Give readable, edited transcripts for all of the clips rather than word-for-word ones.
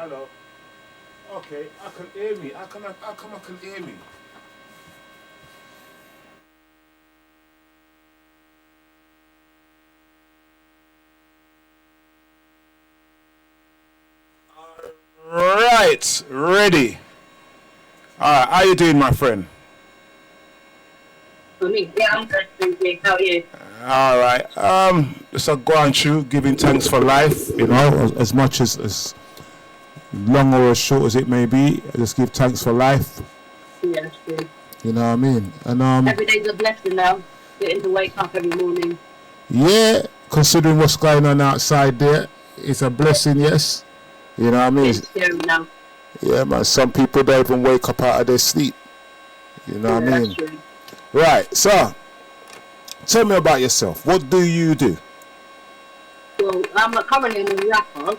Hello. Okay, I can hear me. How come I can hear me? Right, ready. All right, how you doing, my friend? For me, yeah, I'm good. Thank you. How are you? All right. So going through, giving thanks for life. You know, as much as long or as short as it may be, just give thanks for life. Yeah, true. You know what I mean? And Every day's a blessing now. Getting to wake up every morning. yeah, considering what's going on outside there, it's a blessing. Yes. You know what I mean? Getting scary now. Yeah, man. Some people don't even wake up out of their sleep. You know Yeah, what I that's mean? true. Right. So, tell me about yourself. What do you do? Well, I'm currently a rapper.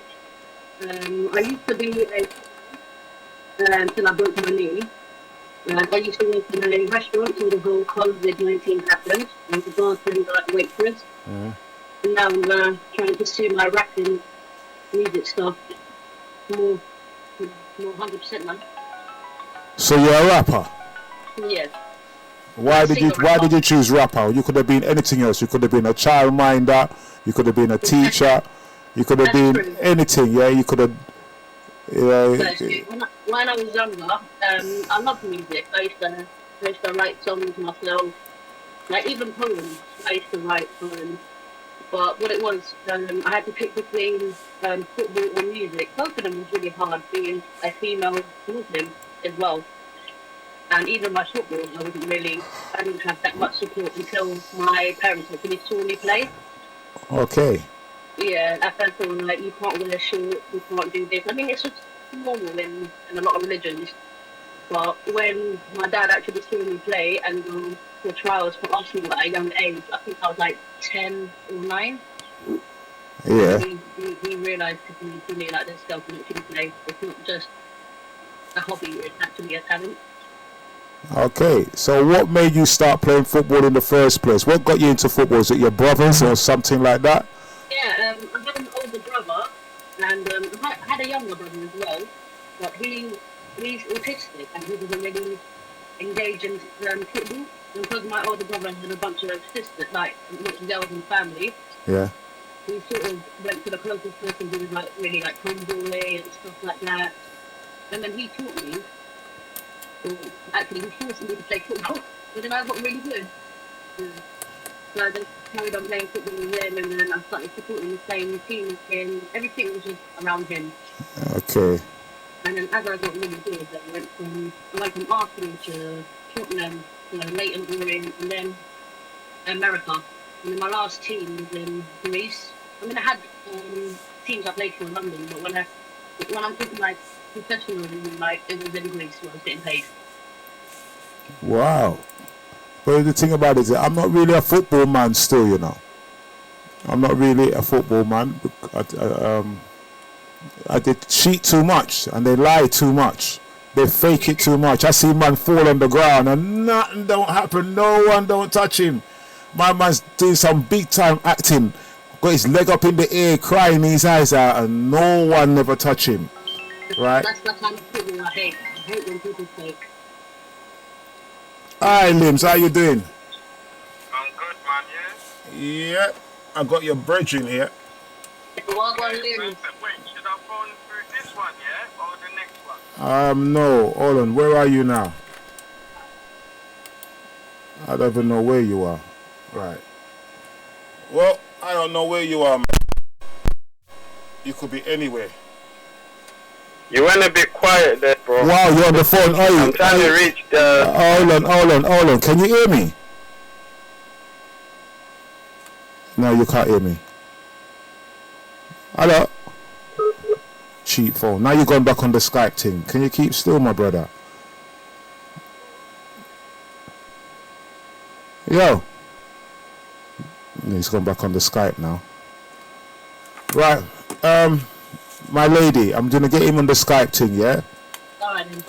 I used to be a until I broke my knee. I used to work in a restaurant until the whole COVID-19 happened. I was a bartender, like waitress. And now I'm trying to pursue my rapping music stuff more, more 100% now. So you're a rapper. Yeah. Why did you choose rapper? You could have been anything else. You could have been a childminder. You could have been a teacher. You could have been anything. Yeah, you could have. When I was younger, I loved music. I used to write songs myself, like even poems. I used to write poems. But what it was, I had to pick between football or music. Both of them was really hard, being a female Muslim as well. And even my football, I didn't have that much support until my parents actually saw me play. Okay. Yeah, at first they were like, you can't wear shorts, you can't do this. I mean, it's just normal in a lot of religions. But when my dad actually saw me play and go for trials for Arsenal at a young age, I think I was like 10 or 9. Yeah. He realised to me like this girl can actually play. It's not just a hobby, it's actually a talent. Okay. So what made you start playing football in the first place? What got you into football? Was it your brothers or something like that? Yeah, I had an older brother, and I had a younger brother as well, but he's autistic, and he doesn't really engage in football. And because my older brother had a bunch of sisters, like lots of girls in the family, Yeah. we sort of went to the closest person who was like really like tomboy and stuff like that. And then he taught me, or actually he forced me to play football, but then I got really good. Yeah. So I just carried on playing football with him, and then I started supporting the same team as him. Everything was just around him. Okay. And then as I got really good, I went from Arsenal to Tottenham, to Leighton Orient, and then America. And then my last team was in Greece. I mean, I had teams I played for in London, but when I'm talking like professionally, like it was in Greece where I was getting paid. Wow. But the thing about it is, I'm not really a football man still, you know. I'm not really a football man. They cheat too much and they lie too much. They fake it too much. I see man fall on the ground and nothing don't happen. No one don't touch him. My man's doing some big time acting. Got his leg up in the air, crying his eyes out, and no one never touch him. Right? That's the kind of football I hate. I hate when people fake. Hi LIMZ, how you doing? I'm good, man, yeah? Yeah, I got your brethren here. Well, Wait, LIMZ. should I phone through this one, yeah? Or the next one? No, hold on, where are you now? I don't even know where you are. Right. Well, I don't know where you are, man. You could be anywhere. You went a bit quiet there, bro. Wow, you're on the phone. Are you? I'm trying to reach the... Hold on. Can you hear me? No, you can't hear me. Hello? Cheap phone. Now you're going back on the Skype thing. Can you keep still, my brother? Yo. He's gone back on the Skype now. Right. My lady, I'm gonna get him on the Skype thing, yeah?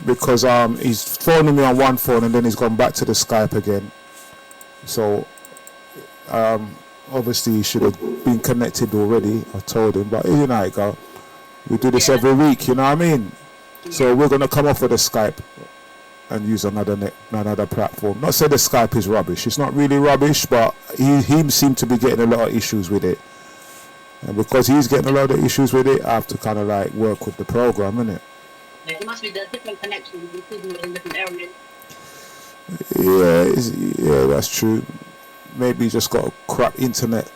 Because he's phoning me on one phone and then he's gone back to the Skype again. So obviously he should have been connected already. I told him, but you know how it go. We do this Yeah. every week, you know what I mean? So we're gonna come off with the Skype and use another platform. Not say the Skype is rubbish. It's not really rubbish, but he seemed to be getting a lot of issues with it. And because he's getting a lot of issues with it, I have to kind of like work with the program, innit? Yeah, it must be the different connections and signal in different areas. Yeah, that's true. Maybe he just got a crap internet.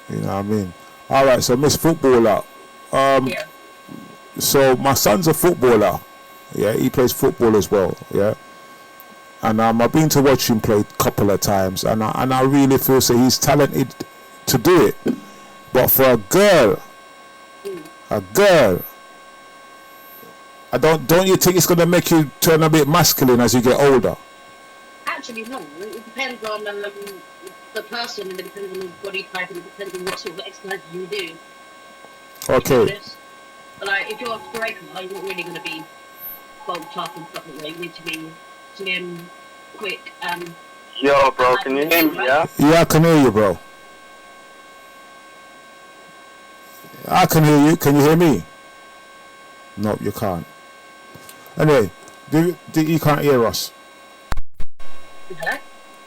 You know what I mean? All right, so Miss Footballer. Yeah. So my son's a footballer. Yeah, he plays football as well. Yeah, and I've been to watch him play a couple of times, and I really feel so he's talented to do it. But for a girl, don't you think it's gonna make you turn a bit masculine as you get older? Actually, no. It depends on the person, and it depends on the body type, and it depends on what sort of exercise you do. Okay. Like, if you're a striker, you're not really going to be bulked up and stuff like that. You need to be slim, quick, Yo, bro, can you hear me, yeah? Yeah, I can hear you, bro. I can hear you. Can you hear me? Nope, you can't. Anyway, you can't hear us. Hello?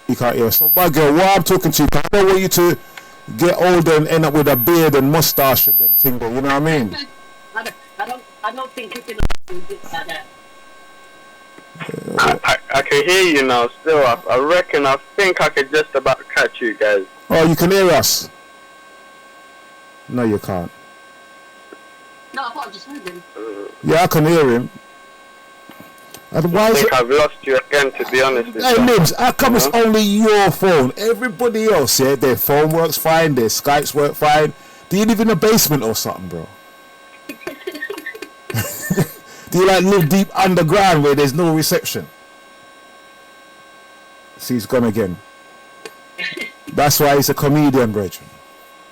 You can't hear us. So, my girl, while I'm talking to you, I don't want you to get older and end up with a beard and mustache and then tingle. You know what I mean? I don't think you can do like that. I can hear you now still. I think I could just about catch you guys. Oh, you can hear us? No, you can't. No, I thought I just heard him. Yeah, I can hear him. And why I is think it? I've lost you again, to be honest with Hey, you. LIMZ, how come it's only your phone? Everybody else, yeah, their phone works fine, their Skypes work fine. Do you live in a basement or something, bro? Do you like live deep underground where there's no reception? See, he's gone again. That's why he's a comedian, brethren.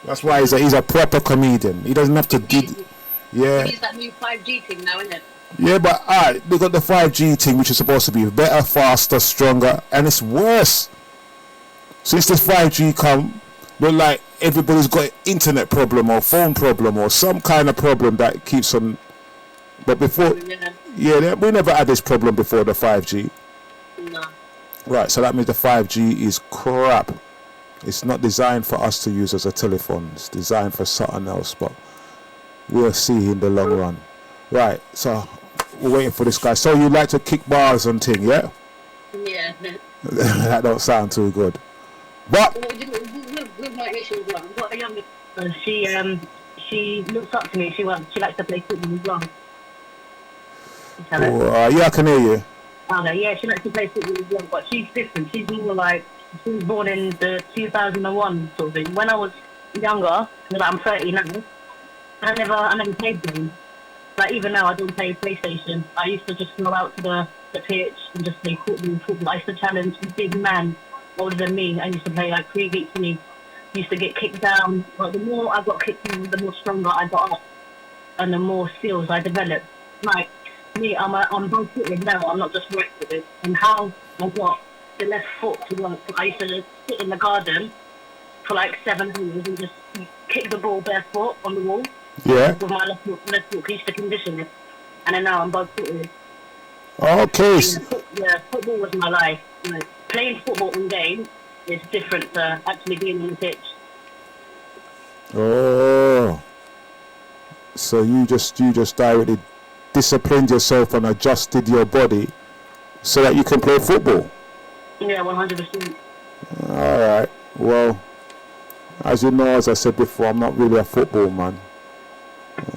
That's why he's a proper comedian. He doesn't have to do. Yeah. He's that new 5G thing now, isn't it? Yeah, but alright, they got the 5G thing, which is supposed to be better, faster, stronger, and it's worse. Since this 5G come, look like everybody's got an internet problem or phone problem or some kind of problem that keeps on. But before, yeah, we never had this problem before the 5G. No. Right, so that means the 5G is crap. It's not designed for us to use as a telephone. It's designed for something else, but we'll see in the long run. Right, so we're waiting for this guy. So you like to kick bars and thing, yeah? Yeah. That don't sound too good. But With my issue as well, I've got a younger. She looks up to me. She likes to play football as well. yeah, I can hear you. Yeah, she likes to play football as well, but she's different. She's more like, she was born in the 2001 sort of thing. When I was younger, like I'm 30 now, I never played games. Like even now, I don't play PlayStation. I used to just go out to the pitch and just play football. I used to challenge a big man older than me. I used to play like 3v3. Used to get kicked down. But the more I got kicked down, the more stronger I got up, and the more skills I developed. Like me, I'm both footed now. I'm not just right footed. And how I got the left foot to work. I used to sit in the garden for like 7 hours and just kick the ball barefoot on the wall. Yeah. With my left foot, I used to condition it. And then now I'm both footed. Okay. Yeah, football was my life. Like, playing football in game is different to actually being on the pitch. Oh. So you just directly disciplined yourself and adjusted your body so that you can play football. Yeah, 100%. All right. Well, as you know, as I said before, I'm not really a football man.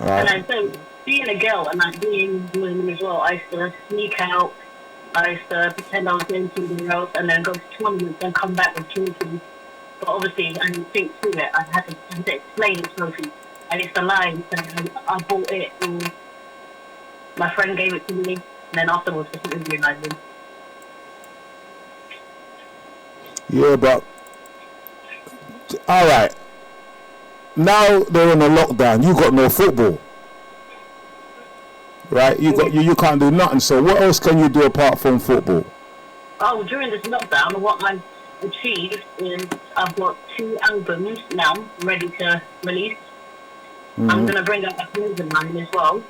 And so being a girl and like being women as well, I used to sneak out. I used to pretend I was going somewhere else and then go to tournaments and come back with trophies. But obviously, I didn't think through it. I had to explain the trophy. I used to lie and say I bought it or my friend gave it to me. And then afterwards, I didn't realise it. Yeah, but all right. Now they're in a lockdown. You got no football, right? You can't do nothing. So what else can you do apart from football? Oh, during this lockdown, what I've achieved is I've got 2 albums now ready to release. I'm gonna bring up a friend of mine as well,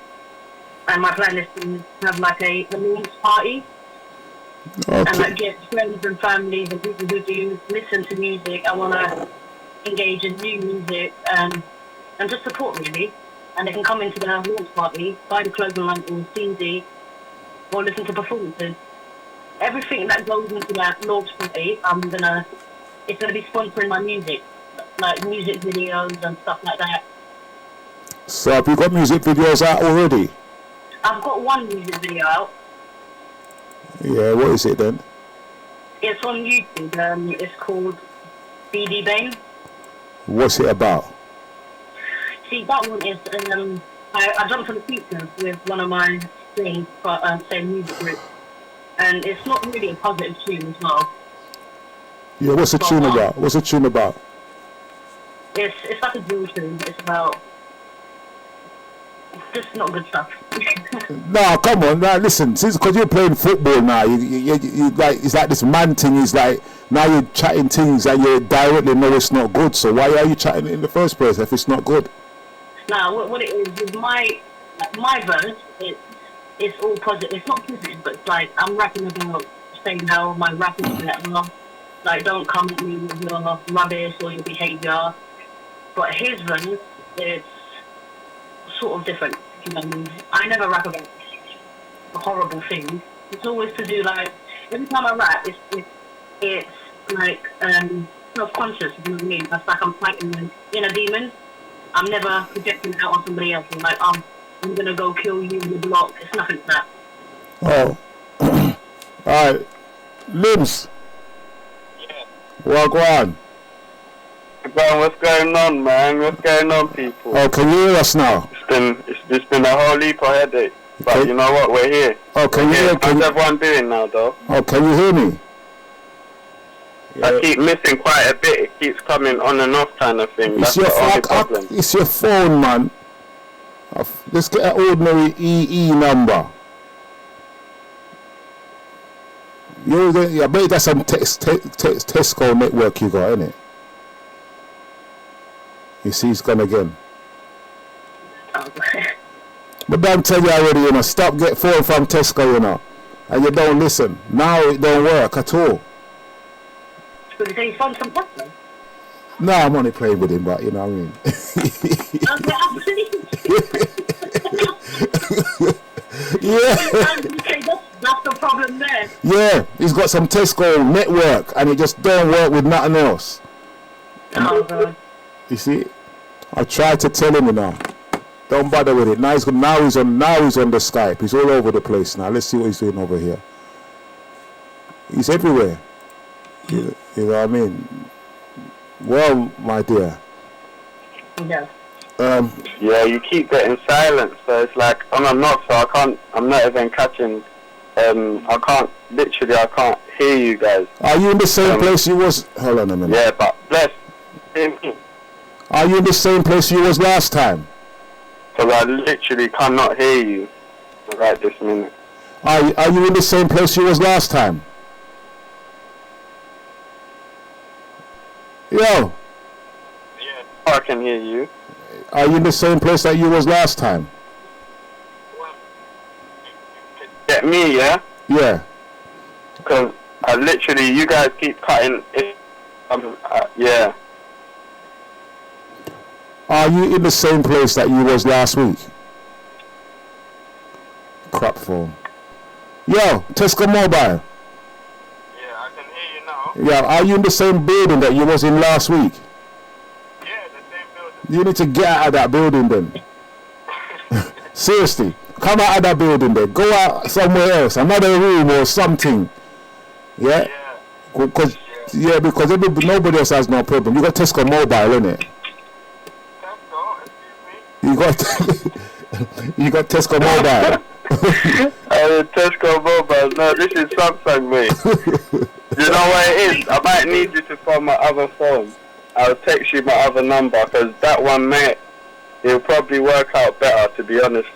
and my plan is to have like a LIMZ party and Okay. like get friends and families and people who do listen to music. I wanna engage in new music and just support really. And they can come into the launch party, buy the clothing line or CD, or listen to performances. Everything that goes into that launch party, it's gonna be sponsoring my music, like music videos and stuff like that. So have you got music videos out already? I've got one music video out. Yeah, what is it then? It's on YouTube. It's called BD Bane. What's it about? See, that one is I jumped on the feature with one of my things, same music group, and it's not really a positive tune as well. Yeah, what's the But, tune about? What's the tune about? It's like a drill tune. It's about just not good stuff. No, come on, now listen. Since because you're playing football now, you like it's like this man thing is like now you're chatting things that you directly know it's not good. So why are you chatting it in the first place if it's not good? Now, what it is my verse, it's all positive. It's not positive, but it's like I'm rapping about saying how my rap is like don't come at me with your rubbish or your behaviour. But his verse, it's sort of different. You know what I mean? I never rap about horrible things. It's always to do like every time I rap, it's like self-conscious. You know what I mean? It's like I'm fighting an inner demon. I'm never projecting it out on somebody else. I'm like, I'm gonna go kill you in the block. It's nothing like that. Oh, all right, LIMZ. Yeah. Well, go on. Bro, what's going on, man? What's going on, people? Oh, can you hear us now? It's been a whole heap of headache. But Okay. you know what? We're here. Oh, can you hear? How's everyone doing now, though? Oh, can you hear me? I keep missing quite a bit. It keeps coming on and off kind of thing. It's That's your the only problem. it's your phone, man. Let's get an ordinary EE number. I bet that's some Tesco network you got, innit? You see, it's gone again. But don't tell you already, you know, stop get phone from Tesco, you know, and you don't listen. Now it don't work at all. So you say you found some pasta? No, I'm only playing with him, but you know what I mean. Yeah. That's the problem there. Yeah, he's got some Tesco network and it just don't work with nothing else. Oh god. You see, I tried to tell him, you know, don't bother with it. Now he's on the Skype. He's all over the place now. Let's see what he's doing over here. He's everywhere. You know what I mean? Well, my dear. Yeah. Yeah, you keep getting silent, so it's like on and off. So I'm not even catching. I can't hear you guys. Are you in the same place you was? Hold on a minute. Yeah, but bless. Hear me. Are you in the same place you was last time? Because I literally cannot hear you right this minute. Are you in the same place you was last time? Yo. Yeah, I can hear you. Are you in the same place that you was last time? Get me, yeah? Yeah. Because I literally, you guys keep cutting it. Yeah. Are you in the same place that you was last week? Crap phone. Yo, Tesco Mobile. Yeah, I can hear you now. Yeah, are you in the same building that you was in last week? Yeah, the same building. You need to get out of that building then. Seriously, come out of that building then. Go out somewhere else, another room or something. Yeah? Because nobody else has no problem. You got Tesco Mobile, innit? Tesco, excuse me. You got Tesco Mobile. Tesco Mobile. No, this is Samsung, mate. You know what it is? I might need you to phone my other phone. I'll text you my other number, because that one, mate, it'll probably work out better, to be honest.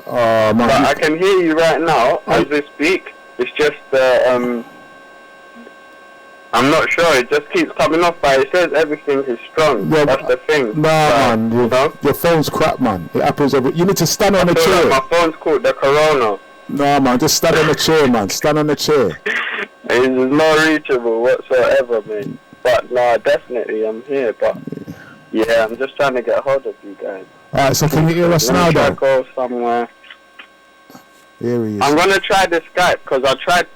Man. But I can hear you right now as we speak. It's just I'm not sure. It just keeps coming off, but it says everything is strong. Yeah, That's the thing. Nah, man, you know? your phone's crap, man. It happens every. You need to stand on a feel chair. like my phone's called the Corona. Nah, man, just stand on a chair, man. Stand on a chair. It's not reachable whatsoever, mate. But nah, definitely I'm here. But yeah, I'm just trying to get hold of you guys. Alright, so can you hear us now, though? Go somewhere. Here he is. I'm gonna try the Skype because I tried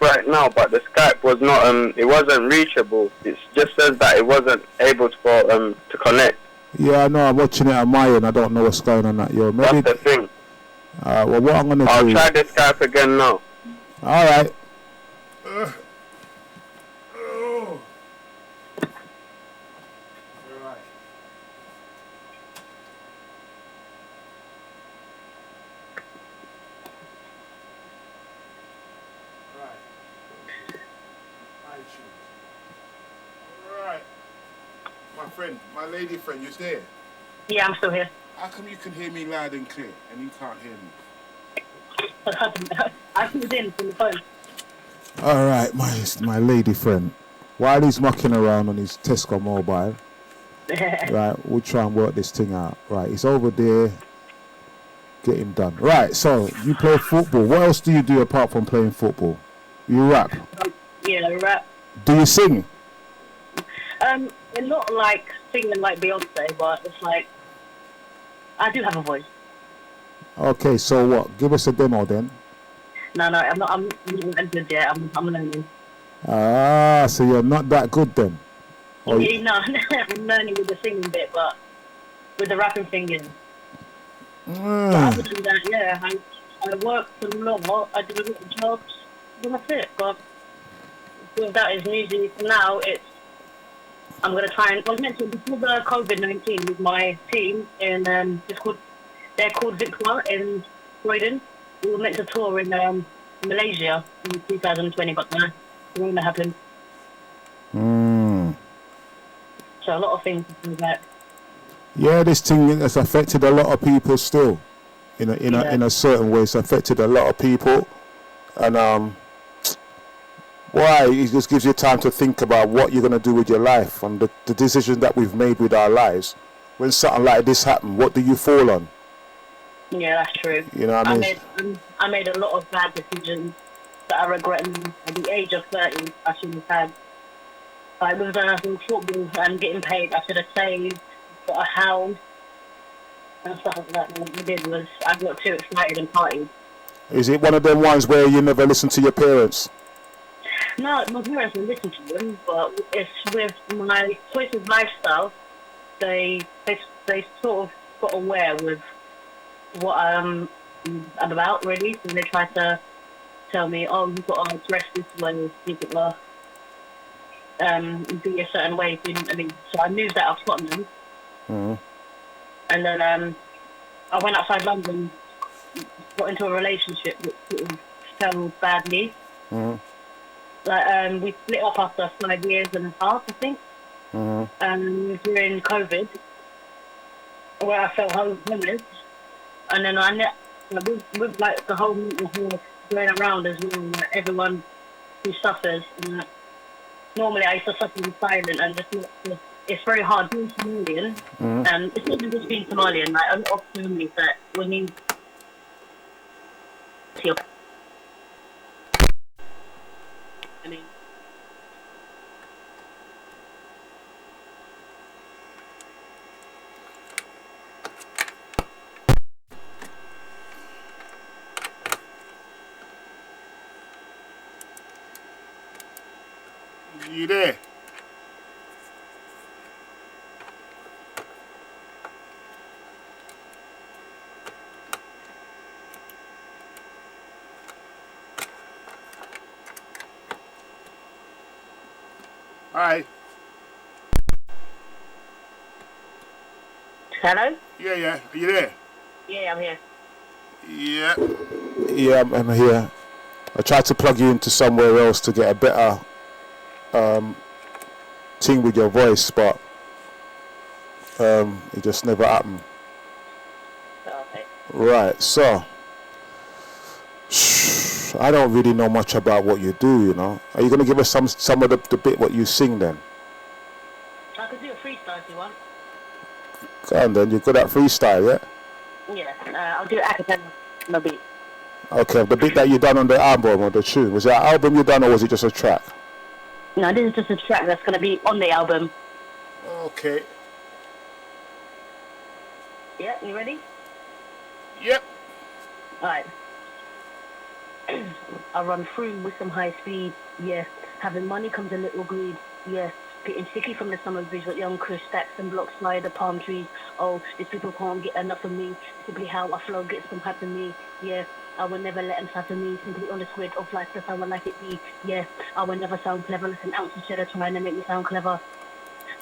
right now, but the Skype was not it wasn't reachable. It just says that it wasn't able to connect. Yeah, I know. I'm watching it on my end. I don't know what's going on at your. Maybe. That's the thing. Well, what I'm gonna do? I'll try the Skype again now. All right. My friend, my lady friend, you there? Yeah, I'm still here. How come you can hear me loud and clear and you can't hear me? I tuned in from the phone. All right, my lady friend. While he's mucking around on his Tesco mobile, right, we'll try and work this thing out. Right, he's over there. Get him done. Right, so you play football. What else do you do apart from playing football? You rap? Yeah, rap. Do you sing? Not like singing like Beyonce, but it's like I do have a voice. Okay, so what? Give us a demo then. No, I'm not. I'm not good yet. I'm learning. Ah, so you're not that good then? No, I'm learning with the singing bit, but with the rapping thing in. But other than that, yeah, I work a lot. I do a lot of jobs. And that's it. But with that is music. Now I'm gonna try and. I was meant to before the COVID-19 with my team, and they're called Victor in Croydon. We were meant to tour in Malaysia in 2020, but no, it won't happen. So a lot of things like that. Yeah, this thing has affected a lot of people still. In a certain way, it's affected a lot of people, and why? It just gives you time to think about what you're going to do with your life and the decisions that we've made with our lives. When something like this happens, what do you fall on? Yeah, that's true. You know what I mean? I made a lot of bad decisions that I regret at the age of 30. I should have had. Like with football and getting paid, I should have saved, got a house, and stuff like that. And what I did was I got too excited and partied. Is it one of them ones where you never listen to your parents? No, my parents will listen to them, but it's with my choice of lifestyle. They sort of got aware with what I'm about, really. So they try to tell me, oh, you've got to dress this way, you've got to be a certain way. So I moved out of Scotland. And then I went outside London, got into a relationship that sort of fell badly. Like, we split up after 5 years and a half, I think. During COVID, where I felt homeless, and then with like the whole going around as well, like everyone who suffers. And normally I used to suffer in silence, and it's very hard being Somalian. It's not just being Somalian. Like a lot of families that when you feel. You there? Hi. Hello? Yeah. Are you there? Yeah, I'm here. Yeah, I'm here. I tried to plug you into somewhere else to get a better thing with your voice, but it just never happened. Okay. Right, so I don't really know much about what you do, you know. Are you going to give us some of the bit what you sing then? I could do a freestyle if you want. Go on then, you're good at freestyle, yeah? Yeah, I'll do it a cappella, no beat. Okay, the bit that you done on the album or the tune, was that album you done or was it just a track? No, this is just a track that's gonna be on the album. Okay. Yeah, you ready? Yep. Alright. I run through with some high speed, yeah. Having money comes a little greed, yeah. Getting sticky from the summer breeze with young Kush stacks and blocks by the palm trees. Oh, these people can't get enough of me. Simply how I flow gets them hype to me, yeah. I will never let them flatter me. Simply on the squid of life, that's how I like it be, yeah. I will never sound clever, like an ounce of cheddar trying to make me sound clever.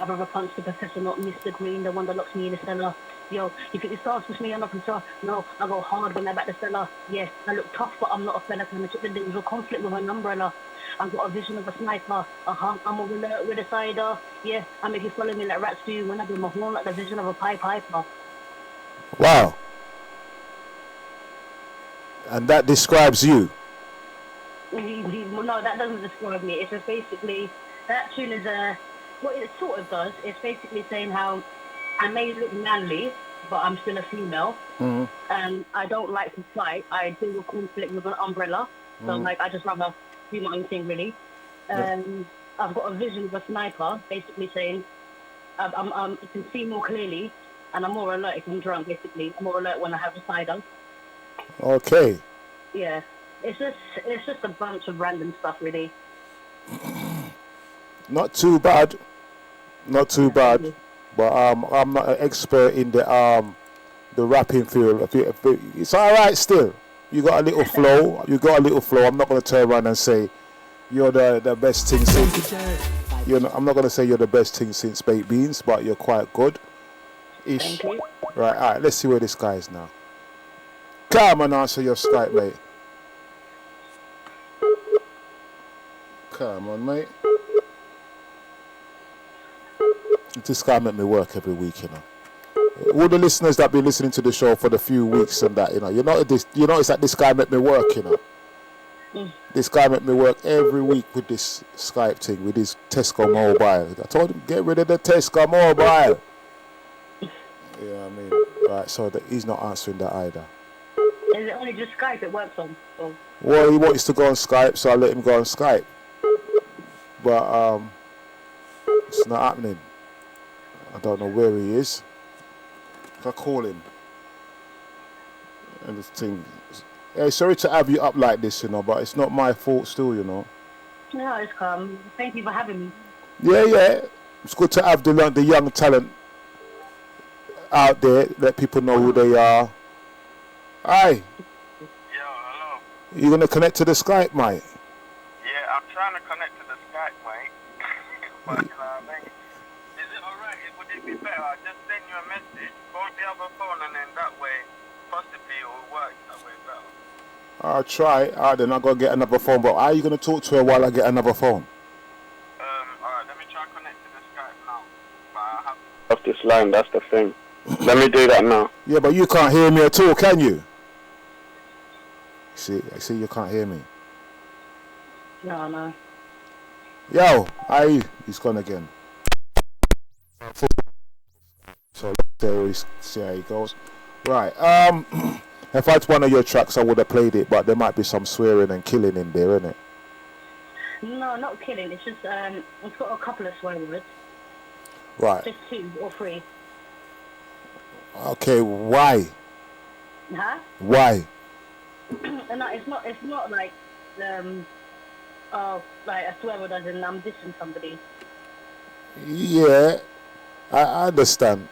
I'd rather punch the professor, not Mr. Green, the one that locks me in the cellar. Yo, you think it starts with me? I'm not sure. No, I go hard when I'm at the cellar. Yeah, I look tough, but I'm not a fella. Kind of took the days of conflict with an umbrella. I've got a vision of a sniper. I'm a winner with a cider. Yeah, I make you follow me like rats do when I do my horn like the vision of a piper. Wow. And that describes you? No, that doesn't describe me. It's just basically, that tune is what it sort of does, it's basically saying how I may look manly, but I'm still a female. Mm-hmm. And I don't like to fight. I deal with conflict with an umbrella. So, like, I just rather do my own thing, really. I've got a vision of a sniper, basically saying I can see more clearly, and I'm more alert if I'm drunk, basically. I'm more alert when I have a cider. Okay. Yeah. It's just a bunch of random stuff, really. Not too bad. Not too bad. But I'm not an expert in the rapping field. It's all right still. You got a little flow. I'm not going to turn around and say you're the best thing since. I'm not going to say you're the best thing since baked beans, but you're quite good. Ish. Thank you. Right. All right. Let's see where this guy is now. Come and answer your Skype, mate. Come on, mate. This guy make me work every week, you know. All the listeners that been listening to the show for the few weeks and that, you notice that this guy make me work, you know. This guy make me work every week with this Skype thing, with his Tesco mobile. I told him, get rid of the Tesco mobile. You know what I mean? Right, so he's not answering that either. Is it only just Skype it works on? Or? Well, he wants to go on Skype, so I let him go on Skype. But it's not happening. I don't know where he is. I call him. And this thing. Hey, sorry to have you up like this, you know, but it's not my fault still, you know. No, it's calm. Thank you for having me. Yeah. It's good to have the young talent out there. Let people know who they are. Hi. Yo, hello. You gonna connect to the Skype, mate? Yeah, I'm trying to connect to the Skype, mate. But, you know what I mean? Is it alright? Would it be better? I just send you a message, phone the other phone, and then that way, possibly it will work that way better. I'll try. Alright, then I'll go get another phone. But how are you gonna talk to her while I get another phone? Alright, let me try connect to the Skype now. But I have off this line, that's the thing. Let me do that now. Yeah, but you can't hear me at all, can you? See, you can't hear me. No. Yo, he's gone again. So let's see how he goes. Right. If I had one of your tracks, I would have played it, but there might be some swearing and killing in there, isn't it? No, not killing. It's just it's got a couple of swear words. Right. Just 2 or 3. Okay. Why? Huh? Why? No, it's not like like a swear word as in I'm dissing somebody. Yeah, I understand.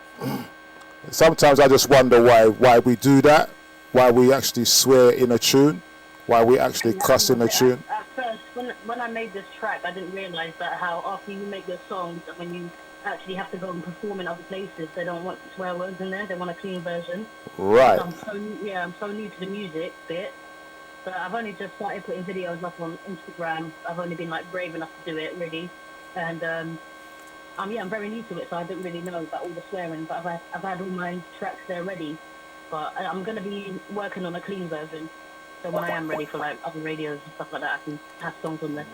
Sometimes I just wonder why we do that, why we actually swear in a tune, why we actually cuss in a tune. At first, when I made this track, I didn't realise that how after you make your songs, when you actually have to go and perform in other places, they don't want swear words in there. They want a clean version. Right. So I'm so new to the music bit. But I've only just started putting videos up on Instagram. I've only been like brave enough to do it, really. And I'm very new to it, so I don't really know about all the swearing. But I've had all my tracks there ready. But I'm gonna be working on a clean version. So when I am ready for like other radios and stuff like that, I can have songs on there.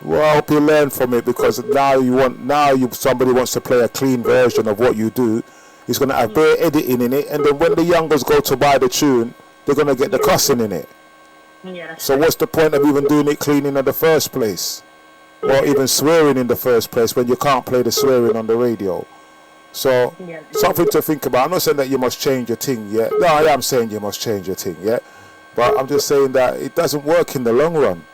Well, I hope you learn from it, because somebody wants to play a clean version of what you do. He's going to have bare editing in it, and then when the youngers go to buy the tune, they're going to get the cussing in it. Yeah, that's So what's the point of even doing it clean in the first place? Or even swearing in the first place when you can't play the swearing on the radio? So something to think about. I'm not saying that you must change your thing yet. No, I am saying you must change your thing yet. But I'm just saying that it doesn't work in the long run.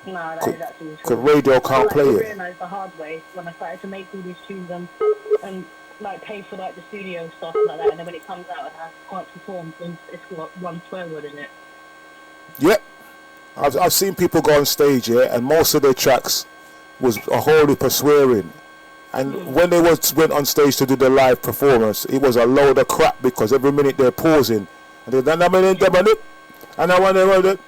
No, that is actually true. Because radio can't play it. I realised the hard way when I started to make all these tunes and like pay for like the studio stuff like that, and then when it comes out and I can't perform, then it's got one swear word in it. Yep. I've seen people go on stage here, and most of their tracks was a whole heap of swearing. And when they went on stage to do the live performance, it was a load of crap, because every minute they're pausing. And they're and I want to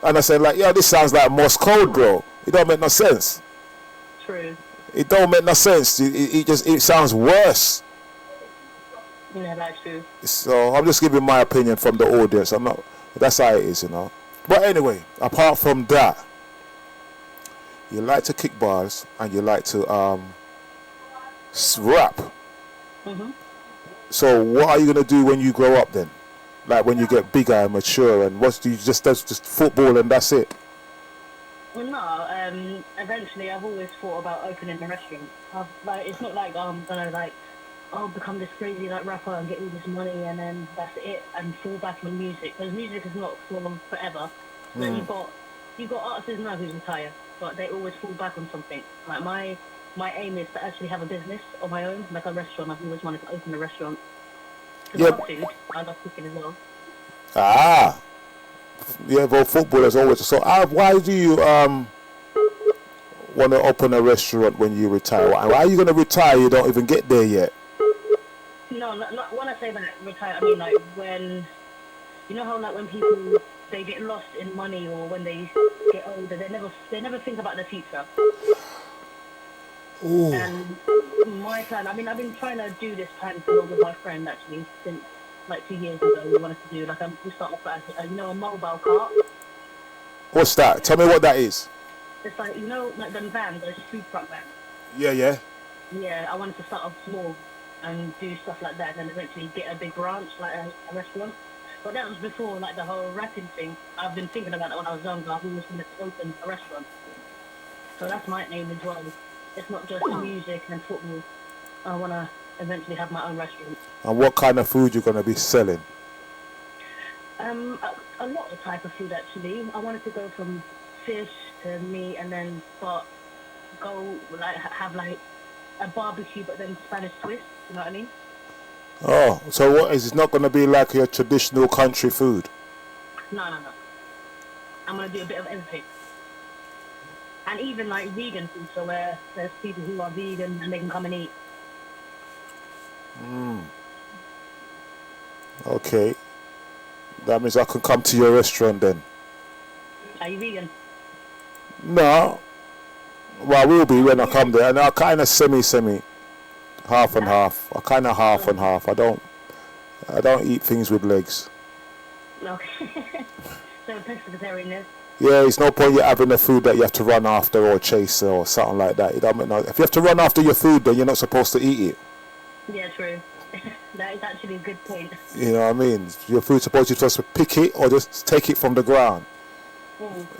and I said, like, yo, this sounds like Morse code, bro. It don't make no sense. True. It don't make no sense. It sounds worse. Yeah, that's true. So I'm just giving my opinion from the audience. That's how it is, you know. But anyway, apart from that, you like to kick bars and you like to rap. So what are you gonna do when you grow up then? Like when you get bigger and mature, and what do you just football and that's it? Well, no. Eventually, I've always thought about opening a restaurant. It's not like I'm gonna like I'll become this crazy like rapper and get all this money and then that's it and fall back on music, because music is not for forever. So you've got artists now who retire, but they always fall back on something. Like my aim is to actually have a business of my own, like a restaurant. I've always wanted to open a restaurant. Yeah. I love food. I love cooking as well. Ah, yeah. Well, football is always so. Why do you want to open a restaurant when you retire? Why are you going to retire? You don't even get there yet. No, not when I say that retire, I mean like when, you know how like when people, they get lost in money, or when they get older, they never think about the future. Ooh. And my plan, I mean, I've been trying to do this plan for with my friend actually since like 2 years ago. We wanted to do like we start off as a mobile cart. What's that? Tell me what that is. It's like, you know, like them vans, those food truck vans. Yeah. Yeah, I wanted to start off small and do stuff like that, and then eventually get a big branch, like a restaurant. But that was before like the whole rapping thing. I've been thinking about it when I was younger. I've always wanted to open a restaurant. So that's my aim as well. It's not just music and football. I want to eventually have my own restaurant. And what kind of food you're going to be selling? A lot of type of food actually. I wanted to go from fish to meat, and then have like a barbecue, but then Spanish twist. You know what I mean? Oh, so what is it? Not going to be like your traditional country food? No. I'm going to do a bit of everything. And even like vegan food, so where there's people who are vegan and they can come and eat. Okay. That means I can come to your restaurant then. Are you vegan? No. Well, I will be when I come there. And I kind of semi, half and half. I kind of half and half. I don't eat things with legs. Okay. So pescatarian is. Yeah, it's no point you having a food that you have to run after or chase or something like that. It don't make no. If you have to run after your food, then you're not supposed to eat it. Yeah, true. That is actually a good point. You know what I mean? Your food's supposed to pick it or just take it from the ground.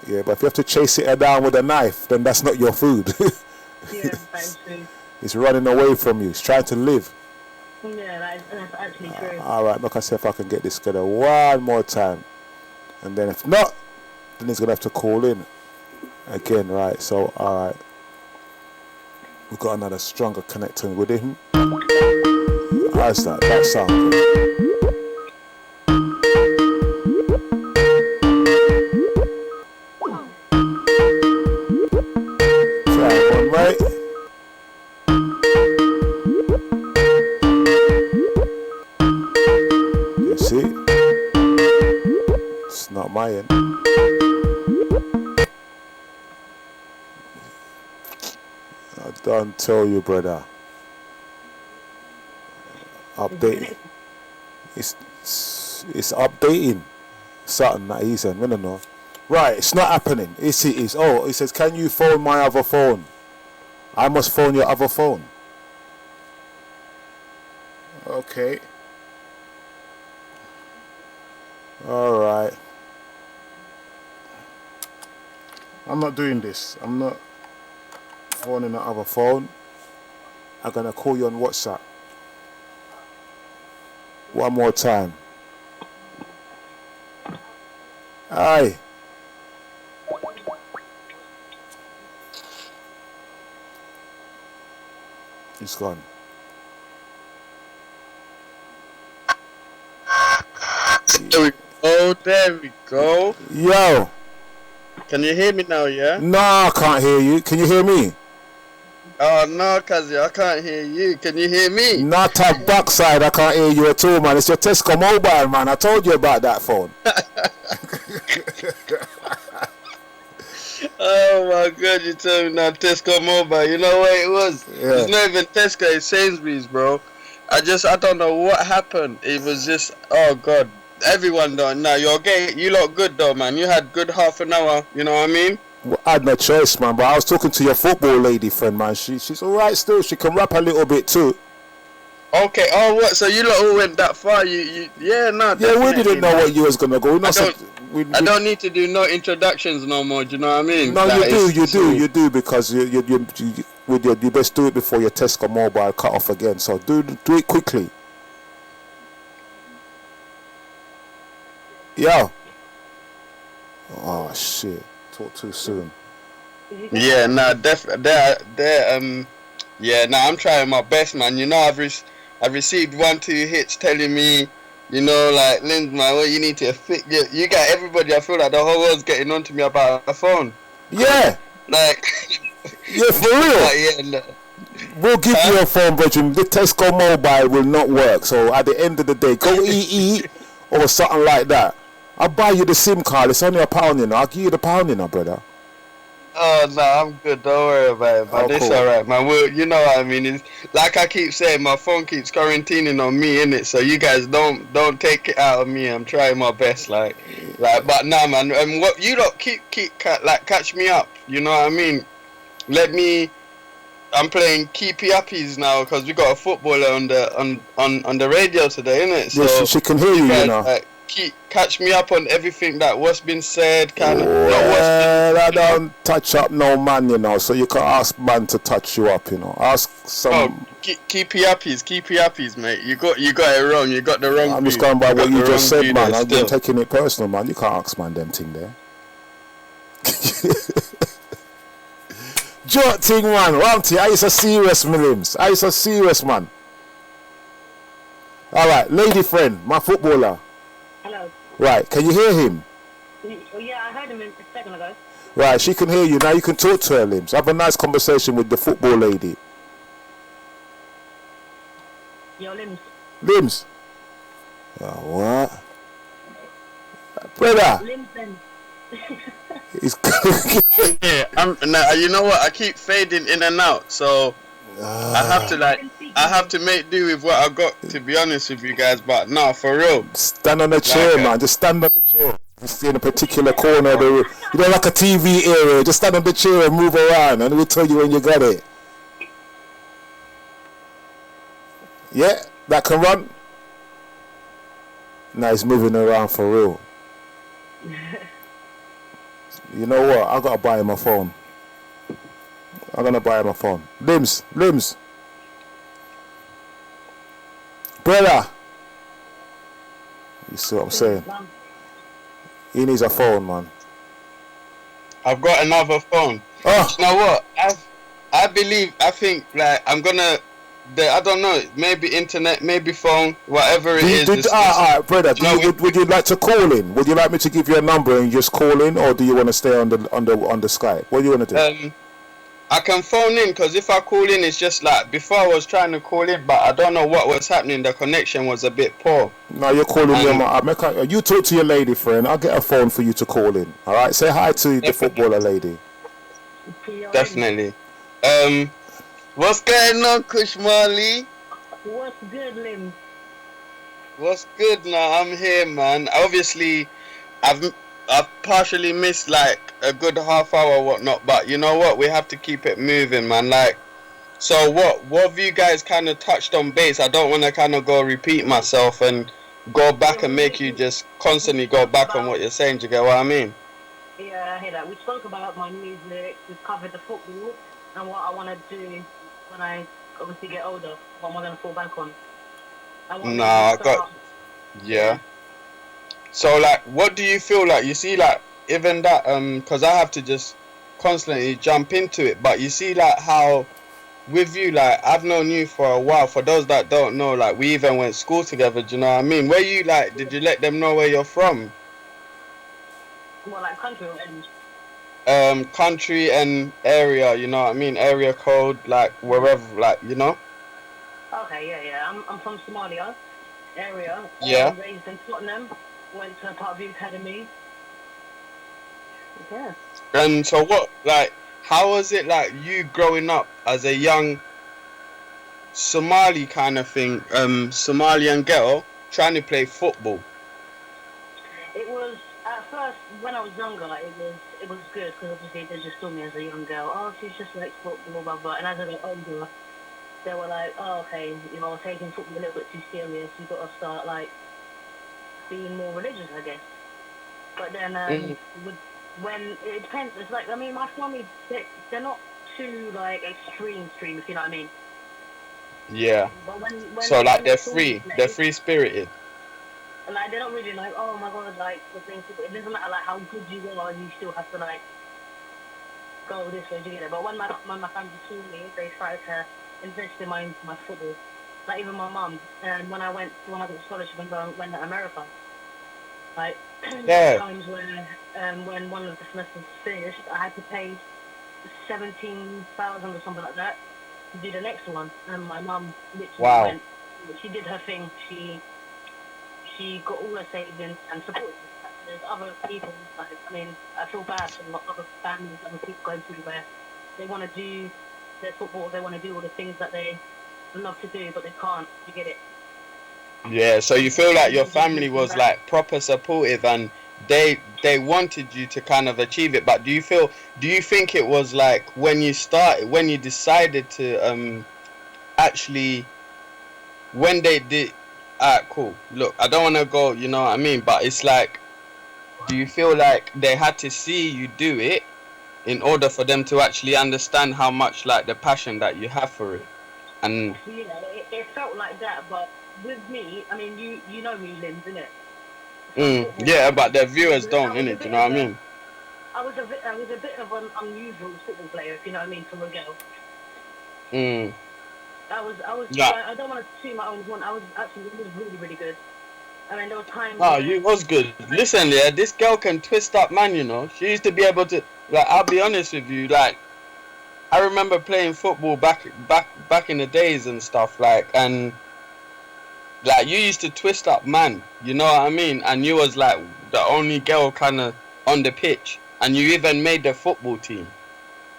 Yeah, but if you have to chase it down with a knife, then that's not your food. Yeah, that is true. It's running away from you. It's trying to live. Yeah, that's actually true. Alright, look, I see if I can get this together one more time. And then if not, then he's going to have to call in again, right? So, alright. We've got another stronger connecting with him. How's that? That sound good. Try one, right? You see? It's not my end. I don't tell you, brother. Update. It's updating something that he's in. I don't know. Right, it's not happening. It is. Oh, it says, can you phone my other phone? I must phone your other phone. Okay. Alright. I'm not doing this. I'm not phoning the other phone. I'm gonna call you on WhatsApp. One more time. Aye. It's gone. There we go. There we go. Yo. Can you hear me now? Yeah. No, I can't hear you. Can you hear me? Oh no, Kazi, I can't hear you. Can you hear me? Not a backside. I can't hear you at all, man. It's your Tesco mobile, man. I told you about that phone. Oh my God, you told me now Tesco mobile. You know what it was? Yeah. It's not even Tesco, it's Sainsbury's, bro. I don't know what happened. It was just, oh God. Everyone don't know. You look good though, man. You had good half an hour, you know what I mean? Well, I had no choice, man. But I was talking to your football lady friend, man. She's all right still. She can rap a little bit too. Okay. Oh, what? So you lot all went that far? Yeah, no. Yeah, we didn't know what you was gonna go. I don't need to do no introductions no more. Do you know what I mean? No, you do because you best do it before your Tesco mobile cut off again. So do it quickly. Yo. Oh shit. Talk too soon. Yeah, nah, yeah, nah, I'm trying my best, man. You know, I've received 1-2 hits telling me, you know, like, LIMZ, man, well, you need to fix it. You got everybody. I feel like the whole world's getting on to me about a phone. Yeah. Like. Yeah, for real. Like, yeah, no. We'll give you a phone, Bridget. The Tesco mobile will not work. So at the end of the day, go EE or something like that. I'll buy you the SIM card. It's only £1, you know. I'll give you the £1, you know, brother. Oh no, I'm good. Don't worry about it, man. It's cool. Alright, man. Well, you know what I mean. It's like I keep saying, my phone keeps quarantining on me, innit? So you guys don't take it out of me. I'm trying my best, like. But nah, man. What you lot keep catch me up. You know what I mean? I'm playing keepy uppies now because we got a footballer on the radio today, innit? So yeah, she can hear you, guys, you know. Catch me up on everything that what's been said, kind of. I don't touch up no man, you know. So you can ask man to touch you up, you know. Ask some. Oh, keepy uppies, mate. You got it wrong. You got the wrong. I'm just going by what you just said, man. I've been taking it personal, man. You can't ask man them thing there. Jot thing, man. Ramty, I is a serious, LIMZ. I is a serious, man. All right, lady friend, my footballer. Hello. Right, can you hear him? Oh, yeah, I heard him a second ago. Right, she can hear you. Now you can talk to her, LIMZ. Have a nice conversation with the football lady. Yo, LIMZ. LIMZ? Oh, what? Brother. LIMZ then. He's yeah, now, you know what? I keep fading in and out, so I have to make do with what I got, to be honest with you guys. But no, for real. Stand on the chair, man. Just stand on the chair. Just in a particular corner of the room. You know, like a TV area. Just stand on the chair and move around, and we'll tell you when you got it. Yeah, that can run. Now he's moving around for real. You know what? I gotta buy him a phone. I'm gonna buy him a phone. LIMZ. Brother. You see what I'm saying? He needs a phone, man. I've got another phone. Oh. You know what? I think like I'm gonna. I don't know. Maybe internet, maybe phone, whatever it is. Alright, brother. Would you like to call in? Would you like me to give you a number and just call in, or do you want to stay on the Skype? What do you want to do? I can phone in because if I call in, it's just like before I was trying to call in, but I don't know what was happening. The connection was a bit poor. No, you're calling me. You talk to your lady friend. I'll get a phone for you to call in. All right. Say hi to the footballer lady. Definitely. What's going on, KUSH MARLI? What's good, LIMZ? What's good now? I'm here, man. Obviously, I've I've partially missed like a good half hour or whatnot, but you know what? We have to keep it moving, man. Like, so what have you guys kind of touched on base? I don't want to kind of go repeat myself and go Yeah, back and make you just we constantly go spoke back on what about, you're saying. Do you get what I mean? yeah, I hear that. We spoke about my music, we've covered the football, and what I want to do when I obviously get older, what am I going to fall back on? And what made me Nah, I got start, yeah. yeah. So like, what do you feel like? You see, like even that, because I have to just constantly jump into it. But you see, like how with you, like I've known you for a while. For those that don't know, like we even went school together. Do you know what I mean? Where you like? Did you let them know where you're from? More like country or end. Country and area. You know what I mean? Area code, like wherever, like you know. Okay, yeah, yeah. I'm from Somalia area, Yeah. raised in Tottenham, went to Parkview Academy. Yeah. And so what? Like, how was it like you growing up as a young Somali kind of thing, Somalian girl trying to play football. It was at first when I was younger. It was good because obviously they just saw me as a young girl. Oh, she's just like football, blah blah. And as I got older, they were like, oh, okay, taking football a little bit too serious. You got to start like being more religious, I guess. But then Mm, with when it depends. It's like I mean, my family they're not too like extreme, if you know what I mean. yeah. But So like when they saw me they're play, free spirited. like they don't really like, oh my god, like the things. It doesn't matter like how good you are, you still have to like go this way to get it. But when my family saw me, they started to invest in my football. Like even my mum, and when I got a scholarship and went to America, like there were Yeah. times where when one of the semesters finished, I had to pay 17,000 or something like that to do the next one, and my mum literally Wow. went. She did her thing. She got all her savings and supported me. There's other people, like, I mean, I feel bad for a lot of other families, other people going through where they want to do their football, they want to do all the things that they love to do, but they can't. You get it? Yeah. So you feel like your family was like proper supportive and they wanted you to kind of achieve it. But do you think it was like when you decided to actually when they did alright, cool. Look, I don't wanna go, you know what I mean? But it's like do you feel like they had to see you do it in order for them to actually understand how much like the passion that you have for it? And It felt like that, but with me, I mean, you know me, LIMZ, innit? From football, yeah, but the I was viewers don't I was in a it. Do you bit know of what I a mean? I was a bit of an unusual football player, if you know what I mean, for a girl. Mm. I was Yeah. like, I don't want to toot my own horn. I was really, really good. I mean, there were times No, where you was good. like Listen, yeah, this girl can twist up, man. You know, she used to be able to. Like, I'll be honest with you. Like, I remember playing football back in the days and stuff. Like you used to twist up, man. You know what I mean? And you was like the only girl kind of on the pitch, and you even made the football team,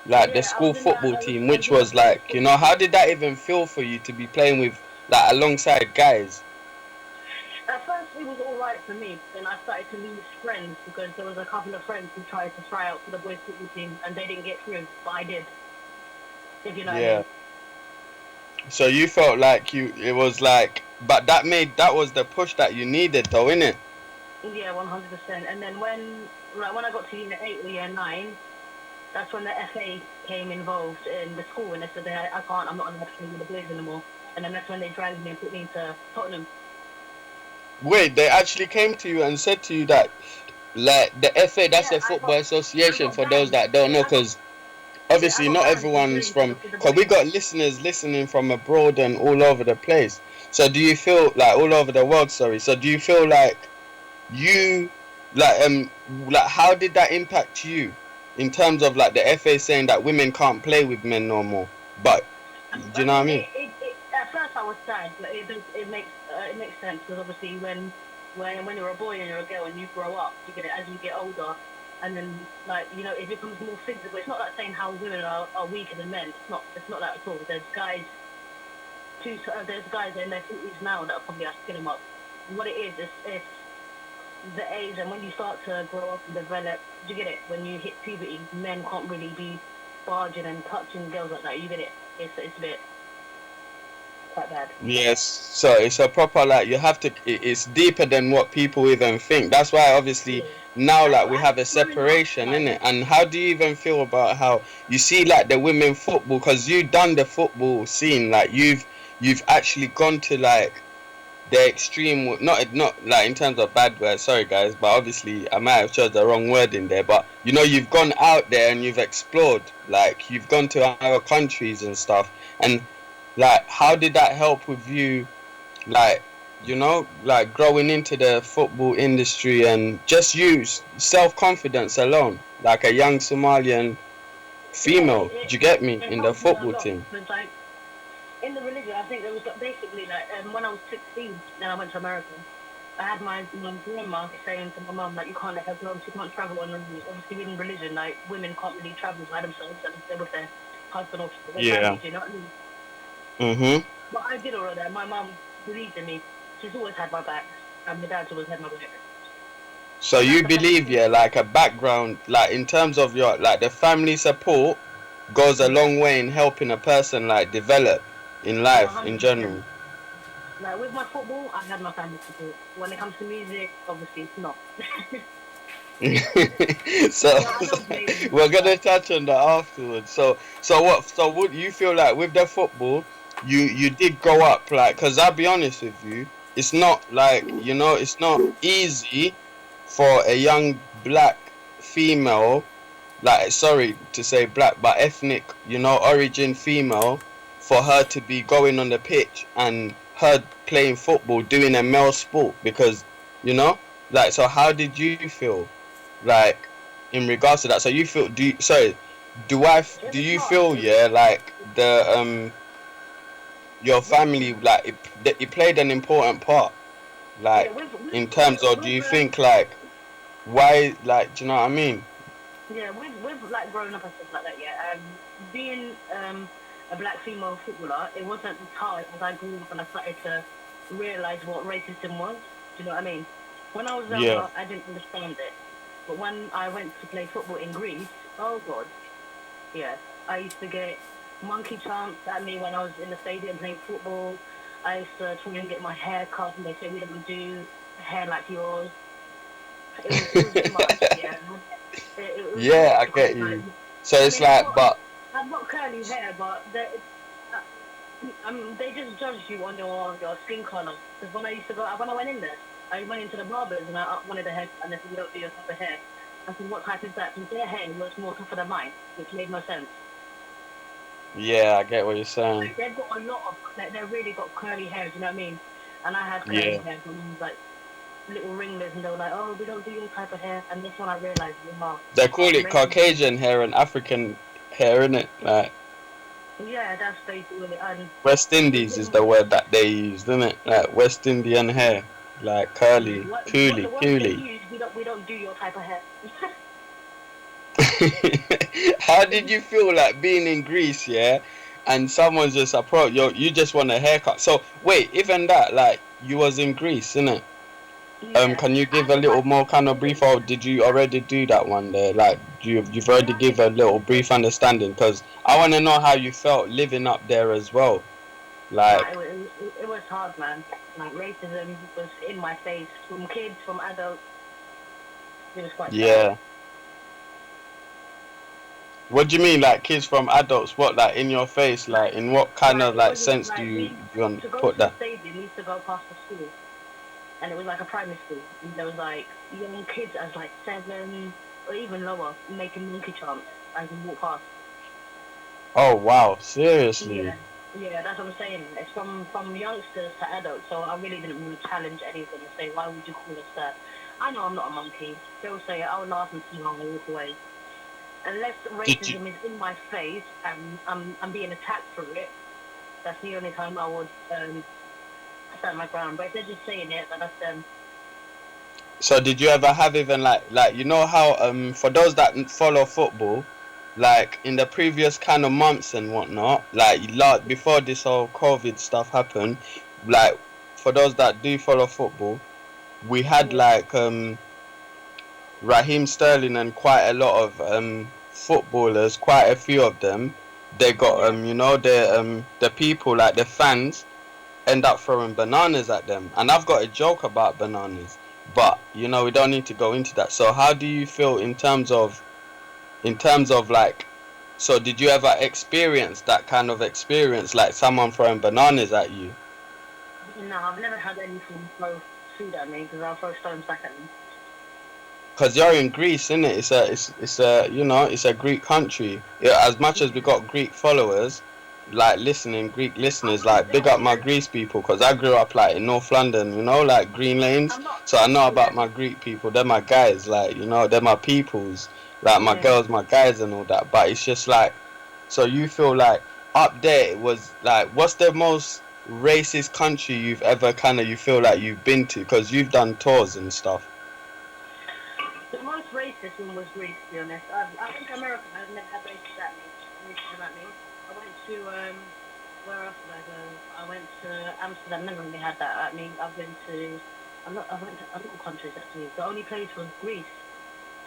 like the yeah, school football team, which I was in the was boys' like, you football know, how team. did that even feel for you to be playing with like alongside guys? At first, it was all right for me. Then I started to lose friends because there was a couple of friends who tried to try out for the boys' football team and they didn't get through, but I did. If you know what I Yeah. mean. So you felt like it was like, but that was the push that you needed, though, innit? Yeah, 100%. And then when I got to year 8 or year 9, that's when the FA came involved in the school and they said I can't, I'm not allowed to play with the boys anymore. And then that's when they dragged me and put me into Tottenham. Wait, they actually came to you and said to you that, like, the FA, that's Yeah, the Football I Association got for those banned. that don't know, I got because Yeah, I obviously got not banned from everyone's playing for from, with the because we boys. got listeners listening from abroad and all over the place. So do you feel like all over the world, sorry. So do you feel like you, like, like, how did that impact you in terms of like the FA saying that women can't play with men no more? But, do you I know what I mean, mean? at first I was sad, but it makes sense because obviously when you're a boy and you're a girl and you grow up, you get it as you get older, and then like it becomes more physical. It's not like saying how women are weaker than men. It's not that at all. There's guys in their 40s now that are probably asking them up. what it is, it's the age, and when you start to grow up and develop, you get it. When you hit puberty, men can't really be barging and touching girls like that. You get it. It's a bit quite bad. Yes, so it's a proper like you have to. It's deeper than what people even think. That's why obviously Yeah. now And, like we and have a growing up, separation in like, it. And how do you even feel about how you see like the women football? Because you done the football scene, like you've actually gone to like the extreme. Not like in terms of bad words. Sorry guys, but obviously I might have chose the wrong word in there. But you know you've gone out there and you've explored. Like you've gone to other countries and stuff. And like, how did that help with you? Like, like growing into the football industry and just use self confidence alone, like a young Somalian yeah, female. Do you get me it in the helped me a football lot. team? Because like in the religion, I think there was basically like when I was 16, then I went to America. I had my grandma saying to my mum like, you can't let her go, she can't travel, and obviously in religion, like women can't really travel by themselves and stay with their husband or their family. Yeah. Do you know what I mean? Mhm. But I did all of that. My mum believed in me. She's always had my back, and my dad's always had my back. So And that's you the kind of believe, thing. yeah, like a background, like in terms of your like the family support goes a Yeah, long way in helping a person like develop in yeah, life in 100%. general. Like with my football, I had my family support. When it comes to music, obviously it's not. so, But I don't blame them. we're gonna But touch on that afterwards. So would you feel like with the football, you did grow up like? Because I'll be honest with you, it's not like it's not easy for a young black female, like sorry to say black, but ethnic, origin female, for her to be going on the pitch and her playing football, doing a male sport because you know, like so. How did you feel? Like in regards to that, so you feel sorry, it do was you hard. feel, yeah, like the your family, like it played an important part, Yeah, like in terms of, do you think like why, like, do you know what I mean? yeah, with like growing up and stuff like that. Yeah, being a black female footballer, it wasn't as hard as I grew up and I started to realize what racism was. Do you know what I mean? When I was Yeah. younger, I didn't understand it, but when I went to play football in Greece, oh god, yeah, I used to get monkey chants at me when I was in the stadium playing football. I used to try and get my hair cut, and they said we don't do hair like yours. It was a bit much, yeah. It was a bit Yeah, I difficult. get Like, you. So I it's mean, like, but I've got curly hair, but they just judge you on your skin color. Because when I used to go, when I went in there, I went into the barbers and I wanted a haircut, and they said, "We don't do your type of hair." I said, "What type is that?" Because their hair was more tougher than mine, which made no sense. yeah, I get what you're saying. Like they've got a lot of, like they've really got curly hair. Do you know what I mean? And I had curly Yeah, hair, and I was like little ringlets, and they were like, "Oh, we don't do your type of hair." And this one, I realized, wow, they call it racism. Caucasian hair and African hair, innit? Like Yeah, that's basically it. And West with Indies is them, the word that they use, isn't it? Like West Indian hair, like curly, what the words they curly. use, we don't do your type of hair. How did you feel like being in Greece, yeah? And someone's just approach you just want a haircut. So wait, even that, like you was in Greece, innit? Yeah, Can you give and a it's little like more kind of brief, or did you already do that one there? Like you've yeah, already I did give a it. little brief understanding, because I want to know how you felt living up there as well. Nah, Like, it was hard, man. Like racism was in my face from kids, from adults. It was quite sad. yeah. What do you mean, like kids from adults? What, like in your face? Like Like in what kind like of it like wasn't sense do like you we want to to go put to the that? stadium. We used to go past the school, and it was like a primary school. And there was like young kids as like 7 or even lower making monkey chants as we walk past. Oh wow, seriously? Yeah, yeah, that's what I'm saying. It's from youngsters to adults, so I really didn't want to challenge anything and say, why would you call us that? I know I'm not a monkey. They'll say it, I'll laugh and smile and walk away. Unless Did you? racism is in my face and I'm being attacked for it, that's the only time I would stand my ground. But if they're just saying it, then that's them. So did you ever have even like how for those that follow football, like in the previous kind of months and whatnot, like before this whole COVID stuff happened, like for those that do follow football, we had like Raheem Sterling and quite a lot of footballers, quite a few of them. They got you know, the people like the fans end up throwing bananas at them, and I've got a joke about bananas, but you know we don't need to go into that. So how do you feel in terms of like, so did you ever experience that kind of experience, like someone throwing bananas at you? No, I've never had anything throw food at me because I'll throw stones back at them. Because you're in Greece, isn't it? It's a you know, it's a Greek country. Yeah, as much as we got Greek followers, like listening Greek listeners, like big up my Greece people, because I grew up like in North London, you know, like Green Lanes. So I know about my Greek people. They're my guys, like, you know, they're my peoples, like my girls, my guys, and all that. But it's just like, so you feel like up there it was like, what's the most racist country you've ever kind of, you feel like you've been to? Because you've done tours and stuff. The most racist one was Greece, to be honest. I think America has never had racism at me. I went to, where else did I go? I went to Amsterdam, never really had that at me. I've been to, I went to other countries actually. The only place was Greece.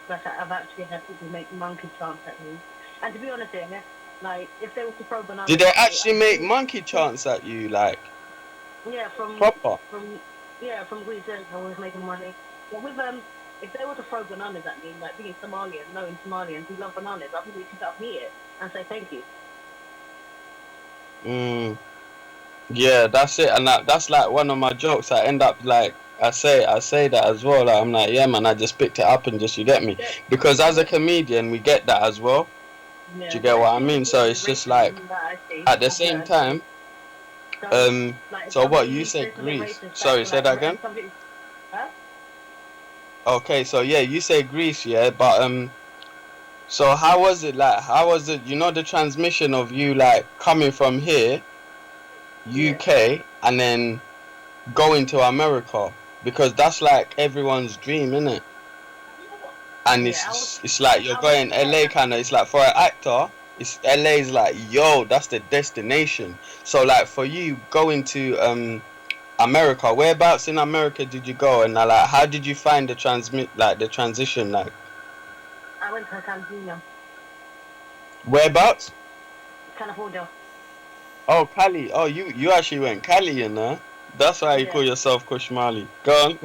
But I've actually had people make monkey chants at me. And to be honest, yeah, like, if they were to throw bananas... Did they actually make monkey chants at you, like? Yeah, from proper? From Greece, I was making money. But with, if they were to throw bananas at me, like being Somalian, knowing Somalians who love bananas, I'd probably pick up eat it and say thank you. Yeah, that's it, and that's like one of my jokes. I end up like I say that as well. Like, I'm like, yeah, man, I just picked it up and just, you get me, because as a comedian we get that as well. Yeah, do you get what I mean? So it's just like at the same time. So what you say, Greece? Sorry, say that again. Okay, so yeah, you say Greece, yeah, but so how was it like? How was it? You know, the transmission of you like coming from here, UK, and then going to America, because that's like everyone's dream, isn't it? And it's like you're going LA kind of. It's like for an actor, it's LA's like, yo, that's the destination. So like for you going to America, whereabouts in America did you go, and like how did you find the transition like? I went to California. Whereabouts? California. Oh, Cali. Oh, you actually went Cali, you know? That's why you call yourself KUSH MARLI. Go on.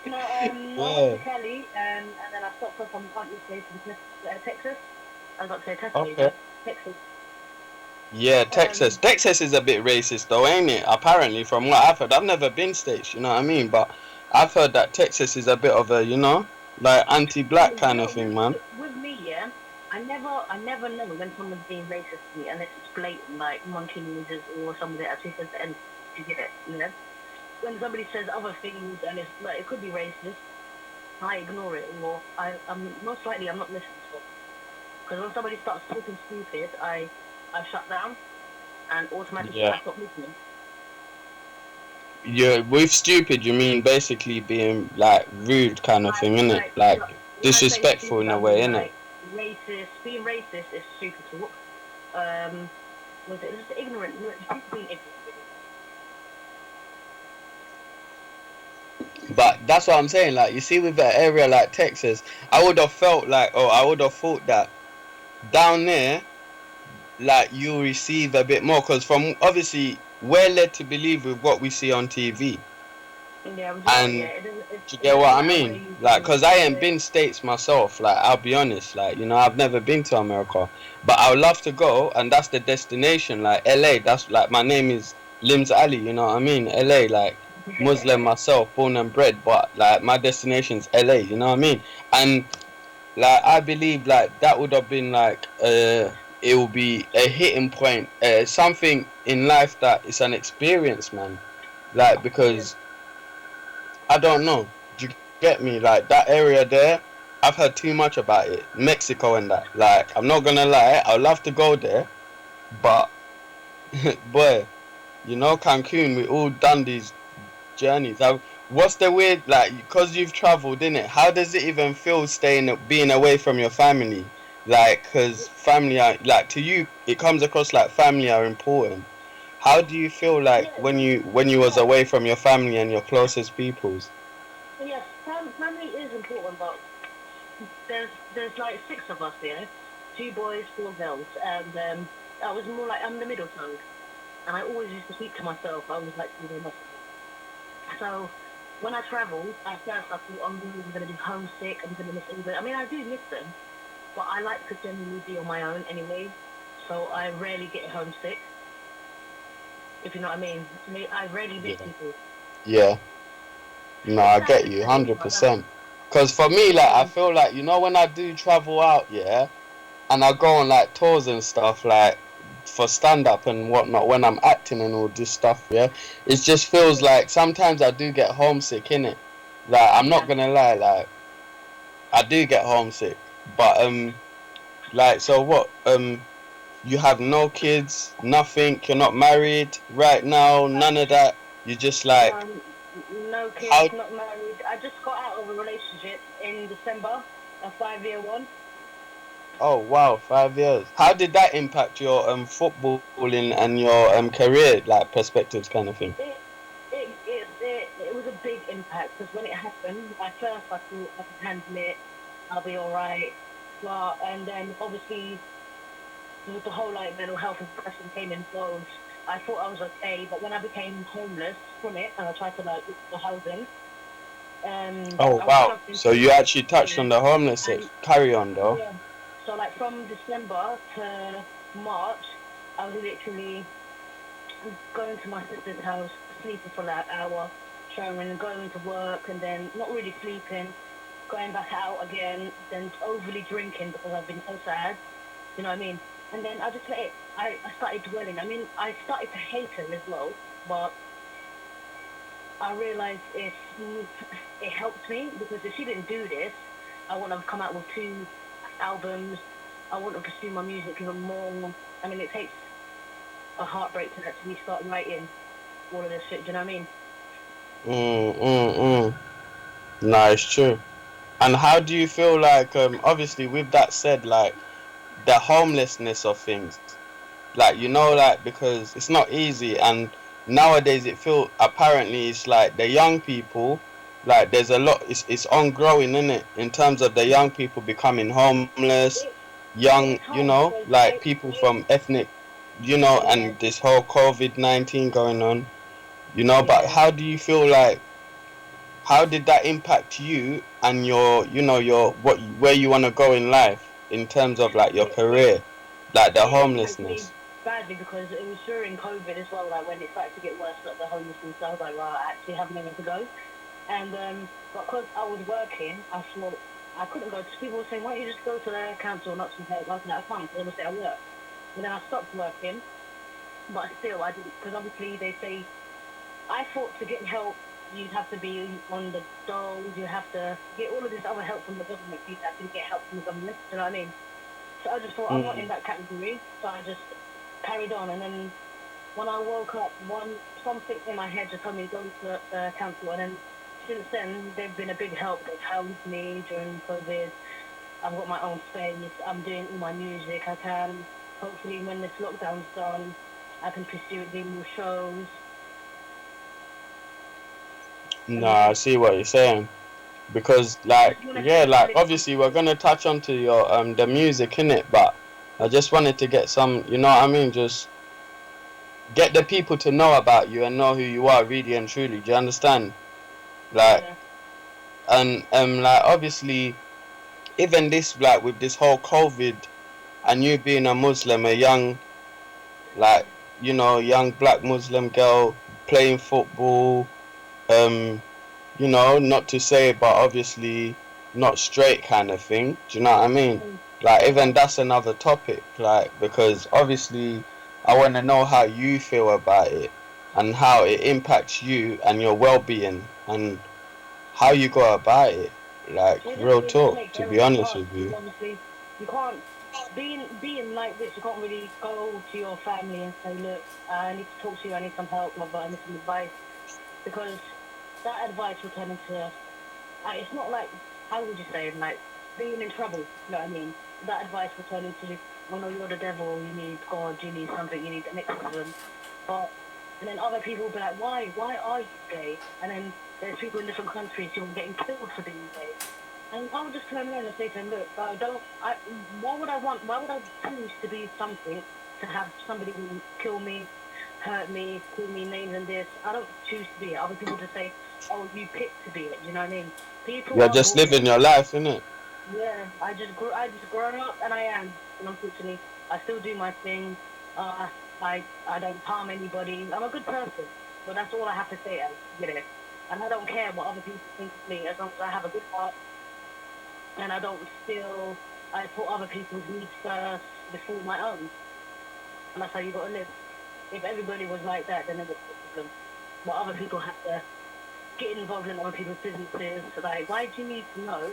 No, I went to Cali, and then I stopped for some country place in Texas. I got to say Texas. Texas. Yeah, Texas. Texas is a bit racist though, ain't it? Apparently, from what I've heard. I've never been States, you know what I mean? But I've heard that Texas is a bit of a, you know, like anti-black kind of thing, man. With me, yeah, I never know when someone's being racist to me unless it's blatant, like monkey noises or somebody actually says the end. You get it, you know? When somebody says other things and it's like, it could be racist, I ignore it, or I'm most likely I'm not listening to it. Because when somebody starts talking stupid, I shut down and automatically I stop listening. Yeah, with stupid you mean basically being like rude kind of thing, innit? Like disrespectful in a way, innit? Racist, being racist is stupid talk. Was it just ignorant? People being ignorant. But that's what I'm saying. Like, you see, with an area like Texas, I would have felt like, I would have thought that down there, like, you receive a bit more, because from obviously we're led to believe with what we see on TV. Yeah, and do you get what I mean? Like, because I ain't been States myself, like, I'll be honest, like, you know, I've never been to America, but I would love to go, and that's the destination. Like LA, that's like, my name is LIMZ Ali, you know what I mean? LA, like, Muslim myself, born and bred, but like my destination's LA, you know what I mean? And like, I believe like that would have been like it will be a hitting point, something in life that is an experience, man. Like, because I don't know, do you get me? Like, that area there, I've heard too much about it. Mexico and that. Like, I'm not gonna lie, I'd love to go there, but boy, you know, Cancun, we all done these journeys. What's the weird, like, because you've traveled, innit? How does it even feel being away from your family? Like, because family are, like, to you, it comes across like family are important. How do you feel like Yeah, when you was yeah, away from your family and your closest peoples? yes. Family is important, but there's like six of us here, two boys, four girls, and I was more like I'm the middle tongue, and I always used to keep to myself. I was like, you know, so when I travelled, at first I thought, oh, I'm going to be homesick. I'm going to miss England. I mean, I do miss them, but I like to generally be on my own anyway. So I rarely get homesick, if you know what I mean. I rarely miss Yeah. people. Yeah. No, It's I sad get to you say, but 100%. Cause for me, like, I yeah, feel like when I do travel out, yeah, and I go on like tours and stuff, like for stand up and whatnot, when I'm acting and all this stuff, yeah, it just feels yeah, like sometimes I do get homesick, innit? Like, I'm not yeah. gonna lie, like, I do get homesick, but like, so what? You have no kids, nothing. You're not married right now, none of that. You just like No, no kids, how? not married. I just got out of a relationship in December, a 5 year one. Oh wow, 5 years. How did that impact your footballing and your career like perspectives kind of thing? It was a big impact because when it happened, at first I thought I could handle it, I'll be all right. But and then obviously with the whole like mental health and depression came involved. I thought I was okay, but when I became homeless from it and I tried to like look for housing, Oh I was wow. struggling So to you actually touched yeah, on the homeless. and Carry on though. yeah. So like from December to March, I was literally going to my sister's house, sleeping for like an hour, showering, going to work, and then not really sleeping, going back out again, then overly drinking because I've been so sad. You know what I mean? And then I just let it. I started dwelling. I mean, I started to hate her as well, but I realized it helped me because if she didn't do this, I wouldn't have come out with two albums. I wouldn't have pursued my music even more. I mean, it takes a heartbreak to actually start writing all of this shit. Do you know what I mean? Mm. No, it's true. And how do you feel like obviously with that said, like the homelessness of things, like like because it's not easy, and nowadays it feel apparently it's like the young people, like there's a lot, it's ongoing in it in terms of the young people becoming homeless, It young, it's hard because like people from ethnic, yeah, and this whole COVID-19 going on, but yeah. how do you feel like, how did that impact you and your, your where you want to go in life in terms of like your It it career, like the it impacted me homelessness? badly because it was during COVID as well. Like when it started to get worse, like the homelessness, I was like, well, I actually have nowhere to go. And because I was working, I thought I couldn't go. People were saying, why don't you just go to the council and not some help? I was like, I can't, because obviously I work. And then I stopped working, but still I didn't, because obviously they say, I thought to get help, you'd have to be on the doles, you have to get all of this other help from the government, you'd have to get help from the government, do you know what I mean? So I just thought, I'm not in Mm. that category, so I just carried on. And then when I woke up, something in my head just told me to go to the council. And then since then, they've been a big help. They've helped me during COVID. I've got my own space. I'm doing all my music. I can, hopefully, when this lockdown's done, I can pursue it, do more shows. No, And yeah, I see what you're saying. Because I like just want to yeah, keep like telling obviously we're myself, gonna touch onto your the music in it, but I just wanted to get some, you know what I mean, just get the people to know about you and know who you are really and truly. Do you understand? Like, yeah, and like obviously even this, like with this whole COVID and you being a Muslim, a young, like, young black Muslim girl playing football, um not to say, but obviously not straight kind of thing. Do you know what I mean? mm, Like, even yeah. that's another topic, like, because obviously I want to know how you feel about it and how it impacts you and your well being and how you go about it. Like, real It just talk, makes to be everything honest hard with because you. obviously you can't being like this. You can't really go to your family and say, "Look, I need to talk to you. I need some help. I need some advice," because that advice will turn into. It's not like how would you say it, like being in trouble. You know what I mean? That advice will turn into, "Oh no, you're the devil. You need God. You need something. You need an exorcism." But and then other people will be like, why? Why are you gay? And then there's people in different countries who are getting killed for being gay. And I would just turn around and say to him, look, why would I choose to be something to have somebody who kill me, hurt me, call me names and this? I don't choose to be it. Other people just say, oh, you picked to be it. You know what I mean? People You're are just born. living your life, innit? Yeah, I just grown up and I am. And unfortunately, I still do my thing. I don't harm anybody. I'm a good person. But that's all I have to say, you know. And I don't care what other people think of me as long as I have a good heart and I don't feel I put other people's needs first before my own. And that's how you gotta live. If everybody was like that, then it would be a problem. But other people have to get involved in other people's businesses. Like, why do you need to know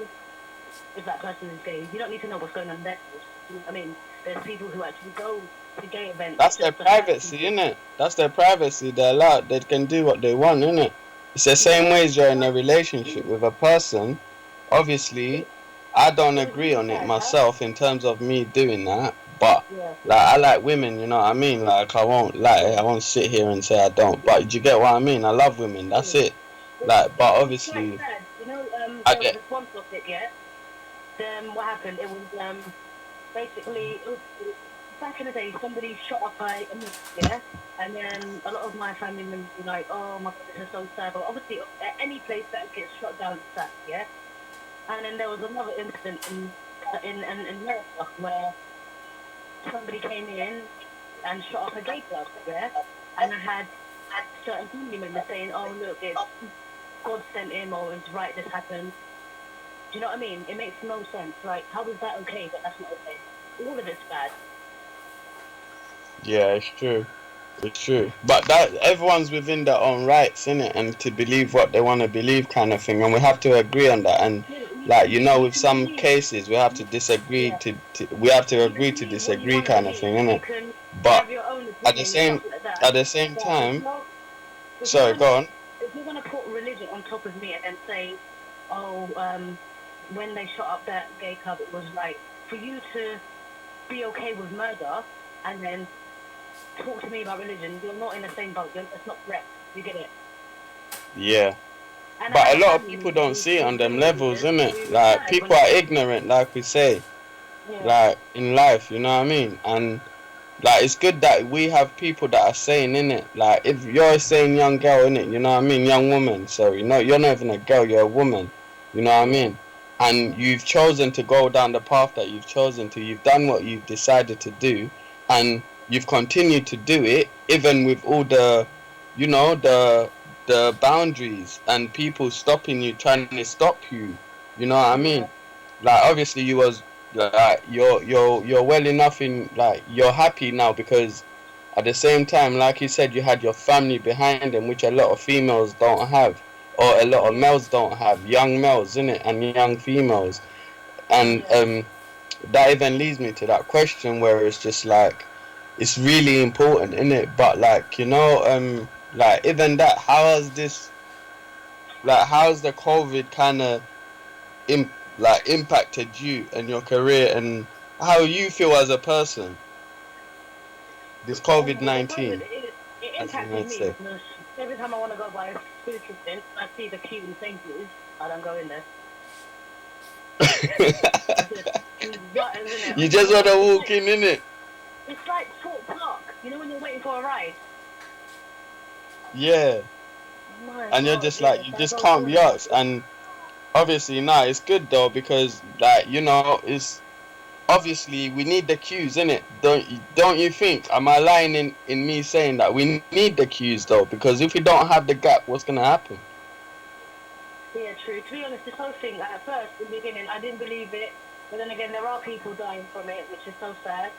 if that person is gay? You don't need to know what's going on in their house. You know what I mean? There's people who actually go to gay events. That's their privacy, innit? That's their privacy. They're allowed. They can do what they want, innit? It's the same way as you're in a relationship with a person. Obviously, I don't agree on it myself in terms of me doing that. But like, I like women, you know what I mean? Like, I won't lie. I won't sit here and say I don't. But do you get what I mean? I love women. That's it. Like, but obviously, You know, I there was get. this one topic, yeah. Then what happened? It was basically back in the day, somebody shot up a mosque, yeah, and then a lot of my family members were like, "Oh my God, this is so sad." But obviously, any place that gets shot down is sad, yeah. And then there was another incident in America where somebody came in and shot up a gay club, yeah, and I had certain family members saying, "Oh look, it's God sent him, or it's right this happened." Do you know what I mean? It makes no sense. Like, how is that okay, but that's not okay? All of it's bad. Yeah, it's true. It's true. But that everyone's within their own rights, innit? And to believe what they want to believe, kind of thing. And we have to agree on that. And like, you know, with some cases, we have to disagree. We have to agree to disagree, kind of thing, innit? But Have your own at the opinion and same stuff like that. at the same But time, if you're sorry, gonna go on. if you're gonna put religion on top of me and then say, oh, when they shot up that gay club, it was like for you to be okay with murder and then talk to me about religion. You're not in the same boat. It's not correct. You get it? Yeah. And I But have a a lot of family people member don't who's see it on them really levels, religious, innit? who was Like, sad when people are ignorant, like we say, yeah. like in life, you know what I mean? And like, it's good that we have people that are saying, innit? Like, if you're a sane young girl, innit? You know what I mean? Young woman, sorry. No, you're not even a girl, you're a woman. You know what I mean? And you've chosen to go down the path that you've chosen to. You've done what you've decided to do. And you've continued to do it, even with all the, you know, the boundaries and people stopping you, trying to stop you. You know what I mean? Like, obviously you was like, you're well enough in, like, you're happy now because at the same time, like you said, you had your family behind them, which a lot of females don't have, or a lot of males don't have, young males in it and young females. And that even leads me to that question where it's just like, it's really important, isn't it? But like, you know, like, even that, how has this, like, how's the COVID kind of like impacted you and your career and how you feel as a person? This COVID-19, It as you impacted might me say. because every time I want to go buy food and I see the queue in Sainsbury's, I don't go in there. But, isn't it? You just wanna walk in, innit? It's like Fort Park. You know when you're waiting for a ride? Yeah. Oh my And you're God, just like, yes, you I just go can't all be the time. asked. And obviously, nah, it's good though because, like, you know, it's obviously we need the cues, innit? Don't you think? Am I lying in me saying that we need the cues though? Because if we don't have the gap, what's gonna happen? Yeah, true. To be honest, this whole thing, at first, in the beginning, I didn't believe it. But then again, there are people dying from it, which is so sad.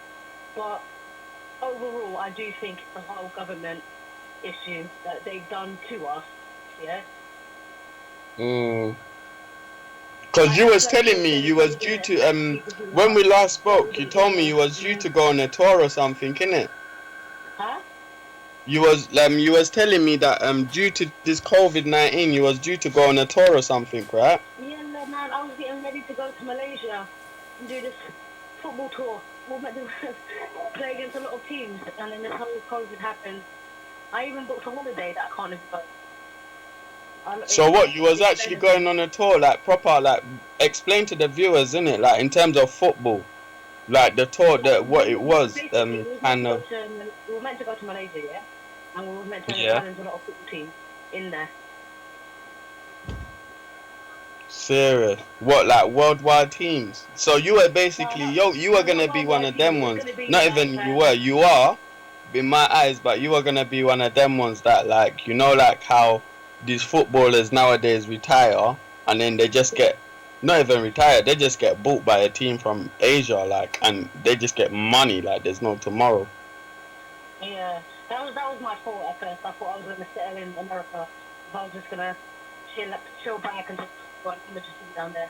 But overall, I do think it's a whole government issue that they've done to us. Yeah. Mm. Cause Like you at was first, they telling were me saying you it's was only due gonna to affect people who when are we last spoke, you older told me than you us. was due to go on a tour or something, innit? Huh? You was telling me that due to this COVID-19 you was due to go on a tour or something, right? Yeah, no, man, I was getting ready to go to Malaysia and do this football tour. We're meant to play against a lot of teams, and then this whole COVID happened. I even booked a holiday that I can't even go. So what, you was actually going on a tour, like proper, like explain to the viewers, innit, like in terms of football, like the tour, that what it was, Basically, kind of, we were meant to go to Malaysia, yeah, and we were meant to yeah, challenge a lot of football teams in there. serious. What, like worldwide teams? So you were basically, you were No, not gonna be one worldwide of teams. them It was ones. going to be Not like even you are, in my eyes, but you were gonna be one of them ones that, like, you know, like how these footballers nowadays retire and then they just get, not even retired, they just get bought by a team from Asia, like, and they just get money like there's no tomorrow. yeah. That was my fault at first. I thought I was going to settle in America. I was just going to chill back and just go and image down there.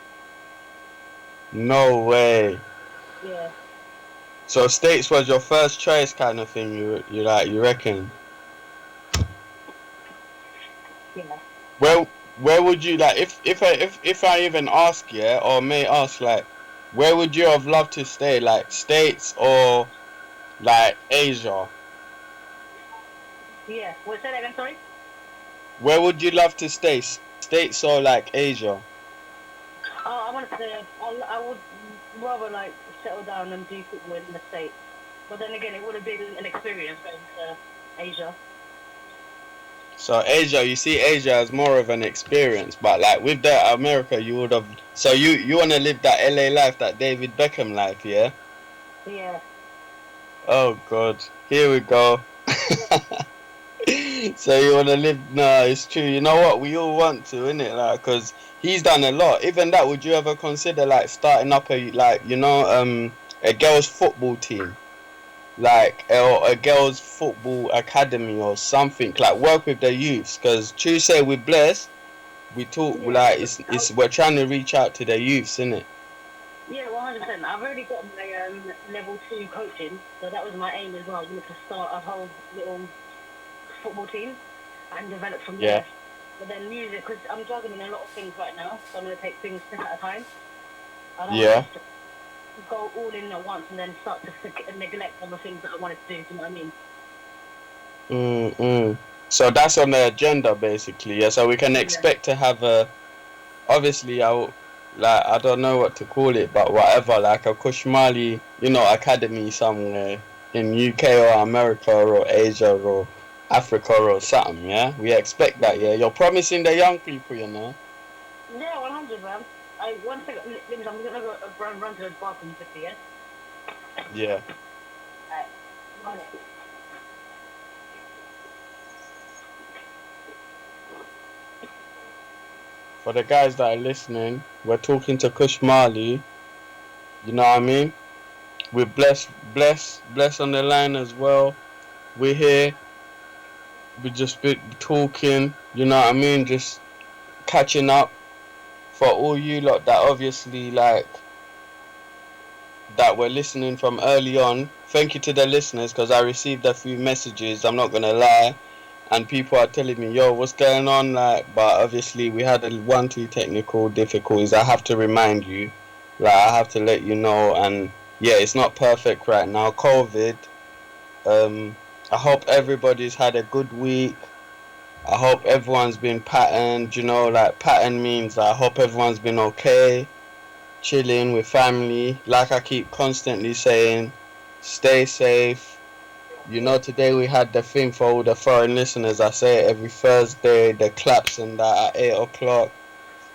No way. Yeah. So States was your first choice kind of thing, you like, you reckon? Yeah. Where would you, like, if I even ask, yeah, or may ask, like, where would you have loved to stay, like States or like Asia? Yeah. What, say that again, sorry? Where would you love to stay, States or like Asia? Oh, I wanted to. I would rather like settle down and do football in the States. But then again, it would have been an experience going to Asia. So Asia, you see Asia as more of an experience, but like with that America, you would have. So you want to live that LA life, that David Beckham life, yeah? Yeah. Oh God, here we go. So you want to live? No, it's true. You know what? We all want to, innit? Like, cause he's done a lot. Even that, would you ever consider like starting up a, like, you know, a girls' football team, like, or a girls' football academy or something? Like, work with the youths. Cause Tuesday we're blessed. We talk Yeah. like it's we're trying to reach out to the youths, innit? Yeah, 100%. I've already got my level 2 coaching, so that was my aim as well. I wanted to start a whole little football team and develop from Yeah. there. But then music, because I'm juggling a lot of things right now, so I'm going to take things step at a time. I don't want Yeah. to just go all in at once and then start to neglect other things that I wanted to do. Do you know what I mean? So that's on the agenda basically. Yeah. So we can Yeah. expect to have a, obviously like, I don't know what to call it, but whatever, like a KUSH MARLI, you know, academy somewhere in UK or America or Asia or Africa or something. Yeah. We expect that. Yeah. You're promising the young people, you know. Yeah, 100, man. One second, Lims, I'm going to go run to the bathroom quickly, yeah? Yeah. Alright. For the guys that are listening, we're talking to KUSH MARLI. You know what I mean? We're blessed on the line as well. We're here. We just be talking. You know what I mean? Just catching up. For all you lot that obviously, like, that were listening from early on, thank you to the listeners, because I received a few messages, I'm not gonna lie, and people are telling me, yo, what's going on, like, but obviously we had two technical difficulties. I have to remind you, like, I have to let you know, and yeah, it's not perfect right now, COVID. I hope everybody's had a good week. I hope everyone's been patterned, you know, like, pattern means I hope everyone's been okay, chilling with family. Like I keep constantly saying, stay safe. You know, today we had the thing for all the foreign listeners. I say it every Thursday, the claps and that at 8 o'clock.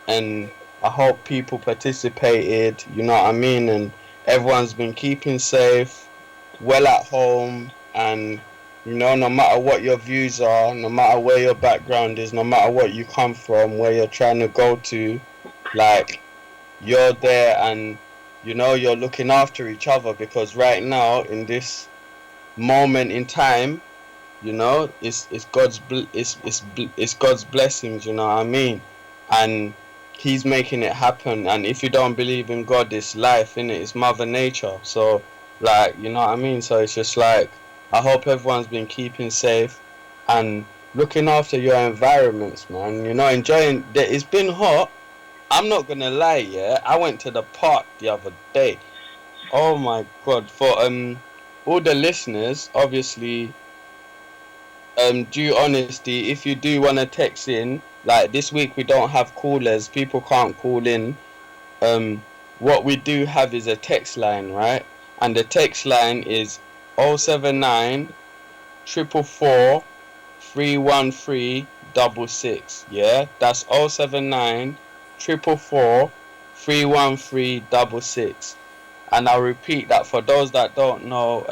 And I hope people participated, you know what I mean? And everyone's been keeping safe, well at home. And, you know, no matter what your views are, no matter where your background is, no matter what you come from, where you're trying to go to, like, you're there, and you know you're looking after each other, because right now in this moment in time, you know, it's it's God's blessings, you know what I mean, and he's making it happen. And if you don't believe in God, it's life, innit? It's mother nature. So, like, you know what I mean? So it's just like, I hope everyone's been keeping safe and looking after your environments, man, you know, enjoying that. It's been hot. I'm not gonna lie, yeah. I went to the park the other day. Oh my god! For all the listeners, obviously, due honesty, if you do want to text in, like this week we don't have callers, people can't call in. What we do have is a text line, right? And the text line is 079 444 313 Yeah, that's 079 444 313 And I'll repeat that for those that don't know,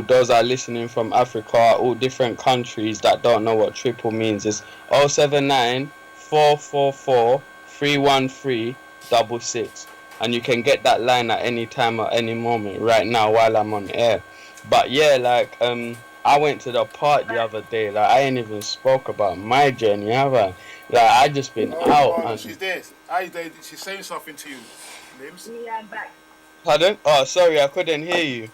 those are listening from Africa, all different countries that don't know what triple means. It's 079 444 313 And you can get that line at any time or any moment right now while I'm on air. But yeah, like I went to the park the other day. Like I ain't even spoke about my journey, have I? Like I just been out. And... She's there. She's saying something to you, Lims. Yeah, I'm back. Pardon? Oh, sorry, I couldn't hear you.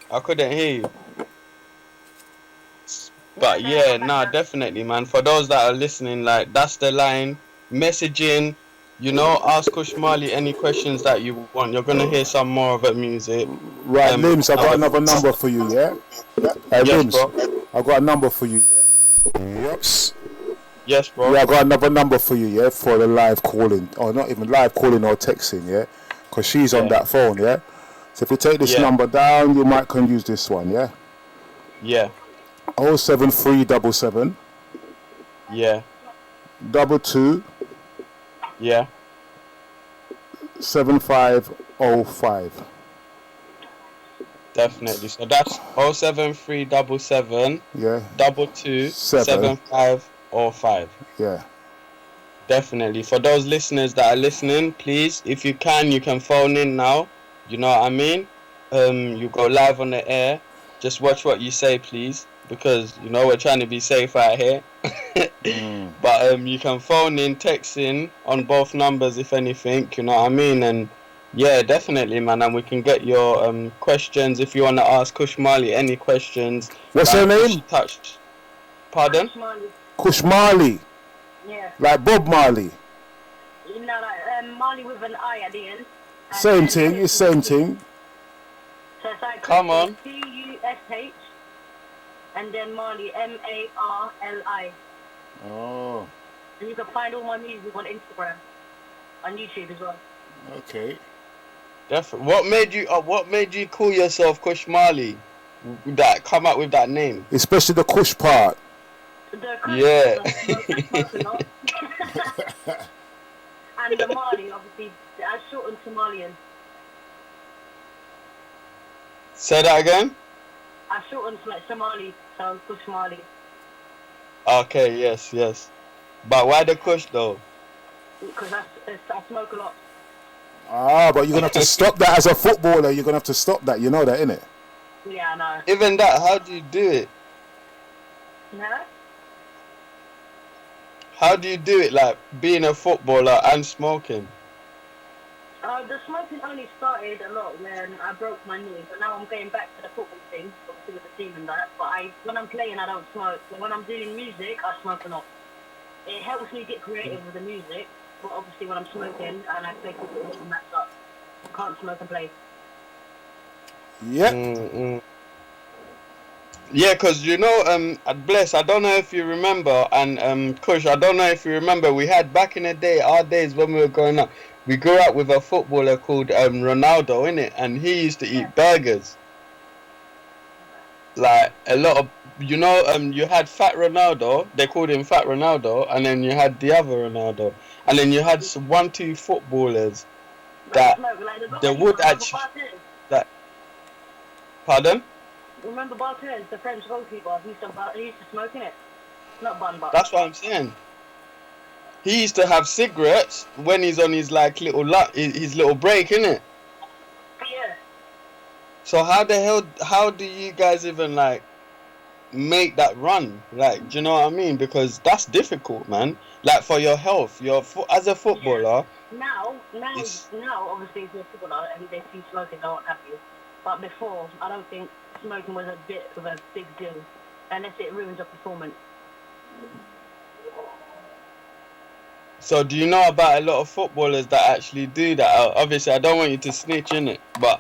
But yeah, nah, definitely, man. For those that are listening, like that's the line. Messaging, ask Kush MARLI any questions that you want. You're gonna hear some more of her music. Right, Lims, I got another number for you, yeah? Hey, yes, Lims, bro. I got a number for you, yeah? Yep. Yes, bro. Yeah, I got another number for you, yeah? For the live calling. Or not even live calling or texting, yeah? Because she's on that phone, yeah? So if you take this number down, you might can use this one, yeah? Yeah. 07377. Yeah. 22. Yeah. 7505. Definitely. So that's 07377. Yeah. 22 7505. Yeah. Definitely. For those listeners that are listening, please, if you can phone in now. You know what I mean? You go live on the air. Just watch what you say, please, because we're trying to be safe out here. But you can phone in, text in on both numbers if anything. You know what I mean? And yeah, definitely, man. And we can get your questions if you want to ask Kush MARLI any questions. What's her name? Pardon? Kush MARLI. Yeah. Like Bob Marley. No, like Marley with an I at the end. Same thing. It's same thing. So it's like Come on. CUSH and then MARLI MARLI. Oh. And you can find all my music on Instagram, on YouTube as well. Okay. Definitely. What made you call yourself Kush MARLI? That come up with that name? Especially the Kush part. Yeah. And the MARLI, obviously, I shortened Somalian. Say that again? I shortened to like Somali, so Kush MARLI. Okay, yes. But why the Kush though? Because I smoke a lot. Ah, but you're going to have to stop that as a footballer. You're going to have to stop that. You know that, innit? Yeah, I know. Even that, how do you do it? Yeah? How do you do it, like being a footballer and smoking? The smoking only started a lot when I broke my knee, but now I'm going back to the football thing, obviously with the team and that. But when I'm playing, I don't smoke. But when I'm doing music, I smoke a lot. It helps me get creative with the music, but obviously when I'm smoking and I play football, I'm messed up. I can't smoke and play. Yep. Yeah, because Bless, I don't know if you remember, and Kush, I don't know if you remember, we had back in the day, our days when we were growing up, we grew up with a footballer called Ronaldo, innit? And he used to eat burgers. Like a lot of, you had Fat Ronaldo, they called him Fat Ronaldo, and then you had the other Ronaldo, and then you had two footballers that they would actually, that, pardon? Remember Barthez, the French goalkeeper? He used to smoke in it. Not bun, but. That's what I'm saying. He used to have cigarettes when he's on his like his little break, innit? Yeah. So how do you guys even like make that run? Like, do you know what I mean? Because that's difficult, man. Like for your health, as a footballer. Yeah. Now, obviously, if you're a footballer and they see smoking, they won't have you. But before, I don't think smoking was a bit of a big deal, unless it ruins your performance. So do you know about a lot of footballers that actually do that? Obviously, I don't want you to snitch in it, but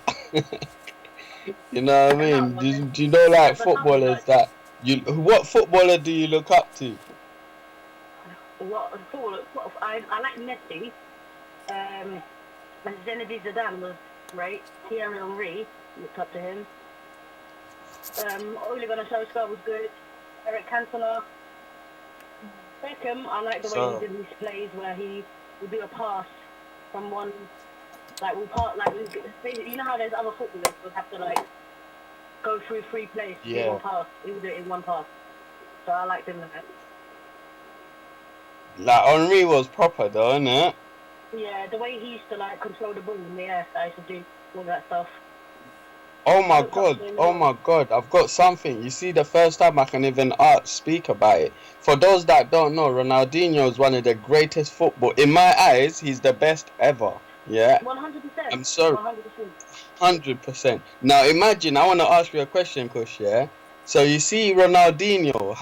you know what I mean? Do you know like footballers that What footballer do you look up to? I like Messi. Zinedine Zidane was great. Thierry Henry, looked up to him. Ole Gunnar Solskjaer was good. Eric Cantona. Beckham, I like the way he did his plays where he would do a pass from one, you know how there's other footballers who have to like go through 3 plays to do one pass. He would do it in one pass. So I liked him like that. Like Henri was proper though, innit? Yeah, the way he used to like control the ball in the air, I used to do all that stuff. Oh my god, I've got something. You see, the first time I can even speak about it. For those that don't know, Ronaldinho is one of the greatest football. In my eyes, he's the best ever. Yeah. 100%. I'm sorry. 100%. 100%. Now imagine, I want to ask you a question, Kush, yeah? So you see Ronaldinho,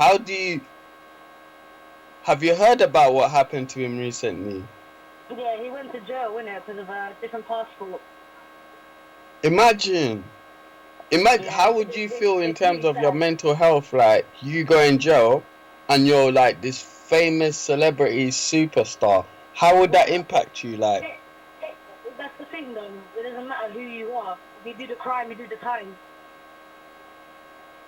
have you heard about what happened to him recently? Yeah, he went to jail, innit, because of a different passport. Imagine, how would you feel in terms of your mental health? Like, you go in jail and you're like this famous celebrity superstar. How would that impact you? Like, that's the thing, though. It doesn't matter who you are. If you do the crime, you do the time.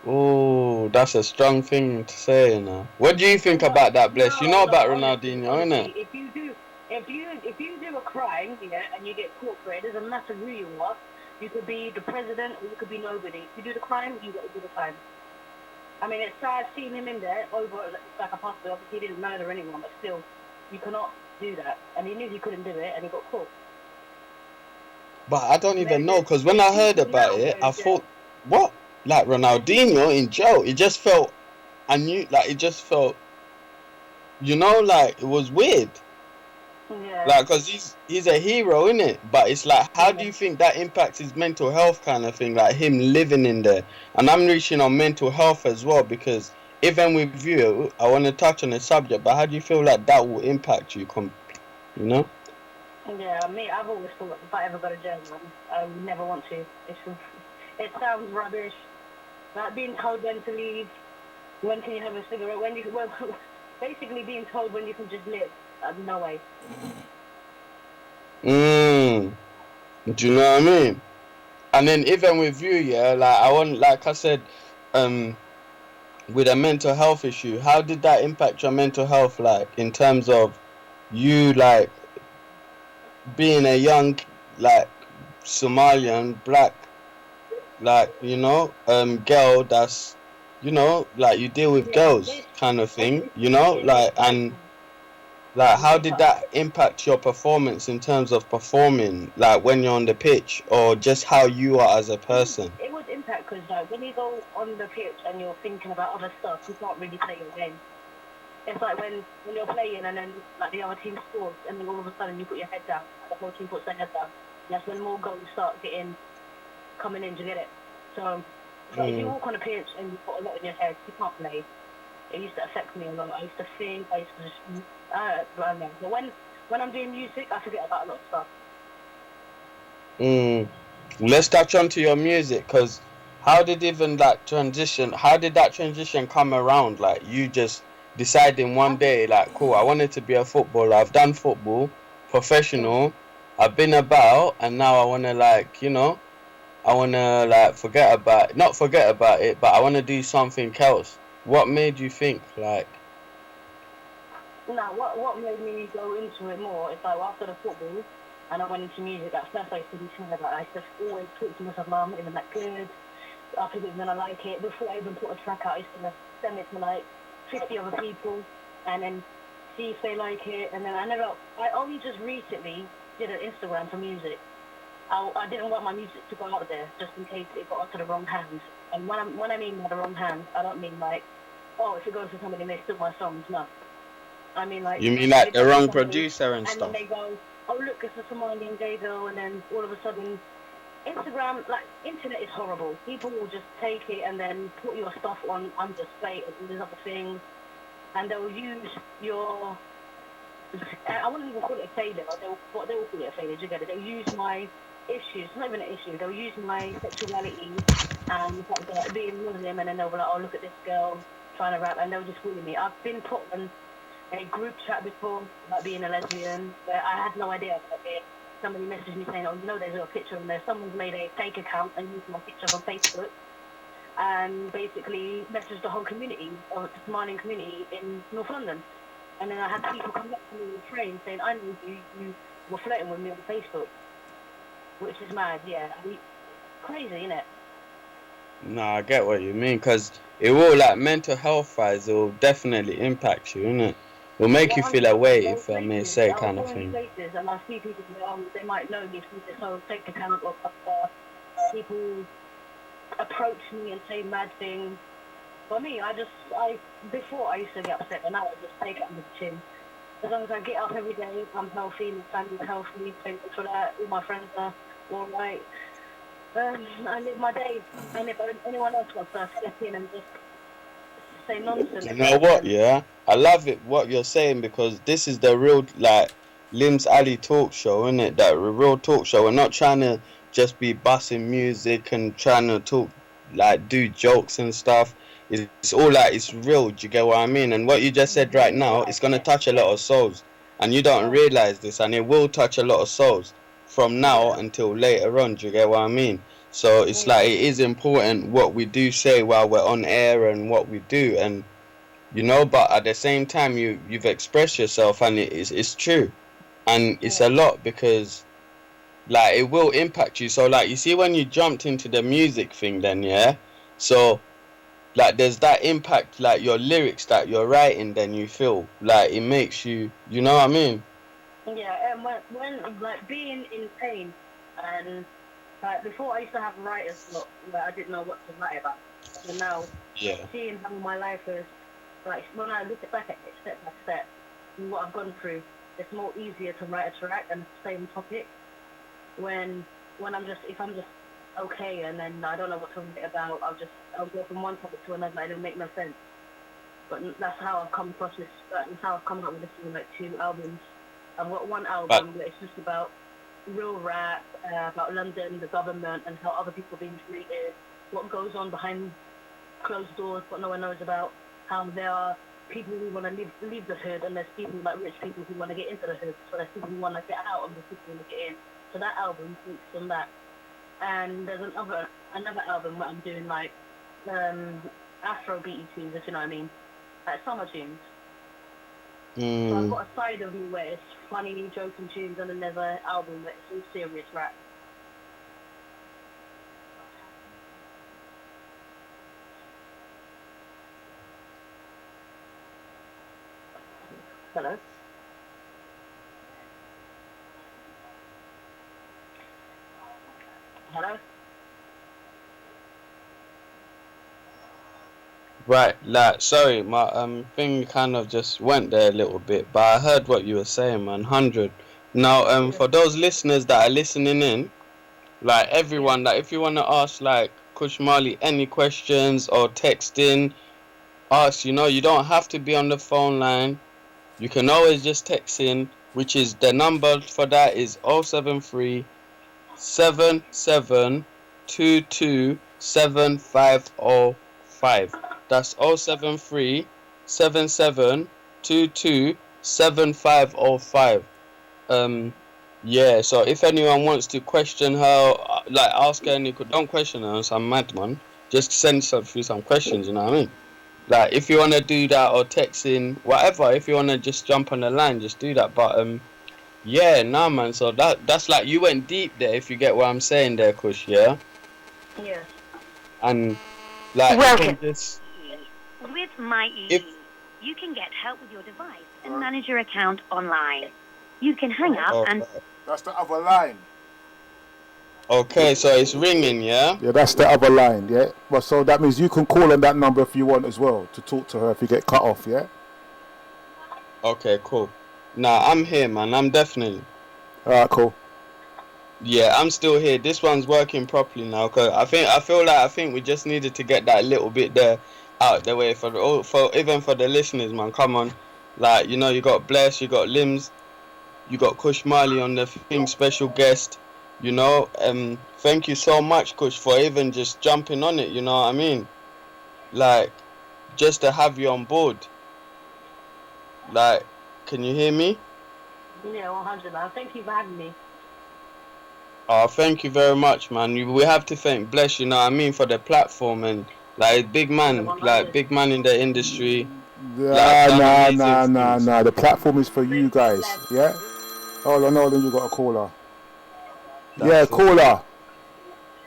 oh, that's a strong thing to say, you know. What do you think about that, Bless? You know about Ronaldinho, innit? If you do a crime, yeah, and you get caught for it, it doesn't matter who you are. You could be the president or you could be nobody. If you do the crime, you got to do the time. I mean, it's sad seeing him in there over like a passport. Obviously, he didn't murder anyone, but still, you cannot do that. And he knew he couldn't do it, and he got caught. But I don't even know, because when I heard about it, I thought, what? Like Ronaldinho in jail? It just felt, it just felt, like it was weird. Yeah. Like, because he's a hero, innit? But it's like, how do you think that impacts his mental health kind of thing? Like him living in there. And I'm reaching on mental health as well, because even with you, I want to touch on the subject, but how do you feel like that will impact you, you know? Yeah, I've always thought if I ever go to jail, I would never want to. It sounds rubbish. Like being told when to leave, when can you have a cigarette, basically being told when you can just live. No way. Do you know what I mean? And then even with you, yeah, like I said, with a mental health issue, how did that impact your mental health, like in terms of you, like being a young, like Somalian black, like girl that's, like you deal with girls kind of thing, like, and like how did that impact your performance in terms of performing, like when you're on the pitch, or just how you are as a person? It would impact because like when you go on the pitch and you're thinking about other stuff, you can't really play your game. It's like when you're playing and then like the other team scores and then all of a sudden you put your head down, the whole team puts their head down. And that's when more goals start coming in to get it. So if you walk on a pitch and you put a lot in your head, you can't play. It used to affect me a lot. I used to think, I used to just, I don't know. But when I'm doing music, I forget about a lot of stuff. Let's touch on to your music, because how did that transition come around? Like you just deciding one day, like, cool, I wanted to be a footballer. I've done football, professional. I've been about, and now I want to I want to not forget about it, but I want to do something else. What made you think like? Now, what made me go into it more is like after the football, and I went into music. At first, I used to be scared about it. I used to always talk to myself, "I'm not even that good." After this, then I like it. Before I even put a track out, I used to send it to like 50 other people, and then see if they like it. And then I only just recently did an Instagram for music. I didn't want my music to go out there just in case it got onto the wrong hands. And when I mean by the wrong hands, I don't mean like, oh, if it goes to somebody and they steal my songs, no. I mean like... You mean like the wrong producer and stuff? And then they go, oh look, it's a Somalian gay girl, and then all of a sudden, Instagram, like, internet is horrible. People will just take it and then put your stuff on understate and these other things, and they'll use your... I wouldn't even call it a failure. They'll call it a failure. You get it? They'll use my issue. It's not even an issue. They were using my sexuality and the fact that being Muslim, and then they were like, "Oh, look at this girl trying to rap," and they were just bullying me. I've been put on a group chat before about being a lesbian, where I had no idea about it. Somebody messaged me saying, "Oh, you know, there's a picture in there." Someone's made a fake account and used my picture on Facebook, and basically messaged the whole community, or the Somalian community in North London. And then I had people come up to me in the train saying, "I know you were flirting with me on Facebook," which is mad. Yeah, I mean, crazy, innit? No, I get what you mean, because it will, like, mental health-wise, it will definitely impact you, innit? It will make you feel away, if I may say, kind of thing. Places, and I see people, they might know me through this whole fake account, or people approach me and say mad things. For me, before I used to get upset, but now I just take it under the chin. As long as I get up every day, I'm healthy, my family's healthy, thankful for that, all my friends are all right. I live my day, and if anyone else wants to step in and just say nonsense. You know what, yeah? I love it, what you're saying, because this is the real, like, LIMZ Ali talk show, innit? That real talk show. We're not trying to just be bussing music and trying to talk, like, do jokes and stuff. It's all like, it's real, do you get what I mean? And what you just said right now, it's going to touch a lot of souls. And you don't realize this, and it will touch a lot of souls from now until later on, do you get what I mean? So it's like, it is important what we do say while we're on air and what we do, and you know, but at the same time you've expressed yourself, and it's true, and it's a lot, because like it will impact you. So like, you see, when you jumped into the music thing, then yeah, so like there's that impact, like your lyrics that you're writing, then you feel like it makes you, you know what I mean? Yeah, and when like being in pain, and like before I used to have writer's block where I didn't know what to write about. But now, seeing how my life is, like when I look back at it step by step, and what I've gone through, it's more easier to write a track and stay on topic. When if I'm just okay, and then I don't know what to write about, I'll go from one topic to another, and it'll make no sense. But that's how I've come across this. That's how I've come up with this, like 2 albums. I've got one album where it's just about real rap, about London, the government, and how other people are being treated, what goes on behind closed doors, what no one knows about, how there are people who want to leave the hood, and there's people like rich people who want to get into the hood, so there's people who want to get out, and there's people who want to get in. So that album speaks on that. And there's another album where I'm doing like Afro beaty tunes, if you know what I mean, like summer tunes. So I've got a side of me where it's funny, joking tunes, and then there's an album where it's all serious rap. Hello? Hello? Right, like, sorry, my thing kind of just went there a little bit, but I heard what you were saying, man. 100. Now, for those listeners that are listening in, like everyone, like if you want to ask like KUSH MARLI any questions or text in, ask. You know, you don't have to be on the phone line. You can always just text in, which is the number for that is 073 77 22 7505. That's 073 77 22 7505. Yeah, so if anyone wants to question her, like ask her any, don't question her on some madman. Just send through some questions, you know what I mean? Like if you want to do that or text in, whatever, if you want to just jump on the line, just do that. But yeah, nah man, so that's like, you went deep there, if you get what I'm saying there, KUSH, yeah? Yes. And like, welcome. Just, with MyEZ, you can get help with your device and manage your account online. You can hang up and... That's the other line. Okay, so it's ringing, yeah? Yeah, that's the other line, yeah? Well, so that means you can call on that number if you want as well, to talk to her if you get cut off, yeah? Okay, cool. Nah, I'm here, man. I'm definitely... Alright, cool. Yeah, I'm still here. This one's working properly now, because I think we just needed to get that little bit there out the way for even for the listeners, man. Come on. Like, you know, you got Bless, you got LIMZ, you got KUSH MARLI on the thing, special guest. You know, thank you so much, Kush, for even just jumping on it. You know what I mean? Like, just to have you on board. Like, can you hear me? Yeah, 100. Thank you for having me. Oh, thank you very much, man. We have to thank Bless, you know what I mean, for the platform and like big man, like big man in the industry, like done amazing things. Nah. The platform is for you guys. Yeah. Hold on. You got a caller. Yeah, That's it. caller.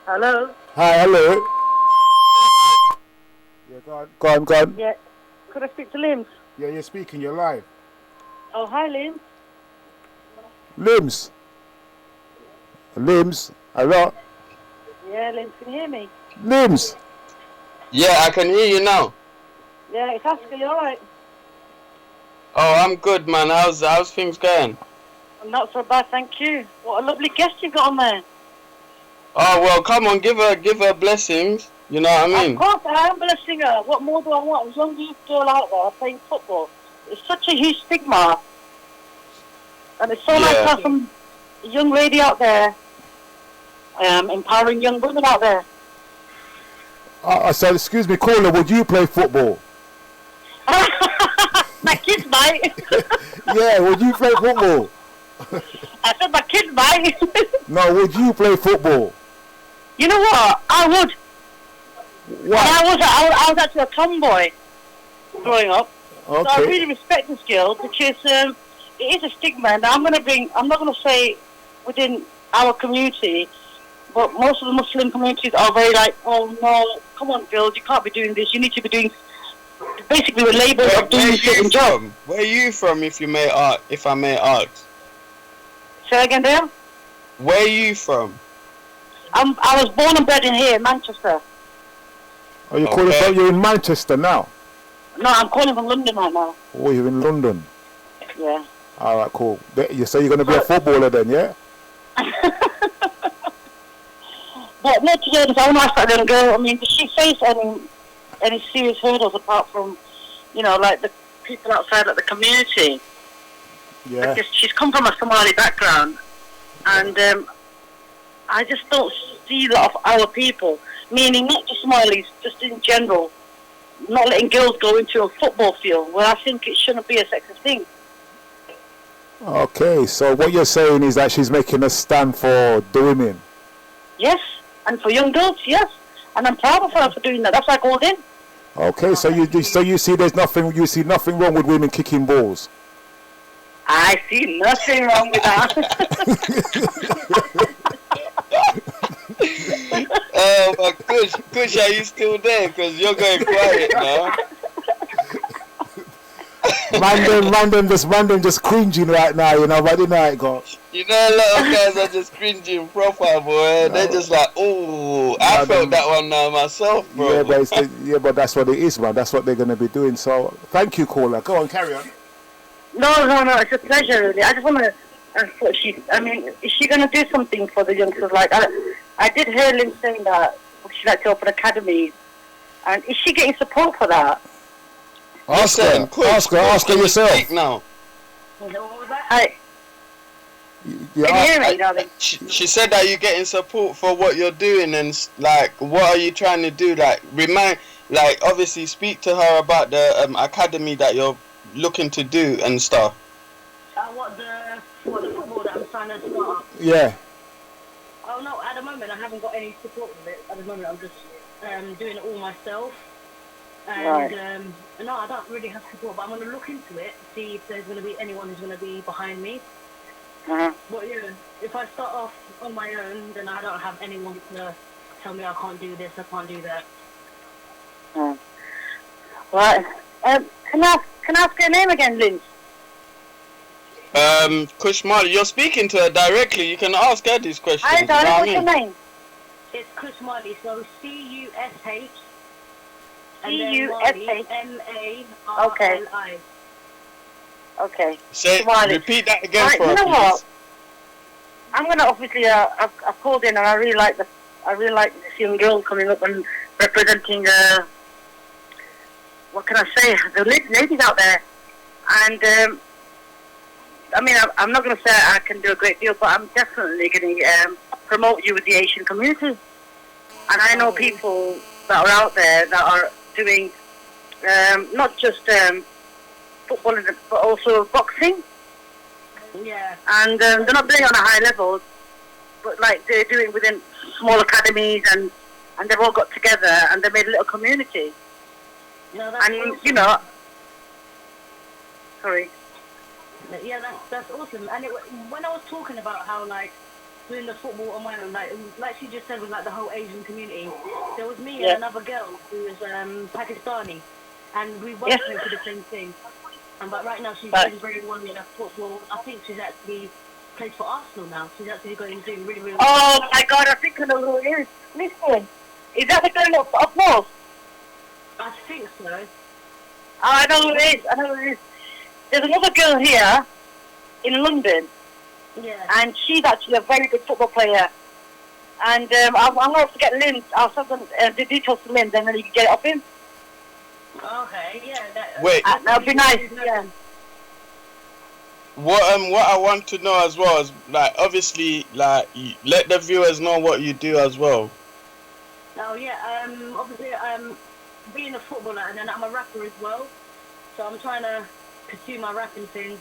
Hello? Hi, hello. Yeah, go on. Yeah. Could I speak to LIMZ? Yeah, you're speaking. You're live. Oh, hi, LIMZ. LIMZ. Hello. Yeah, LIMZ, can you hear me? LIMZ. Yeah, I can hear you now. Yeah, it's Oscar, you alright? Oh, I'm good, man. How's things going? Not so bad, thank you. What a lovely guest you've got on there. Oh well, come on, give her blessings. You know what I mean? Of course, I am blessing her. What more do I want? As long as you girl out there playing football, it's such a huge stigma. And it's so nice to have some young lady out there, empowering young women out there. I said, excuse me, caller, would you play football? My kids might. Yeah, would you play football? I said my kids might. No, would you play football? You know what? I would. What? I was actually a tomboy growing up. Okay. So I really respect this girl because it is a stigma, and I'm not going to say within our community, but most of the Muslim communities are very like, oh no, come on girls, you can't be doing this, you need to be doing, basically we're labelled of doing a certain job. Where are you from, if I may ask? Say again, Dale? Where are you from? I was born and bred in here, Manchester. Oh, you're calling from, you're in Manchester now? No, I'm calling from London right now. Oh, you're in London? Yeah. Alright, cool. So you're going to be a footballer then, yeah? But no, today, I want to ask that little girl, I mean, does she face any serious hurdles apart from, you know, like the people outside, like the community? Yeah. Because she's come from a Somali background, and I just don't see a lot of our people, meaning not just Somalis, just in general, not letting girls go into a football field where I think it shouldn't be a sexist thing. Okay, so what you're saying is that she's making a stand for the women? Yes, and for young girls, yes. And I'm proud of her for doing that. That's why I called in. Okay, so you see you see nothing wrong with women kicking balls? I see nothing wrong with that. Oh my Kush, are you still there? Because you're going quiet now. Man them just cringing right now, you know, but you know how it goes. You know, a lot of guys are just cringing proper, boy. They're just like, oh, I felt that one now myself, bro. Yeah, but that's what it is, man. That's what they're going to be doing. So, thank you, caller. Go on, carry on. No, it's a pleasure, really. I just want to is she going to do something for the youngsters? Like, I did hear Lynn saying that she'd like to open academies. And is she getting support for that? Ask her yourself. Now. Can you hear me, darling? She said that you're getting support for what you're doing, and like, what are you trying to do? Like, obviously speak to her about the academy that you're looking to do and stuff. What the football that I'm trying to start? Yeah. Oh no, at the moment I haven't got any support with it. At the moment I'm just doing it all myself. And no, I don't really have support, but I'm going to look into it, see if there's going to be anyone who's going to be behind me. But yeah, if I start off on my own, then I don't have anyone to tell me I can't do this, I can't do that. Right. Can I ask your name again, Lynn? Kush Marley, you're speaking to her directly. You can ask her these questions. Hi, darling, what's your name? It's Kush Marley, so C-U-S-H. C-U-S-H. M-A-R-L-I. Okay. Say, repeat that again for her, please. What? I'm gonna obviously. I've called in, and I really like this young girl coming up and representing. What can I say? The ladies out there, and I mean, I'm not gonna say I can do a great deal, but I'm definitely gonna promote you with the Asian community. And I know people that are out there that are doing not just football, but also boxing. Yeah. And they're not doing it on a high level, but like they're doing within small academies, and they've all got together and they made a little community. No, that's And awesome. you know, sorry. Yeah, that's awesome. And when I was talking about how like doing the football on my own, like she just said with like the whole Asian community, there was me and another girl who was Pakistani, and we both went for the same thing. But right now she's doing very well in football. I think she's actually plays for Arsenal now. She's actually doing really, really well. Oh my God, I think I know who it is. Listen, is that the girl up north? I think so. Oh, I know who it is. I know who it is. There's another girl here in London, and she's actually a very good football player. And I'm going to get LIMZ. I'll send them the details to LIMZ, and then you can get it off him. Okay, yeah. Wait. That would be nice. Yeah. What I want to know as well is, like, obviously, like, let the viewers know what you do as well. Oh yeah. Obviously, being a footballer, and then I'm a rapper as well. So I'm trying to pursue my rapping thing,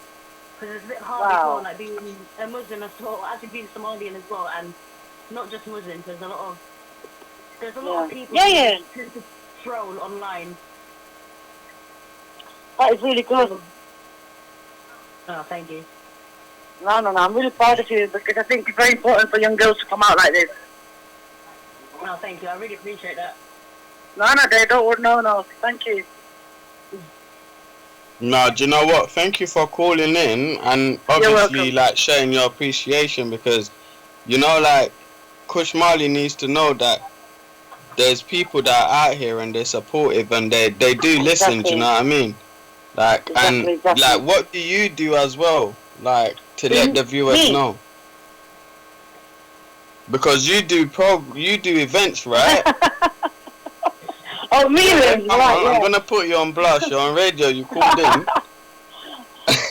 because it's a bit hard as well, like being a Muslim as well, actually being Somalian as well, and not just Muslims. There's a lot of people who troll online. That is really good. Oh, thank you. No, I'm really proud of you, because I think it's very important for young girls to come out like this. No, thank you. I really appreciate that. No, they don't. No, thank you. No, do you know what? Thank you for calling in and obviously like showing your appreciation, because you know, like, KUSH MARLI needs to know that there's people that are out here and they're supportive and they do listen. Do you know what I mean? Like, like, what do you do as well, like, to let the viewers know? Because you do events, right? Oh, me, right? I'm gonna put you on blast. You're on radio. You called in.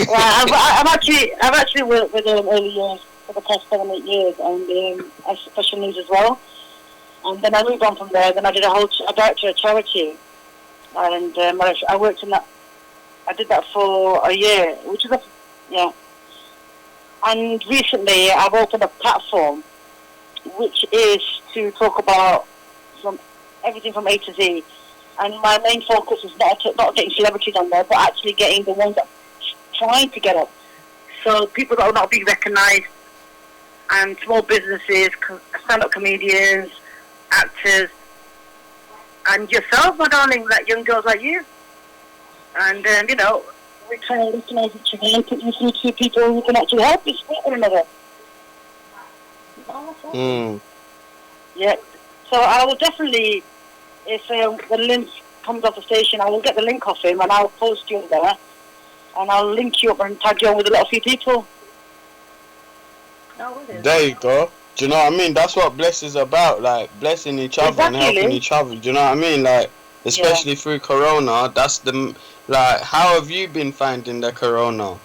Well, I've actually worked with them early years for the past 7-8 years, and as special needs as well. And then I moved on from there. Then I did I directed a charity, and I worked in that. I did that for a year, which is And recently, I've opened a platform, which is to talk about everything from A to Z. And my main focus is not getting celebrities on there, but actually getting the ones that are trying to get up. So people that are not being recognised, and small businesses, stand-up comedians, actors, and yourself, my darling, like young girls like you. And, you know, we try to recognise each other and put you through to people who can actually help you support one another. Yeah. So I will definitely, if the link comes off the station, I will get the link off him and I'll post you there. And I'll link you up and tag you on with a lot of few people. There you go. Do you know what I mean? That's what Bless is about, like, blessing each other and helping each other. Do you know what I mean? Like, especially through Corona, that's the, like, how have you been finding the Corona?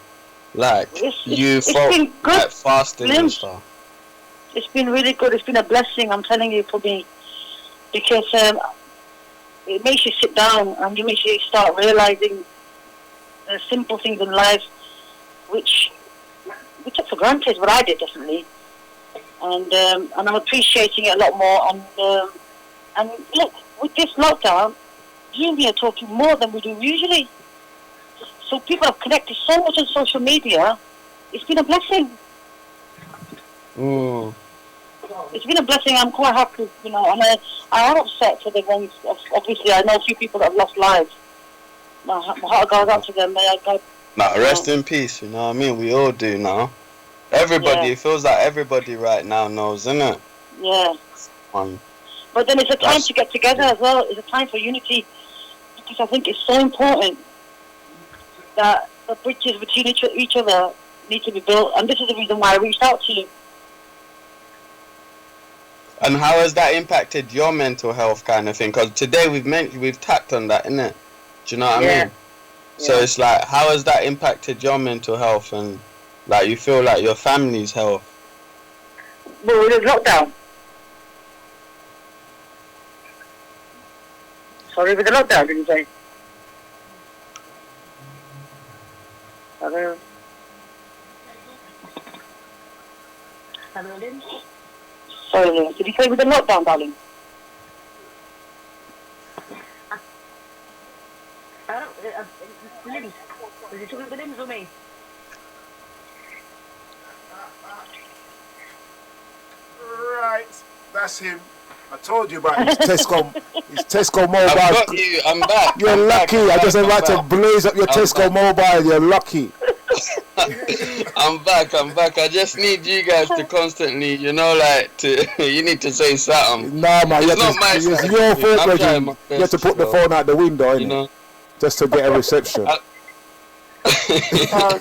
Like, it's been good, like, fasting and stuff. It's been really good. It's been a blessing, I'm telling you, for me. Because it makes you sit down and it makes you start realising the simple things in life, which we took for granted, but I did definitely. And I'm appreciating it a lot more. And look, with this lockdown, you and me are talking more than we do usually. So people have connected so much on social media. It's been a blessing. It's been a blessing. I'm quite happy, you know, and I am upset for the ones. Obviously, I know a few people that have lost lives. My heart goes out to them. Rest in peace. You know what I mean? We all do now. Everybody, it feels like everybody right now knows, isn't it? Yeah. But then it's a time to get together as well. It's a time for unity, because I think it's so important that the bridges between each other need to be built. And this is the reason why I reached out to you. And how has that impacted your mental health, kind of thing? Because today we've tapped on that, innit? Do you know what I mean? So it's like, how has that impacted your mental health and, like, you feel like your family's health? Well, there's lockdown. Sorry, with the lockdown, did you say? Hello? Hello, Lynn. Sorry, Lynn. Did you say with the lockdown, darling? Lynn. Was you talking to Lynn or me? Right, that's him. I told you about his Tesco I've mobile. got you. I'm back. You're I'm lucky. Back. I just I'm about to back. blaze up your Tesco mobile. You're lucky. I'm back. I just need you guys to constantly, you need to say something. Nah, man, It's not my it's side. your fault, I'm trying Reggie. my You have to best, put the so, phone out the window, you innit? know. Just to get a reception. Oh,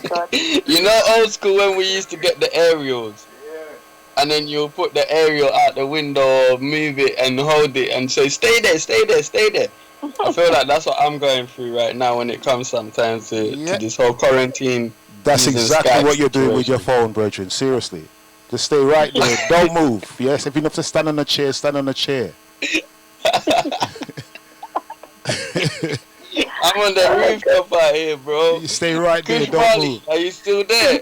God. You know, old school when we used to get the aerials, and then you'll put the aerial out the window, or move it and hold it, and say, "Stay there, stay there, stay there." I feel like that's what I'm going through right now when it comes sometimes to this whole quarantine. That's using exactly Skype what you're doing with your situation. phone, brethren. Seriously. Just stay right there. Don't move. Yes, if you have to stand on a chair, stand on a chair. I'm on the rooftop out here, bro. You stay right there. Kush Don't MARLI, move. are you still there?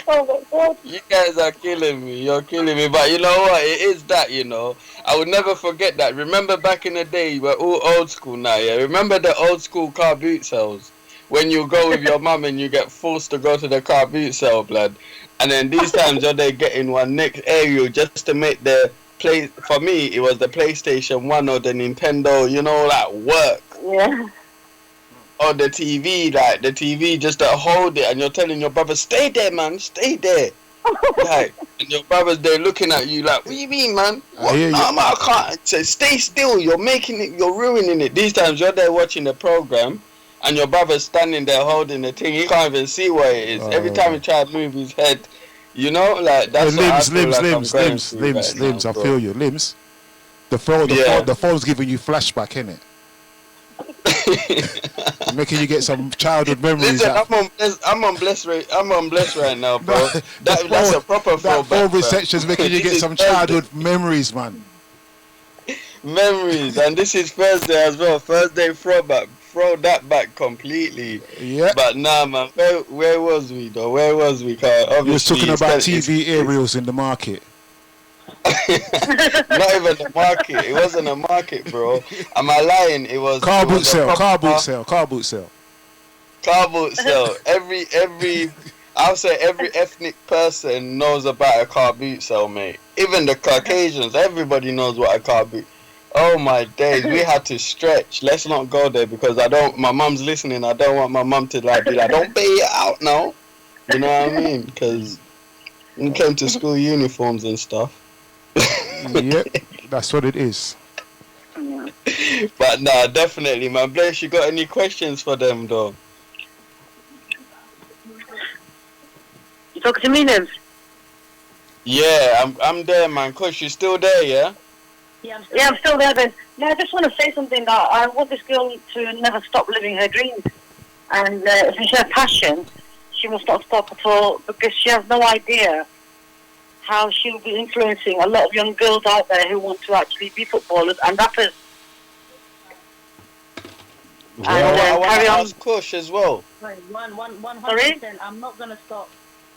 Oh, my God. You guys are killing me. You're killing me. But you know what? It is that, I would never forget that. Remember back in the day, we're all old school now, yeah? Remember the old school car boot sales? When you go with your mum and you get forced to go to the car boot sale, blood. And then these times you're there getting one next aerial just to make the play. For me, it was the PlayStation 1 or the Nintendo, work. Yeah. Or the TV just to hold it, and you're telling your brother, "Stay there, man, stay there." Like, and your brother's there looking at you like, "What do you mean, man? What? hear you. No, man, I can't." Say, "Stay still. You're making it. You're ruining it." These times you're there watching the program, and your brother's standing there holding the thing. He can't even see what it is. Every time he tries to move his head, that's what I feel like I'm going through right Limbs. now, I bro. feel you. Limbs. The phone's giving you flashback, innit? Making you get some childhood memories. Listen, I'm on bless right now, bro. That's a proper that phone reception's making you This get is some childhood memories, man. memories, and this is Thursday as well. Thursday throwback. Throw that back completely. Yeah. But nah, man. Where was we though? Where was we? You was talking about TV aerials in the market. Not even the market. It wasn't a market, bro. Am I lying? It was Car boot sale. I'll say every ethnic person knows about a car boot sale, mate. Even the Caucasians, everybody knows what a car boot. Oh my days, we had to stretch. Let's not go there because my mum's listening. I don't want my mum to be like, "Don't pay it out now." You know what I mean? Because we came to school uniforms and stuff. Yep, that's what it is. But nah, definitely, man. Bless, you got any questions for them, though? You talking to me, Liv? Yeah, I'm there, man. Kush, you still there, yeah? Yeah, I'm still there, Ben. No, I just want to say something that I want this girl to never stop living her dreams. And if it's her passion, she must not stop at all because she has no idea how she'll be influencing a lot of young girls out there who want to actually be footballers and rappers. Well, I want carry to on. ask Kush as well. Right, 100%. I'm not going to stop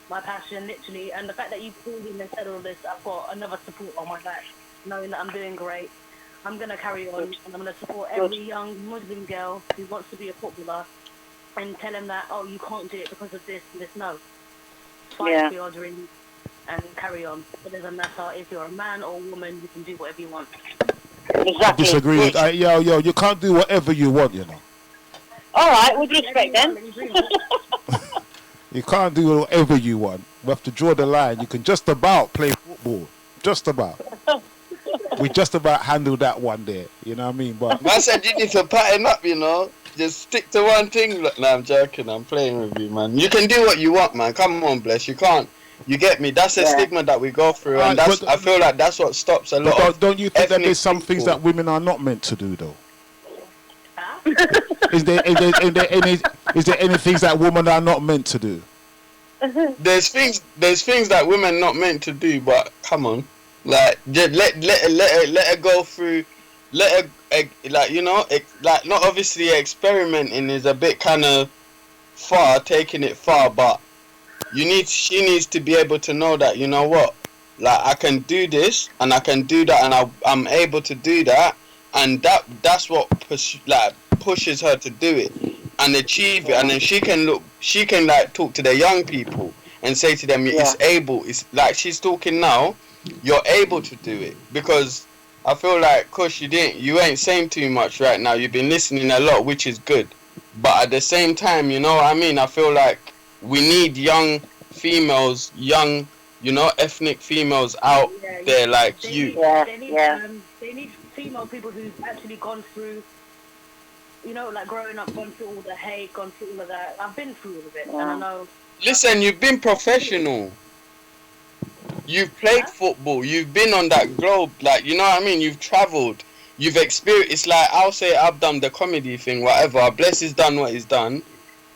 my passion, literally. And the fact that you called in and said all this, I've got another support on my back, knowing that I'm doing great. I'm going to carry on, and I'm going to support every young Muslim girl who wants to be a footballer and tell them that, oh, you can't do it because of this and this. No. Fight for your dreams and carry on. It doesn't matter if you're a man or a woman, you can do whatever you want. Exactly. I disagree with you can't do whatever you want, All right, with respect then. You can't do whatever you want. We have to draw the line. You can just about play football. Just about. We just about handle that one there. You know what I mean? But I said you need to pattern up, Just stick to one thing. Look, nah, I'm joking. I'm playing with you, man. You can do what you want, man. Come on, Bless. You can't. You get me? That's a stigma that we go through, and I feel like that's what stops a lot of. Don't you think that there's some people. things that women are not meant to do, though? Is there any things that women are not meant to do? there's things that women not meant to do, but come on, like just let her go through, let her like like not obviously experimenting is a bit kind of far, taking it far, but she needs to be able to know that, you know what, like I can do this and I can do that, and I'm able to do that, and that's what pushes her to do it and achieve it, and then she can like talk to the young people and say to them, it's like she's talking now, you're able to do it, because I feel like, Kush, you ain't saying too much right now, you've been listening a lot, which is good, but at the same time, you know what I mean, I feel like we need young females, young, ethnic females out there like you. They need female people who've actually gone through, like growing up, gone through all the hate, gone through all of that. I've been through all of it, and I know. Listen, you've been professional. You've played football. You've been on that globe, like, you know what I mean? You've travelled. You've experienced. It's like, I'll say I've done the comedy thing, whatever. Bless has done what he's done.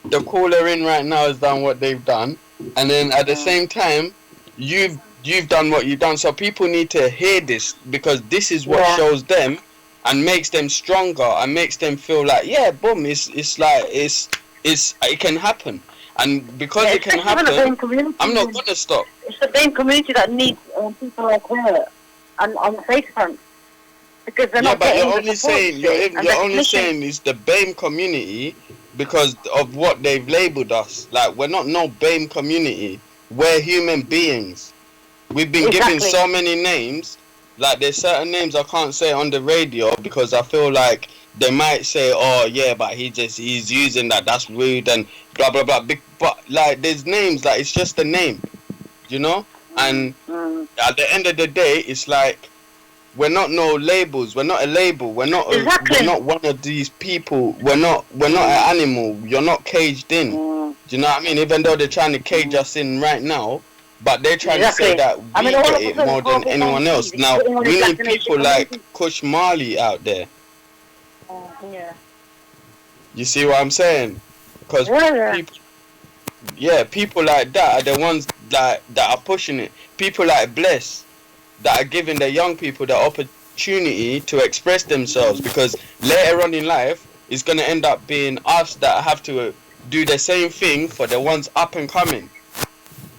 The caller in right now has done what they've done, and then at the same time, you've done what you've done. So people need to hear this, because this is what shows them and makes them stronger and makes them feel like, yeah, boom, it can happen, and because it can happen, I'm not gonna stop. It's the same community that needs people like her on the face front. Because they're not but you're only saying it's the BAME community because of what they've labelled us. Like, we're not no BAME community. We're human beings. We've been given so many names. Like, there's certain names I can't say on the radio because I feel like they might say, oh yeah, but he's using that, that's rude and blah blah blah. But like, there's names, like, it's just a name, and at the end of the day, it's like, we're not no labels. We're not a label. We're not one of these people. We're not an animal. You're not caged in. Do you know what I mean? Even though they're trying to cage us in right now, but they're trying to say that we get it more than anyone else. Now, we need people like KUSH MARLI out there. You see what I'm saying? Because people like that are the ones that are pushing it. People like Bless, that are giving the young people the opportunity to express themselves, because later on in life, it's going to end up being us that have to do the same thing for the ones up and coming.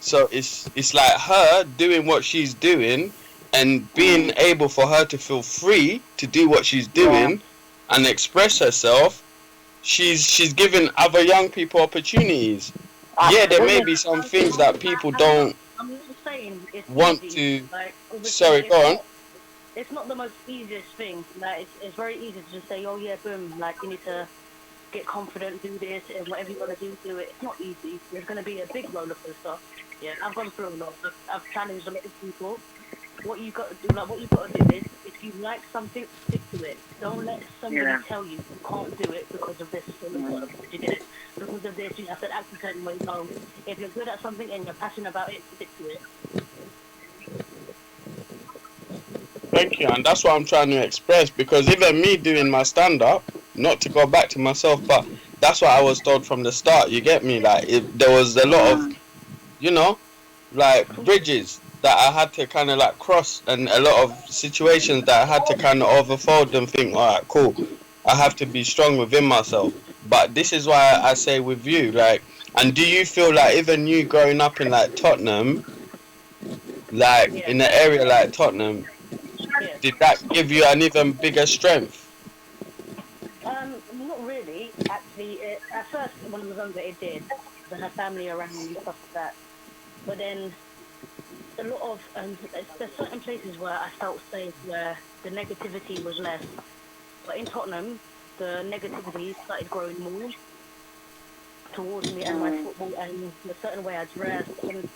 So it's like her doing what she's doing and being able for her to feel free to do what she's doing and express herself. She's giving other young people opportunities. Yeah, there may be some things that people don't want to. Sorry, go on. It's not the most easiest thing. Like, it's very easy to just say, oh yeah, boom, like, you need to get confident, do this, and whatever you want to do it. It's not easy. There's going to be a big roller coaster. Yeah, I've gone through a lot. I've challenged a lot of people. What you got to do is, if you like something, stick to it. Don't let somebody tell you can't do it because of this. You did it because of this. You have to act a certain way. No, if you're good at something and you're passionate about it, stick to it. Thank you, and that's what I'm trying to express, because even me doing my stand-up, not to go back to myself, but that's what I was told from the start, you get me? Like, there was a lot of, like, bridges that I had to kind of like cross, and a lot of situations that I had to kind of overfold and think, alright, cool, I have to be strong within myself. But this is why I say with you, like, and do you feel like even you growing up in like Tottenham, like in an area like Tottenham, did that give you an even bigger strength? Not really. Actually, at first when I was younger, it did. I had family around me and stuff like that. But then a lot of there's certain places where I felt safe, where the negativity was less. But in Tottenham, the negativity started growing more towards me and my football and the certain way I dressed. And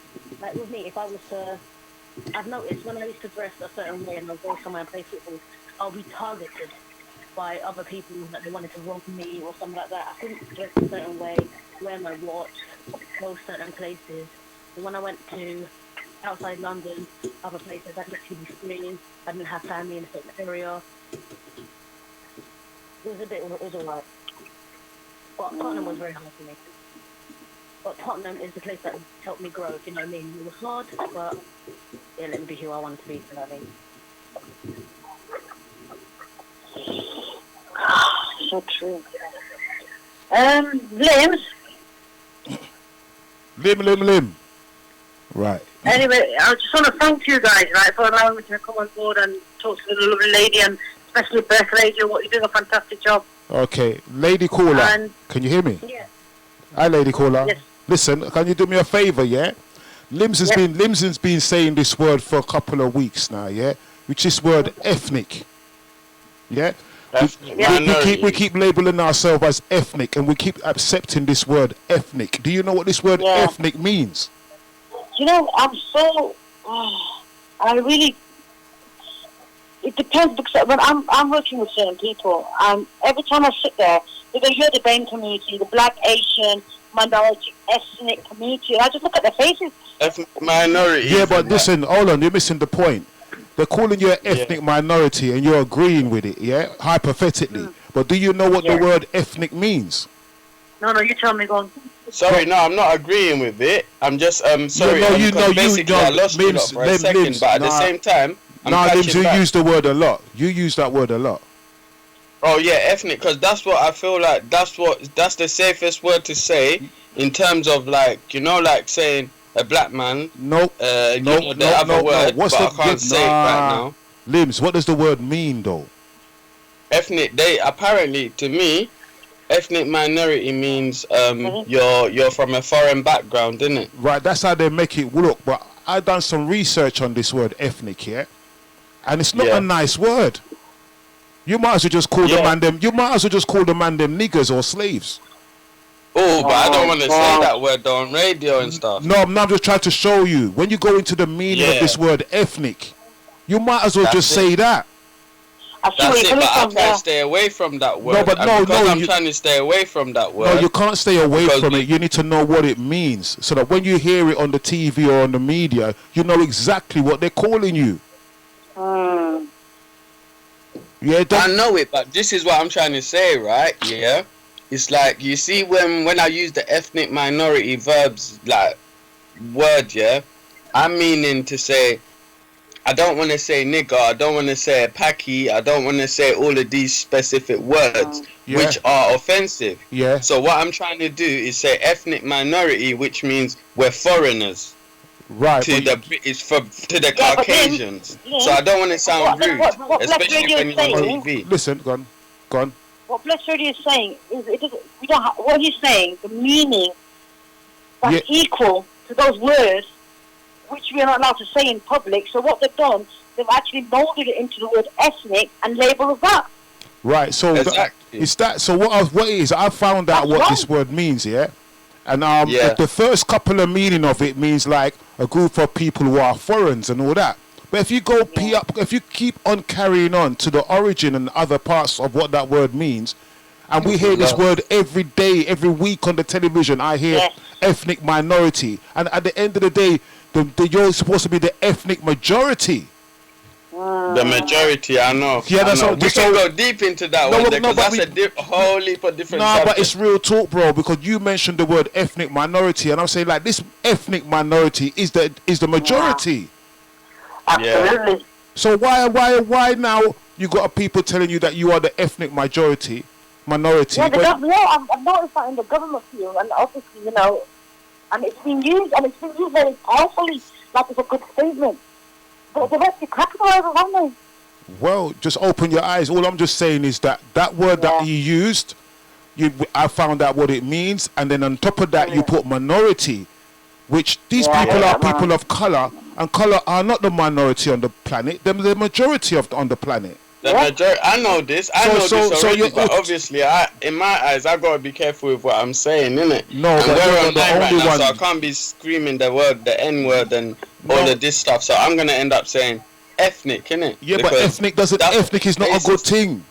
like with me, if I was to, I've noticed when I used to dress a certain way and I'll go somewhere and play football, I'll be targeted by other people that they wanted to rob me or something like that. I couldn't dress a certain way, wear my watch, go certain places. And when I went to outside London, other places, I'd literally be free. I didn't have family in a certain area. It was alright. But Tottenham was very hard for me. But Tottenham is the place that helped me grow, if you know what I mean. It was hard, but yeah, let me be who I want to be, if you know what I mean. So true. LIMZ. Lim. Right. Anyway, I just want to thank you guys, right, for allowing me to come on board and talk to the lovely lady, and especially Beth Lady. You're doing a fantastic job. Okay, lady caller. And can you hear me? yeah. Hi, lady caller. Yes. Listen, can you do me a favor, yeah? LIMZ has been saying this word for a couple of weeks now, yeah? Which is word ethnic. Yeah? We keep labeling ourselves as ethnic, and we keep accepting this word ethnic. Do you know what this word ethnic means? You know, I'm so. I really. It depends, because when I'm working with certain people, and every time I sit there, you're the BAME community, the Black, Asian, minority, ethnic community, and I just look at their faces. Ethnic minority. Yeah, but listen, hold on, you're missing the point. They're calling you an ethnic minority, and you're agreeing with it, yeah? Hypothetically. But do you know what the word ethnic means? No, you tell me, go on. Sorry, no, I'm not agreeing with it. I'm just sorry. Basically, I lost you for a second, but at the same time, LIMZ, you use the word a lot. You use that word a lot. Oh yeah, ethnic, because that's what I feel like. That's the safest word to say in terms of, like, you know, like saying a black man. Nope. What's but I can't say it right now. LIMZ, what does the word mean though? Ethnic. They apparently, to me, ethnic minority means you're from a foreign background, isn't it? Right. That's how they make it look. But I done some research on this word ethnic, yeah, and it's not a nice word. You might as well just call the man them. You might as well just call the man them niggers or slaves. Oh, but I don't want to say that word on radio and stuff. No, I'm just trying to show you. When you go into the meaning of this word ethnic, you might as well just say that. That's it, but I'm trying to stay away from that word. I'm trying to stay away from that word. No, you can't stay away from it. You need to know what it means, so that when you hear it on the TV or on the media, you know exactly what they're calling you. Yeah, I know it, but this is what I'm trying to say, right? Yeah, it's like, you see, when I use the ethnic minority verbs, like word, yeah, I'm meaning to say, I don't want to say nigger, I don't want to say packy, I don't want to say all of these specific words which are offensive. Yeah. So what I'm trying to do is say ethnic minority, which means we're foreigners. Right. To the British, to the Caucasians. So I don't want to sound rude, especially when you're on TV. Listen, go on. What Bless Radio is saying is, we don't what he's saying, the meaning that's equal to those words, which we are not allowed to say in public. So what they've done, they've actually molded it into the word ethnic and labelled that. Right. So it's that. So what it is, I found out what this word means. Yeah. And the first couple of meaning of it means like a group of people who are foreigners and all that. But if you go if you keep on carrying on to the origin and other parts of what that word means, and we hear this word every day, every week on the television, I hear ethnic minority, and at the end of the day, you're supposed to be the ethnic majority. The majority, I know. Yeah, that's all. We can go deep into that one, because that's a whole heap of different subjects. But it's real talk, bro, because you mentioned the word ethnic minority, and I'm saying, like, this ethnic minority is the majority. Absolutely. So why now you got people telling you that you are the ethnic minority? Yeah, I've noticed that in the government field, and obviously, you know, and it's been used very powerfully, like it's a good statement. But they've actually capitalized on, haven't they? Well, just open your eyes. All I'm just saying is that word that you used, I found out what it means, and then on top of that, you put minority, which these people are people of color, and color are not the minority on the planet; they're the majority on the planet. The majority. I know this. I know this already, but obviously, in my eyes, I gotta be careful with what I'm saying, innit? No, and we're online right now, one. so I can't be screaming the N word and all of this stuff. So I'm gonna end up saying ethnic, innit? Yeah, because but ethnic is not a good thing.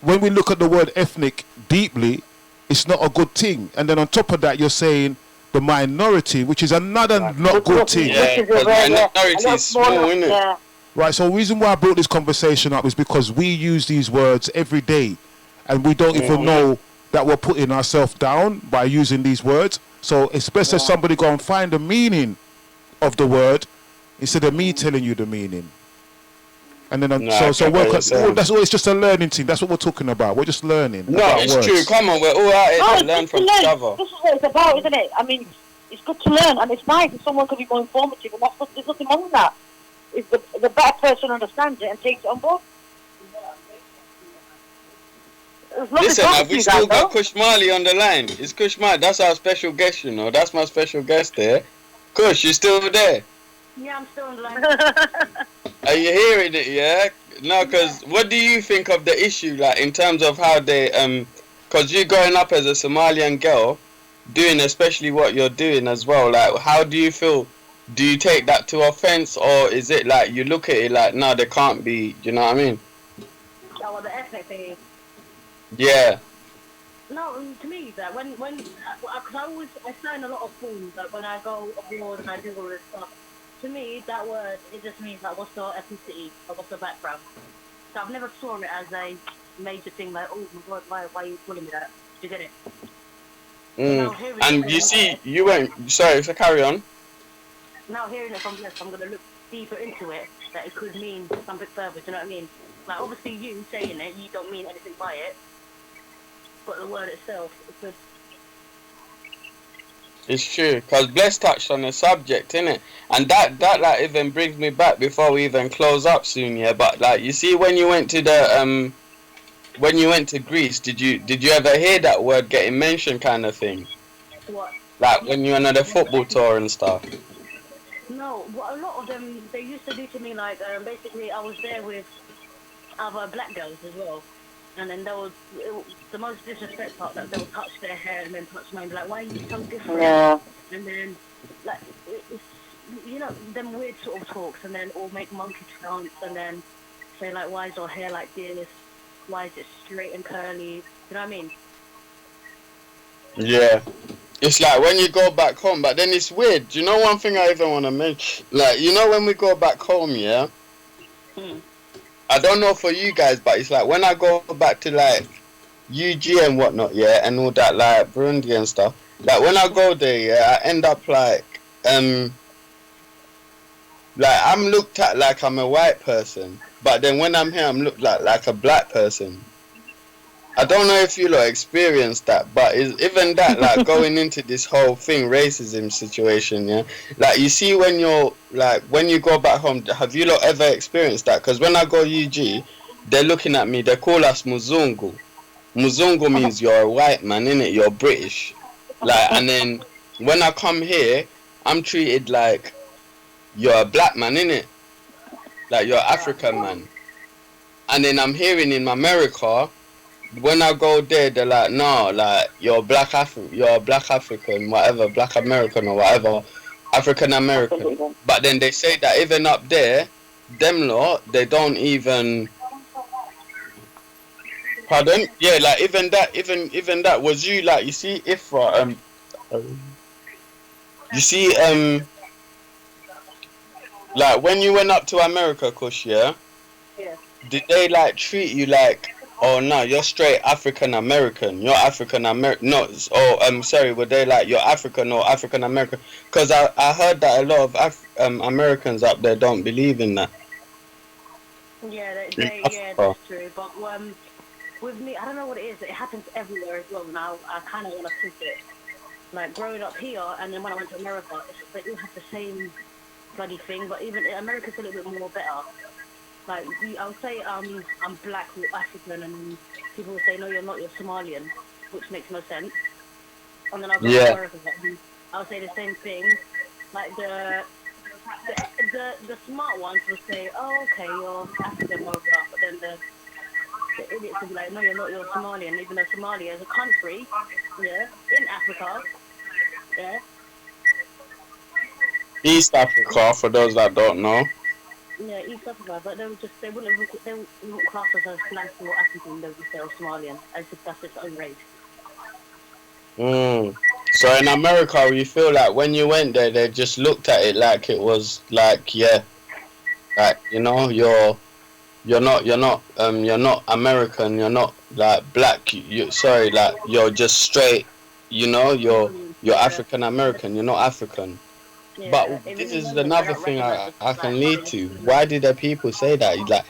When we look at the word ethnic deeply, it's not a good thing. And then on top of that, you're saying the minority, which is another not good thing. Yeah, because minority is small, innit? Yeah. Right, so the reason why I brought this conversation up is because we use these words every day, and we don't even know that we're putting ourselves down by using these words. So it's best if somebody go and find the meaning of the word instead of me telling you the meaning. And then so work. That's always just a learning thing. That's what we're talking about. We're just learning. No, about it's words. true. Come on, we're all out here to learn from each other. This is what it's about, isn't it? I mean, it's good to learn, and it's nice if someone can be more informative, and that's there's nothing wrong with that. If the better person understands it and takes it on board. Listen, have we still got KUSH MARLI on the line? It's KUSH MARLI. That's our special guest, you know. That's my special guest there. KUSH, you still there? Yeah, I'm still on the line. Are you hearing it, yeah? No, because what do you think of the issue, like, in terms of how they, because you're growing up as a Somalian girl, doing especially what you're doing as well, like, how do you feel? Do you take that to offense, or is it like, you look at it like, no, they can't be, you know what I mean? Oh, well, the ethnic thing. Yeah. No, to me, that when because I sign a lot of forms, like when I go abroad and I do all this stuff. To me, that word, it just means like what's your ethnicity or what's your background. So I've never saw it as a major thing, like, oh my god, why are you calling me that? Do you get it? And you see, you went, sorry, so carry on. Now hearing it from this, I'm going to look deeper into it, that it could mean something further, do you know what I mean? Like, obviously you saying it, you don't mean anything by it, but the word itself, it could... It's true, because Bless touched on the subject, innit? And that like even brings me back before we even close up soon, yeah. But like, you see, when you went to the when you went to Greece, did you ever hear that word getting mentioned, kind of thing? What? Like when you went on the football tour and stuff. No, what a lot of them they used to do to me, like basically I was there with other black girls as well. And then there was the most disrespect part, that they would touch their hair and then touch mine, like, why are you so different? Yeah. And then, like, it's, you know, them weird sort of talks, and then all make monkey dance, and then say, like, why is your hair like this? Why is it straight and curly? You know what I mean? Yeah. It's like when you go back home, but then it's weird. Do you know one thing I even want to mention? Like, you know when we go back home, yeah? I don't know for you guys, but it's like when I go back to like UG and whatnot, yeah, and all that, like Burundi and stuff, like when I go there, yeah, I end up like I'm looked at like I'm a white person, but then when I'm here I'm looked like a black person. I don't know if you lot experienced that, but even that, like going into this whole thing, racism situation, yeah, like you see when you're like when you go back home, have you lot ever experienced that? Because when I go UG, they're looking at me, they call us Muzungu. Muzungu means you're a white man, innit? You're British, like, and then when I come here, I'm treated like you're a black man, innit? Like you're African man, and then I'm hearing in America. When I go there, they're like, no, like you're a black African, whatever, black American or whatever, African American. But then they say that even up there, them lot, they don't even. Pardon? Yeah, like even that was you, like you see Ifra, you see like when you went up to America, KUSH, yeah? Yeah. Did they like treat you like? Oh no, you're straight African American. You're African American. No, sorry. Were they like you're African or African American? Because I heard that a lot of Americans up there don't believe in that. Yeah, yeah, that's true. But with me, I don't know what it is. It happens everywhere as well. Now I kind of want to flip it. Like growing up here, and then when I went to America, they all have the same bloody thing. But even America's a little bit more better. Like, I would say I'm black or African, and people will say, no, you're not, you're Somalian, which makes no sense. And then I'll go to America, I'll say the same thing. Like, the smart ones will say, oh, okay, you're African, blah, blah, but then the idiots will be like, no, you're not, you're Somalian, even though Somalia is a country, yeah, in Africa, yeah. East Africa, for those that don't know. Yeah, East Africa, but they wouldn't class us as black or African, they would just say Somalian, as if that's its own race. So in America, you feel like when you went there, they just looked at it like it was like, yeah, like, you know, you're not American, you're not like black, sorry, like you're just straight, you know, you're you're African American, you're not African. Yeah, But even this in is London, they another don't thing recognise us I as can black. lead to. Why did the people say that? Like,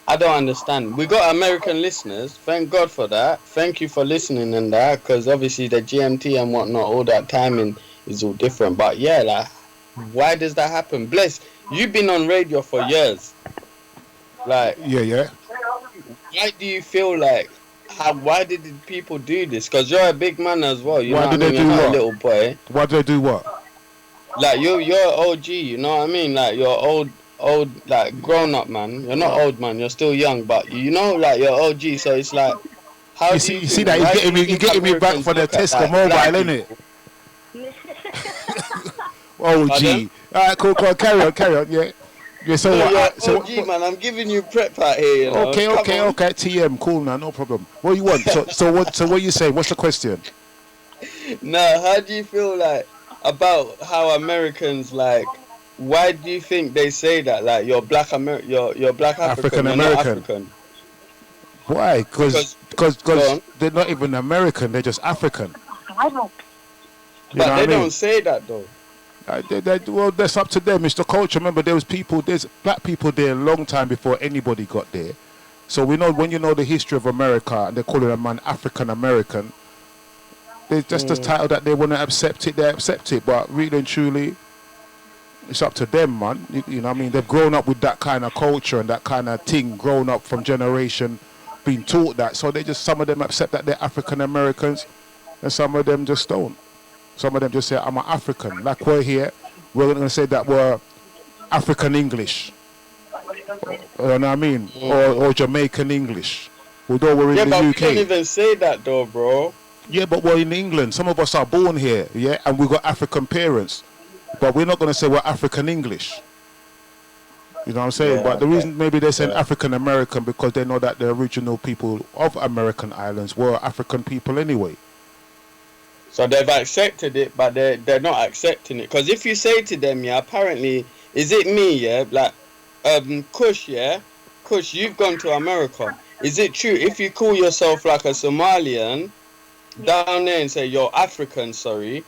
I don't understand. We got American listeners. Thank God for that. Thank you for listening and that, because obviously the GMT and whatnot, all that timing is all different. But yeah, like, why does that happen? Bless, you've been on radio for years. Like, Yeah. why do you feel like, why did the people do this? Because you're a big man as well. You Why know what I do they mean? You're do not a what? little boy. Why do they do what? Like you're OG, you know what I mean? Like you're old, like grown up man. You're not old man. You're still young, but you know, like you're OG. So it's like, how do you You see think? that he's Why do getting you me, you think getting me back Americans for the look at Tesco like mobile, black innit? people? Oh, Pardon? gee. All right, cool. Carry on. Yeah. Yeah. So No, what? you're So OG man. I'm giving you prep out here. You know, Okay. come on. TM, cool now, no problem. What you want? So what you say? What's the question? Now, how do you feel like about how Americans like? Why do you think they say that? Like you're black African African. You're not American. African Why? because go Because on. they're not even American. They're just African. I don't. You know But what they I mean? don't say that though. Well, that's up to them. Mr. Culture. Remember, there's black people there a long time before anybody got there. So we know when you know the history of America, and they're calling a man African American. There's just the title that they want to accept it. They accept it, but really and truly, it's up to them, man. You know what I mean? They've grown up with that kind of culture and that kind of thing, grown up from generation, being taught that. So some of them accept that they're African Americans, and some of them just don't. Some of them just say, I'm an African. Like we're here, we're going to say that we're African English. You know what I mean? Or Jamaican English. Although we're in Yeah, the but UK. we don't even say that though, bro. Yeah, but we're in England. Some of us are born here, yeah, and we've got African parents. But we're not going to say we're African English. You know what I'm saying? Yeah, But the reason maybe they're saying yeah. African American because they know that the original people of American islands were African people anyway. So they've accepted it, but they're not accepting it. Because if you say to them, yeah, apparently, is it me, yeah, like, Kush, yeah, Kush, you've gone to America. Is it true if you call yourself like a Somalian down there and say you're African, sorry,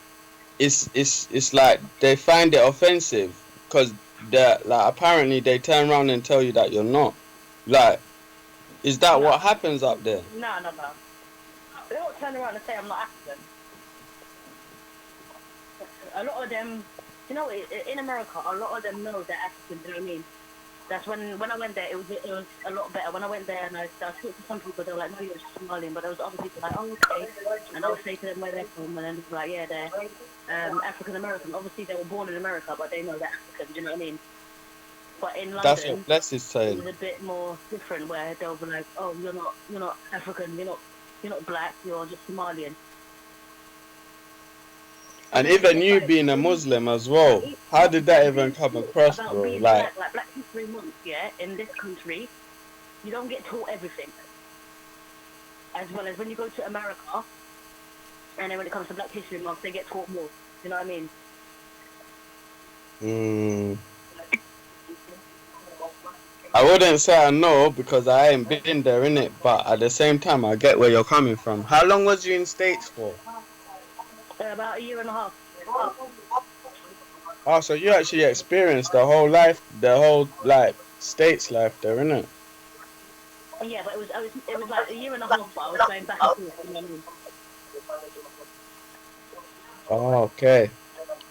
it's like they find it offensive because like apparently they turn around and tell you that you're not. Like, is that what happens up there? No. They don't turn around and say I'm not African. A lot of them, you know, in America, a lot of them know they're African. Do you know what I mean? That's when I went there, it was a lot better. When I went there and I spoke to some people, they were like, no, you're just Somalian. But there was other people like, oh, okay. And I would say to them where they're from, and then they'd be like, yeah, they're African American. Obviously, they were born in America, but they know they're African. Do you know what I mean? But in That's London, what Bless is saying. it's a bit more different, where they'll be like, oh, you're not African, you're not black, you're just Somalian. And even you being a Muslim as well, how did that even come across, About bro? being Like, Black History Month, yeah, in this country, you don't get taught everything. As well as when you go to America, and then when it comes to Black History Month, they get taught more. You know what I mean? I wouldn't say I know because I ain't been there, innit? But at the same time, I get where you're coming from. How long was you in States for? About a year and a half. Oh, so you actually experienced the whole like States life there, innit? Yeah, but it was like a year and a half, but I was going back and forth. You know what I mean? Oh, okay.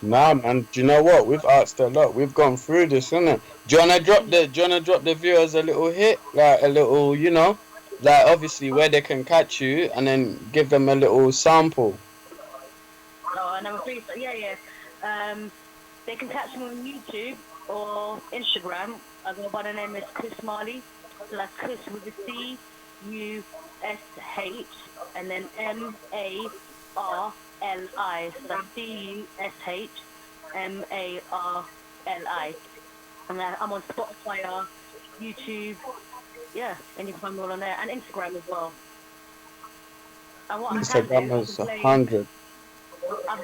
Nah, man. Do you know what? We've asked a lot. We've gone through this, innit? Do you wanna drop the viewers a little hit, like a little, you know, like obviously where they can catch you, and then give them a little sample. Oh, number 3, so yeah. They can catch me on YouTube or Instagram. I go by the name is KUSH MARLI. So that's KUSH with a C, U-S-H, and then M-A-R-L-I. So that's C-U-S-H-M-A-R-L-I. And I'm on Spotify, YouTube, yeah, and you can find me all on there, and Instagram as well. And what Instagram is 100. I've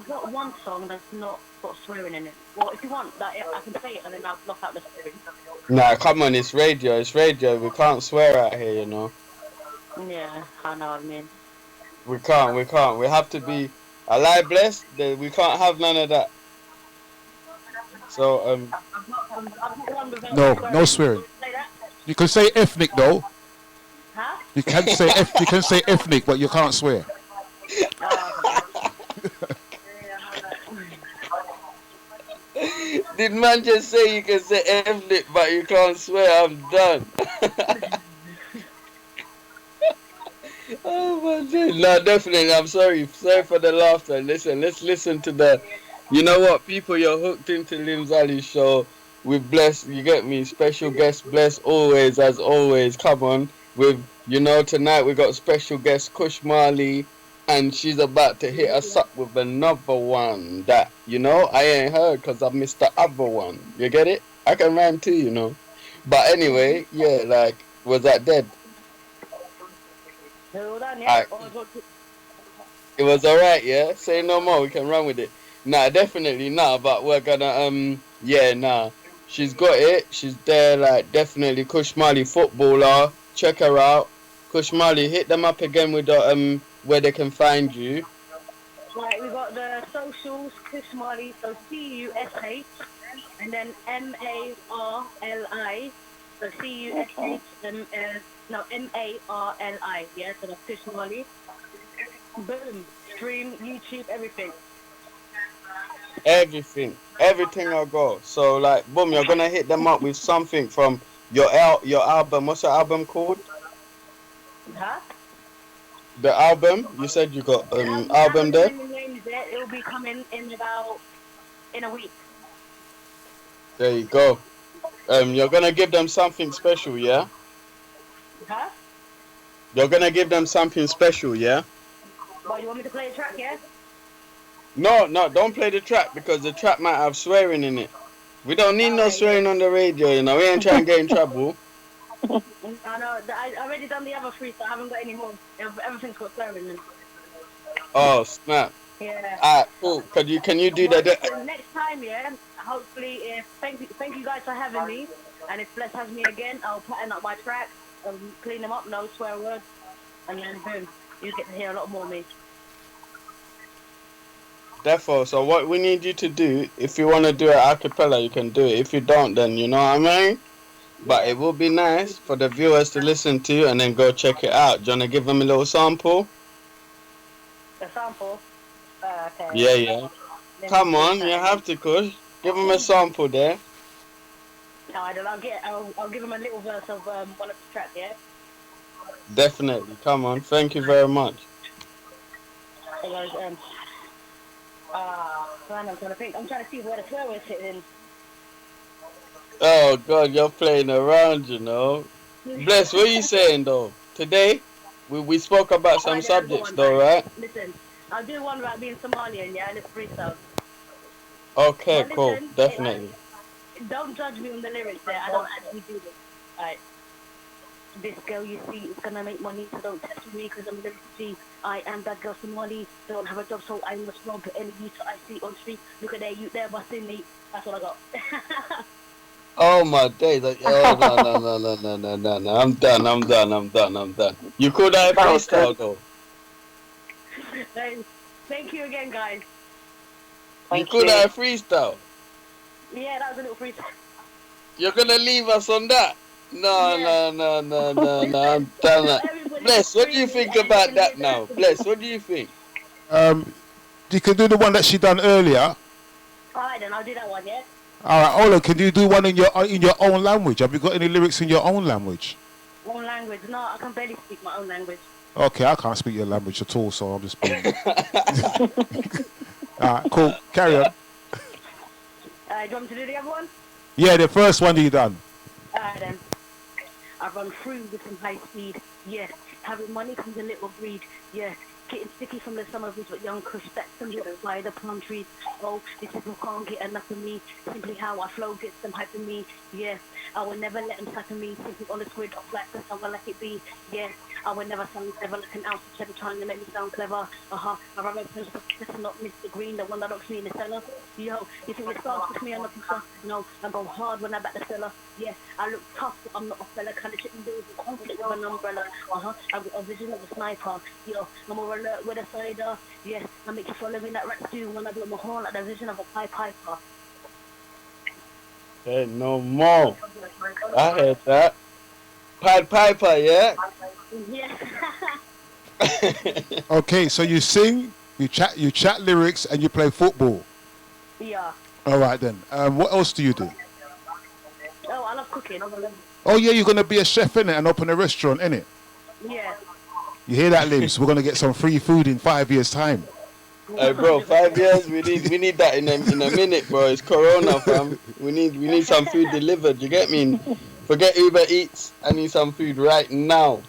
got one song that's not got swearing in it. Well, if you want, that I can play it and then I'll block out the swearing. Nah, come on, it's radio. We can't swear out here, you know. Yeah, I know what I mean. We can't. We have to be I lie, bless. We can't have none of that. So I've got one without No, no swearing. swearing. Say that? You can say ethnic though. Huh? You can say ethnic, but you can't swear. did man just say you can say ethnic, but you can't swear? I'm done. Oh my god. No, definitely. I'm sorry. Sorry for the laughter. Listen, let's listen to the. You know what, people? You're hooked into LIMZ Ali's show. With Bless, you get me. Special guest Bless always, as always. Come on, with tonight we got special guest KUSH MARLI, and she's about to hit us up with another one that I ain't heard because I missed the other one. You get it? I can rhyme too. But anyway, yeah, like was that dead? Hold on, yeah. Alright. It was alright, yeah. Say no more. We can run with it. Nah, definitely nah. But we're gonna yeah, nah. She's got it. She's there, like definitely. KUSH MARLI footballer. Check her out. KUSH MARLI, hit them up again with the where they can find you. Right, we got the socials, KUSH MARLI, so CUSH, and then MARLI, so CUSH, MARLI, yeah, so that's KUSH MARLI. Boom, stream, YouTube, everything. Everything I go. So like, boom, you're gonna hit them up with something from your album. What's your album called? Huh? The album. You said you got album there. It'll be coming in a week. There you go. You're gonna give them something special, yeah? Huh? You're gonna give them something special, yeah? Well, you want me to play a track, yeah? No, don't play the track because the track might have swearing in it. We don't need no swearing on the radio, We ain't trying to get in trouble. I know. I already done the other three, so I haven't got any more. Everything's got swearing in it. Oh snap! Yeah. Alright, cool. Can you do that? Next time, yeah. Hopefully, thank you guys for having me. And if Bless has me again, I'll pattern up my tracks, clean them up, no swear words, and then boom, you get to hear a lot more of me. Therefore, so what we need you to do, if you want to do it a cappella, you can do it. If you don't, then you know what I mean? But it will be nice for the viewers to listen to and then go check it out. Do you want to give them a little sample? A sample? Okay. Yeah. Come on, you have to, KUSH. Give them a sample there. Alright, then I'll give them a little verse of one of the tracks, yeah? Definitely. Come on. Thank you very much. Hey guys, I'm trying to think. I'm trying to see where the swear words fit in. Oh God, you're playing around, Bless, what are you saying though? Today, we spoke about some subjects though, right? Listen, I'll do one about being Somalian, yeah, and it's freestyle. Okay, cool, definitely. Don't judge me on the lyrics there. I don't actually do this. Alright. This girl you see is gonna make money, so don't test me because I'm lyric G. I am that girl Somali, don't have a job, so I must rob any youth I see on the street. Look at that youth there busting me. That's what I got. Oh my days! No. I'm done. You could have freestyle though. Thank you again, guys. You could have freestyle. Yeah, that was a little freestyle. You're gonna leave us on that? No. I'm done. Bless, what do you think about that now? Bless, what do you think? You can do the one that she done earlier. Alright, then I'll do that one, yeah. Alright, Ola, can you do one in your own language? Have you got any lyrics in your own language? Own language? No, I can barely speak my own language. Okay, I can't speak your language at all, so I'm just being. Alright, cool. Carry on. Do you want me to do the other one? Yeah, the first one you done. Alright then. I run through with some high speed. Yeah, having money comes a little greed. Yeah, getting sticky from the summer breeze, but young KUSH stacks some little by the palm trees. Oh, these people can't get enough of me. Simply how I flow gets them hype of me. Yeah, I will never let them tackle me. Simply on the squid off like this, I will let it be. Yeah, I will never sound clever like an ounce of cheddar trying to make me sound clever. I run my friends, but not Mr. Green, the one that looks me in the cellar. Yo, you think the stars push me on the picture? No, I go hard when I back the cellar. Yeah, I look tough, but I'm not a fella. Kind of chicken bills with conflict with an umbrella. I got a vision of a sniper. Yo, I'm alright. Amber Alert with a cider. Yes, I make you follow me that rat too when I blow my horn like the vision of a Pied Piper. Hey, no more. I heard that. Pied Piper, yeah? Yeah. Okay, so you sing, you chat lyrics, and you play football. Yeah. All right then. What else do you do? Oh, I love cooking. Oh yeah, you're gonna be a chef in it and open a restaurant in it. Yeah. You hear that, Limbs? We're gonna get some free food in 5 years' time. Hey, bro, 5 years, we need that in a minute, bro. It's Corona, fam. We need some food delivered. You get me? Forget Uber Eats. I need some food right now.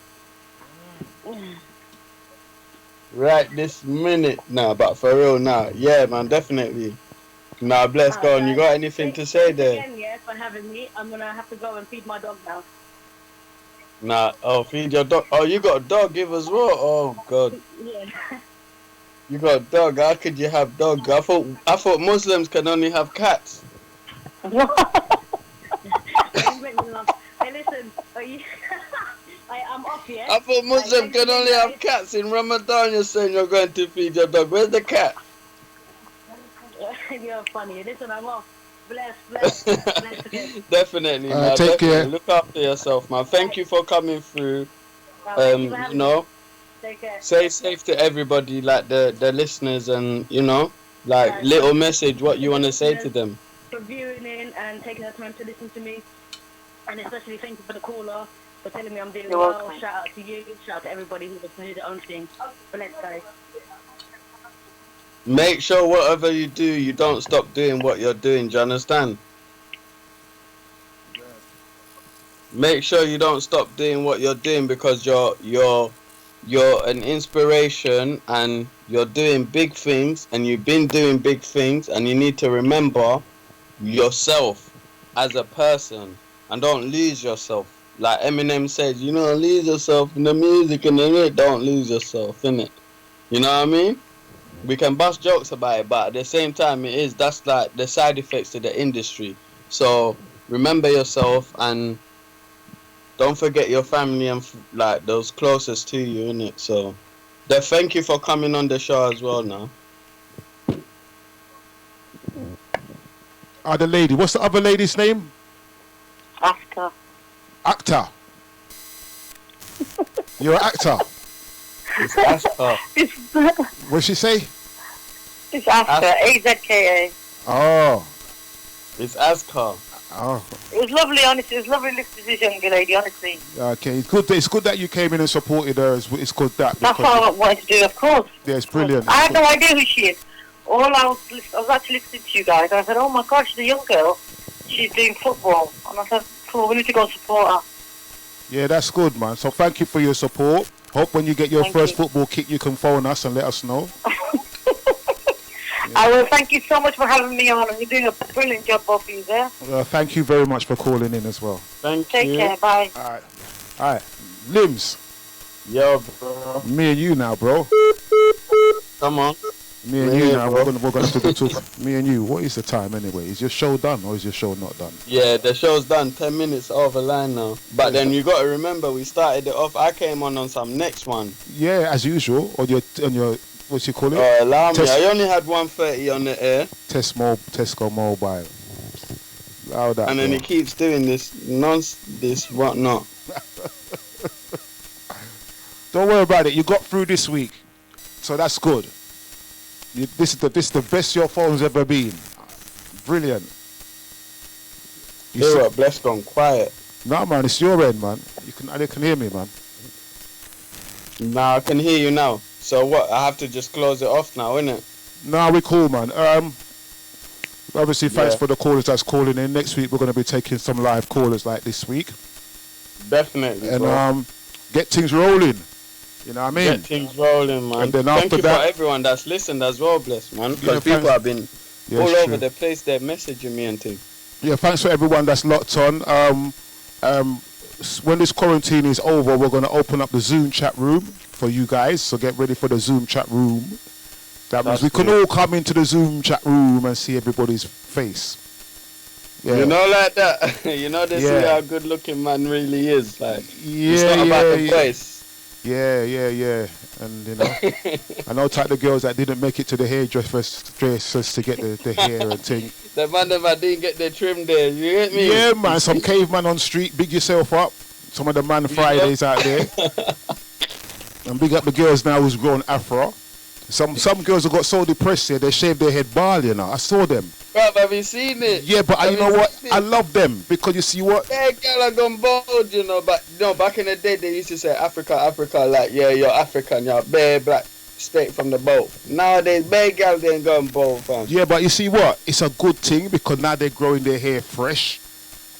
Right this minute. Nah, but for real now. Yeah, man, definitely. Nah, bless God. You got anything to say there? Again, yeah, for having me. I'm gonna have to go and feed my dog now. Nah, feed your dog. Oh, you got a dog give as well? Oh, God. Yeah. You got a dog. How could you have dog? I thought Muslims can only have cats. Don't make me laugh. Hey, listen. I'm off, yeah? I thought Muslims can only have cats. In Ramadan, you're saying you're going to feed your dog. Where's the cat? You're funny. Listen, I'm off. Bless again. Definitely, man. Take care. Look after yourself, man. Thank you for coming through. Thank you for having me. Take care. Stay safe to everybody, like the listeners, and like little message. What you want to say to them? For viewing in and taking the time to listen to me, and especially thank you for the caller for telling me I'm doing well. Shout out to you. Shout out to everybody who was doing their own thing. Bless, guys. Make sure whatever you do, you don't stop doing what you're doing. Do you understand? Make sure you don't stop doing what you're doing, because you're an inspiration and you're doing big things, and you've been doing big things, and you need to remember yourself as a person and don't lose yourself. Like Eminem says, lose yourself in the music and in it, don't lose yourself in it. You know what I mean? We can bust jokes about it, but at the same time, that's like the side effects to the industry. So remember yourself and don't forget your family and like those closest to you, innit? So thank you for coming on the show as well now. The lady. What's the other lady's name? Actor. You're an actor. It's Aska. What'd she say? It's Aska. AZKA. Oh. It's Aska. Oh. It was lovely, honestly. It was lovely listening to this young lady, honestly. Okay, it's good that you came in and supported her. It's good that. That's what I wanted to do, of course. Yeah, it's brilliant. I had no idea who she is. I was actually listening to you guys. I said, oh my gosh, she's a young girl. She's doing football. And I said, cool, we need to go support her. Yeah, that's good, man. So thank you for your support. Hope when you get your first football kit, you can phone us and let us know. I will. Thank you so much for having me on. You're doing a brilliant job, both of you there. Thank you very much for calling in as well. Take care. Bye. All right. Limbs. Yo, bro. Me and you now, bro. Come on. Me and you now. We're gonna have to talk. Me and you. What is the time anyway? Is your show done or is your show not done? Yeah, the show's done. 10 minutes over line now. But then you got to remember, we started it off. I came on some next one. Yeah, as usual. On your what's you call it? Allow me. I only had 130 on the air. Tesco Mobile. Allow that. And then he keeps doing this whatnot. Don't worry about it. You got through this week, so that's good. This is the best your phone's ever been. Brilliant. You're blessed gone quiet. No, man, it's your end, man. They can hear me, man. Nah, I can hear you now. So what? I have to just close it off now, innit? Nah, we're cool, man. Obviously, thanks for the callers that's calling in. Next week, we're going to be taking some live callers like this week. Definitely, and bro. Get things rolling. You know what I mean? Get things rolling, man. And then Thank after you that, for everyone that's listened as well, bless, man. Because people have been all over the place. They're messaging me and things. Yeah, thanks for everyone that's locked on. When this quarantine is over, we're going to open up the Zoom chat room for you guys. So get ready for the Zoom chat room. That means we can all come into the Zoom chat room and see everybody's face. Yeah. You know, like that. You know, they see how good looking man really is. Like, it's not about the voice. Yeah. And you know, I know type of girls that didn't make it to the hairdressers to get the hair and thing. The man that didn't get the trim there, you get me? Yeah, man, some caveman on street, big yourself up. Some of the man Fridays out there. And big up the girls now who's grown afro. Some girls have got so depressed here, they shave their head bald, you know. I saw them. Bro, have you seen it? Yeah, but you know what? I love them because you see what? Yeah, girl are gone bald, you know. But back in the day, they used to say Africa, like, yeah, you're African, you're bare black, straight from the boat. Nowadays, bare girls ain't gone bald, fam. Yeah, but you see what? It's a good thing because now they're growing their hair fresh.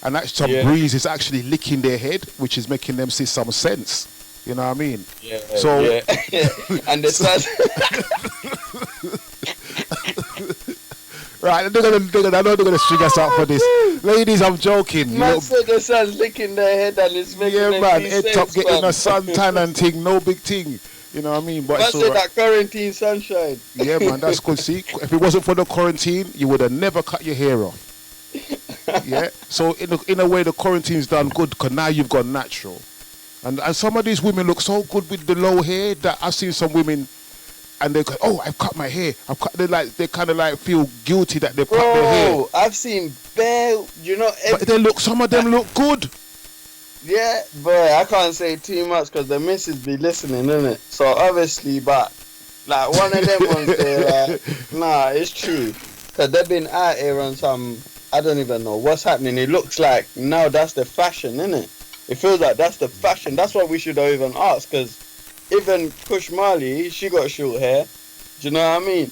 And that some breeze is actually licking their head, which is making them see some sense. You know what I mean? Yeah. So, yeah. And the sun. Right, I know they're going to string us out for this. Ladies, I'm joking. Man said the sun's licking their head and it's making them man, see head sense, top getting fam. a suntan and thing, no big thing. You know what I mean? But Man it's said all right. that quarantine sunshine. Yeah, man, that's good. See, if it wasn't for the quarantine, you would have never cut your hair off. Yeah, so in a way, the quarantine's done good because now you've gone natural. And some of these women look so good with the low hair that I've seen some women and they go, oh, I've cut my hair. They kind of like feel guilty that they've cut their hair. I've seen bare, you know. But some of them look good. Yeah, boy, I can't say too much because the missus be listening, innit? So obviously, but like one of them ones there, like, nah, it's true. Because they've been out here on some, I don't even know what's happening. It looks like now that's the fashion, innit? It feels like that's the fashion. That's what we should have even asked because even KUSH MARLI, she got short hair. Do you know what I mean?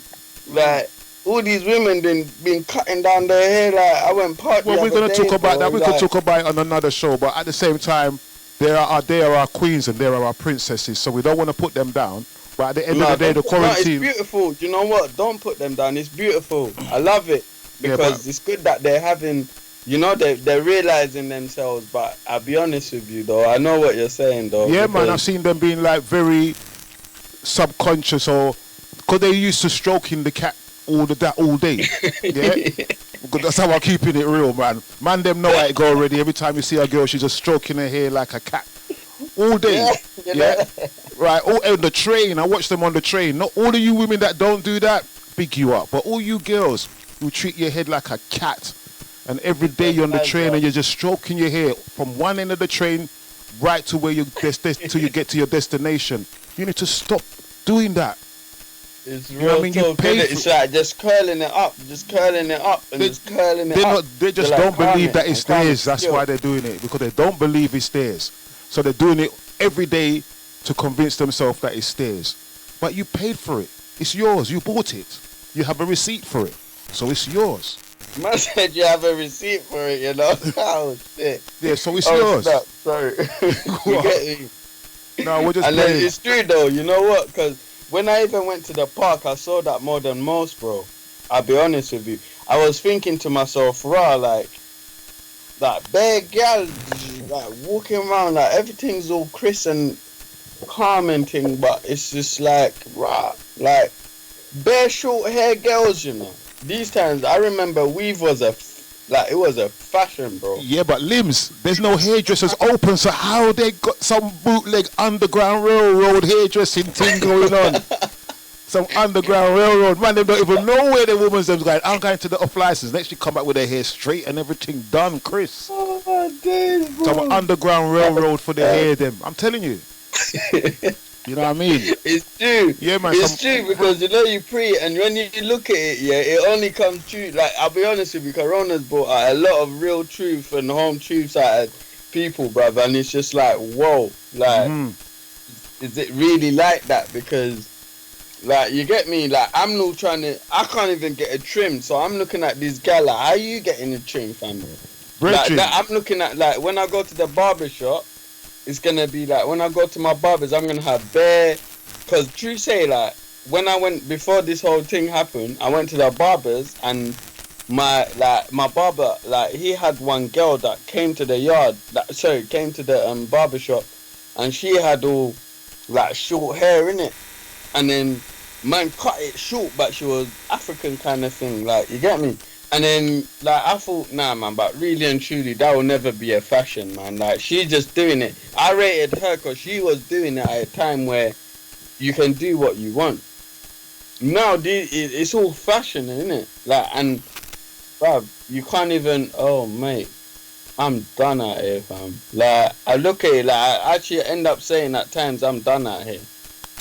Like, all these women been cutting down their hair. Like, I went party. Well, we're going to talk about that. We could talk about it on another show. But at the same time, they are our queens and they are our princesses. So we don't want to put them down. But at the end of the day, the quarantine... No, it's beautiful. Do you know what? Don't put them down. It's beautiful. I love it. Because it's good that they're having... You know, they're realizing themselves. But I'll be honest with you, though. I know what you're saying, though. Yeah, man. I've seen them being, like, very subconscious or... Because they used to stroking the cat all day. Yeah? Because that's how I'm keeping it real, man. Man, them know how it go already. Every time you see a girl, she's just stroking her hair like a cat. All day. Yeah? Right, all on the train. I watch them on the train. Not all of you women that don't do that, big you up. But all you girls who treat your head like a cat, and every day you're on the train and you're just stroking your hair from one end of the train right to where you till you get to your destination. You need to stop doing that. It's real. You know what I mean? You pay it's like just curling it up, and just curling it up. They just don't believe that it's theirs. That's why they're doing it, because they don't believe it's theirs. So they're doing it every day to convince themselves that it's theirs. But you paid for it. It's yours. You bought it. You have a receipt for it. So it's yours. Man said you have a receipt for it, you know? Oh, shit. Yeah, so it's yours. Stop. Sorry. You get me? No, we're just and playing. It's true, though. You know what? Because when I even went to the park, I saw that more than most, bro. I'll be honest with you. I was thinking to myself, like bare gal, like walking around, like everything's all crisp and calm and thing, but it's just like like bare short hair girls, you know. These times, I remember weave was it was a fashion, bro. Yeah, but LIMZ, there's no hairdressers open, so how they got some bootleg underground railroad hairdressing thing going on? Some underground railroad, man, they don't even know where the woman's them going. I'm going to the off license. Next, she come back with their hair straight and everything done, Chris. Oh my days, bro. Some underground railroad for the hair, them. I'm telling you. You know what I mean? It's true. Yeah, man. It's true because you know you pre and when you look at it, yeah, it only comes true. Like, I'll be honest with you, Corona's brought out a lot of real truth and home truths out of people, brother. And it's just like, whoa, like, is it really like that? Because, like, you get me? Like, I can't even get a trim. So I'm looking at this gal, like, how are you getting a trim, fam? Like, I'm looking at, like, when I go to the barber shop, it's gonna be like when I go to my barbers, I'm gonna have bare. Cause true say, like when I went before this whole thing happened, I went to the barbers and my barber, like he had one girl that came to the came to the barber shop, and she had all like short hair in it, and then man cut it short, but she was African kind of thing, like, you get me. And then, like, I thought, nah, man, but really and truly, that will never be a fashion, man. Like, she's just doing it. I rated her because she was doing it at a time where you can do what you want. Now, it's all fashion, isn't it? Like, and, bruv, you can't even, oh, mate, I'm done out here, fam. Like, I look at it, like, I actually end up saying at times, I'm done out here.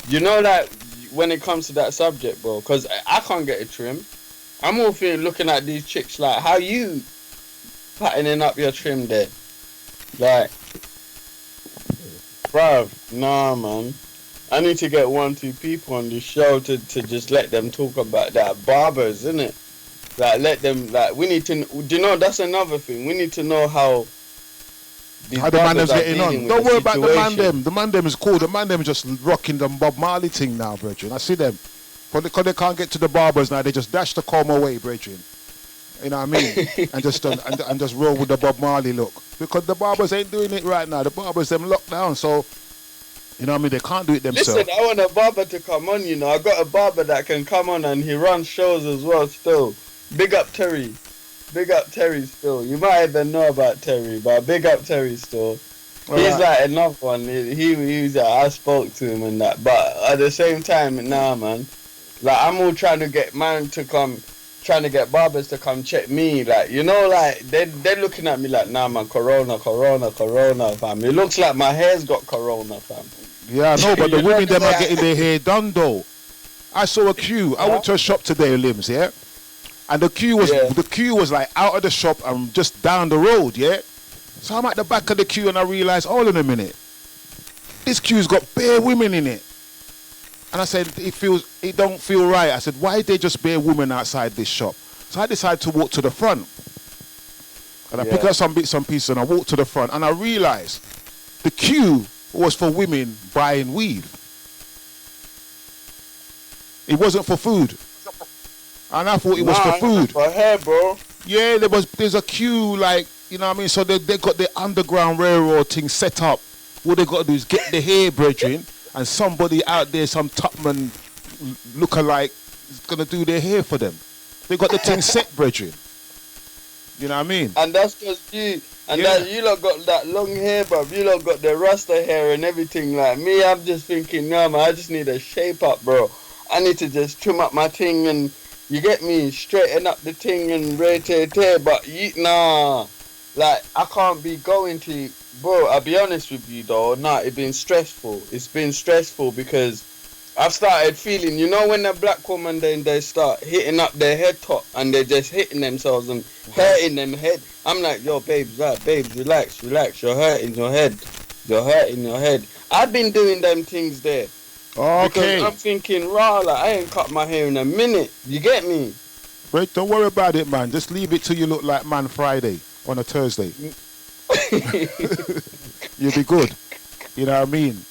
You know, like, when it comes to that subject, bro, because I can't get a trim. I'm all looking at these chicks like, how you patterning up your trim there? Like, bruv, nah, man. I need to get 1-2 people on this show to just let them talk about that. Barbers, innit? Like, let them, like, we need to, do you know, that's another thing. We need to know how the man them's getting on. Don't worry about the man them. The man them is cool. The man them is just rocking them Bob Marley thing now, brethren. I see them. Because they can't get to the barbers now, they just dash the comb away, brethren. You know what I mean? and just roll with the Bob Marley look. Because the barbers ain't doing it right now. The barbers them locked down, so you know what I mean? They can't do it themselves. Listen, I want a barber to come on, you know. I got a barber that can come on and he runs shows as well still. Big up Terry. Big up Terry still. You might even know about Terry, but big up Terry still. He's like another one. He's I spoke to him and that. But at the same time, nah, man. Like, I'm all trying to get barbers to come check me. Like, you know, like, they're looking at me like, nah, man, corona, fam. It looks like my hair's got corona, fam. Yeah, I know, but the women, them are getting their hair done, though. I saw a queue. I went to a shop today, LIMZ, yeah? And the queue was like out of the shop and just down the road, yeah? So I'm at the back of the queue and I realized, hold on a minute. This queue's got bare women in it. And I said, it don't feel right. I said, why they just bare women outside this shop? So I decided to walk to the front. And I picked up some bits and pieces and I walked to the front and I realized the queue was for women buying weed. It wasn't for food. And I thought it was for food. For hair, bro. Yeah, there's a queue, like, you know what I mean? So they got the underground railroad thing set up. What they got to do is get the hair, brethren, and somebody out there, some topman lookalike, is going to do their hair for them. They got the thing set, brethren. You know what I mean? And that's because you lot got that long hair, bruv. You lot got the rasta hair and everything. Like me, I'm just thinking, no, man, I just need a shape up, bro. I need to just trim up my thing and, you get me, straighten up the thing and but nah. Like, I can't be going to, bro, I'll be honest with you though, nah, it's been stressful. It's been stressful because I've started feeling, you know, when a black woman, then they start hitting up their head top and they're just hitting themselves and hurting them head. I'm like, yo, babes, relax, you're hurting your head. I've been doing them things there. Okay. Because I'm thinking, like, I ain't cut my hair in a minute. You get me? Wait, don't worry about it, man. Just leave it till you look like Man Friday on a Thursday. You'll be good. You know what I mean?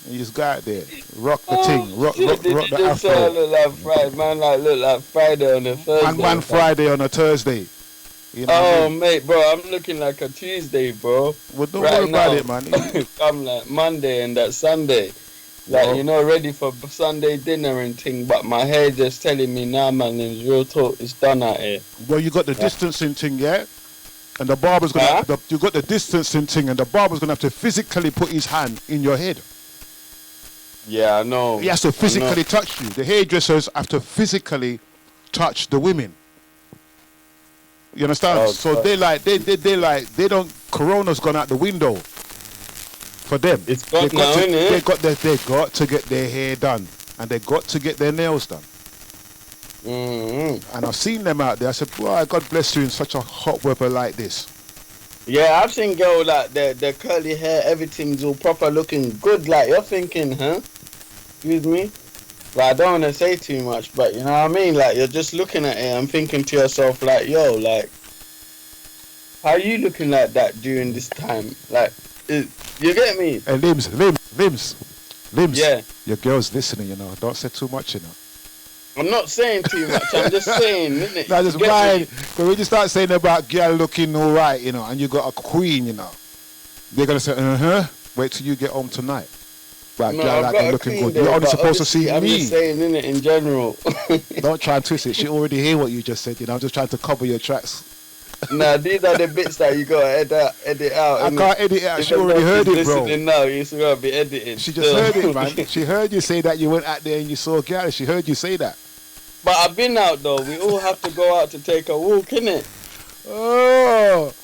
You just got there. Rock the thing. Rock the afro. Look like Friday. Man, like, look like Friday on a Thursday. Man Friday on a Thursday. You know what I mean? Mate, bro, I'm looking like a Tuesday, bro. Well, don't worry about it, man. I'm like Monday and that Sunday. Like, you know, ready for Sunday dinner and thing, but my hair just telling me, nah, man, it's real talk, it's done out here. Well, you got the distancing thing, yeah? And the barber's going to, you got the distancing thing, and the barber's going to have to physically put his hand in your head. Yeah, I know. He has to physically touch you. The hairdressers have to physically touch the women. You understand? Oh, so they don't, Corona's gone out the window. For them, it's got now, innit? They got to get their hair done, and they got to get their nails done. And I've seen them out there. I said, "Boy, God bless you in such a hot weather like this." Yeah, I've seen girls like their curly hair, everything's all proper, looking good. Like you're thinking, huh? Excuse me. Like I don't want to say too much, but you know what I mean. Like you're just looking at it and thinking to yourself, like, yo, like, how are you looking like that during this time? Like. You get me? Hey, LIMZ. Yeah. Your girl's listening, you know. Don't say too much, you know. I'm not saying too much. I'm just saying, isn't it? No, just right. But when you start saying about girl looking all right, you know, and you got a queen, you know, they're going to say, wait till you get home tonight. But No, girl I've like got them a looking queen good. there, You're only but supposed to see obviously I'm me. just saying, innit, in general. Don't try and twist it. She already hear what you just said. You know, I'm just trying to cover your tracks. Nah, these are the bits that you gotta edit out. I innit? can't edit it out. She Even already though heard she's it, bro. listening now, it's gonna be edited. She just heard it, man. She heard you say that you went out there and you saw a girl. She heard you say that. But I've been out though. We all have to go out to take a walk, innit? Oh,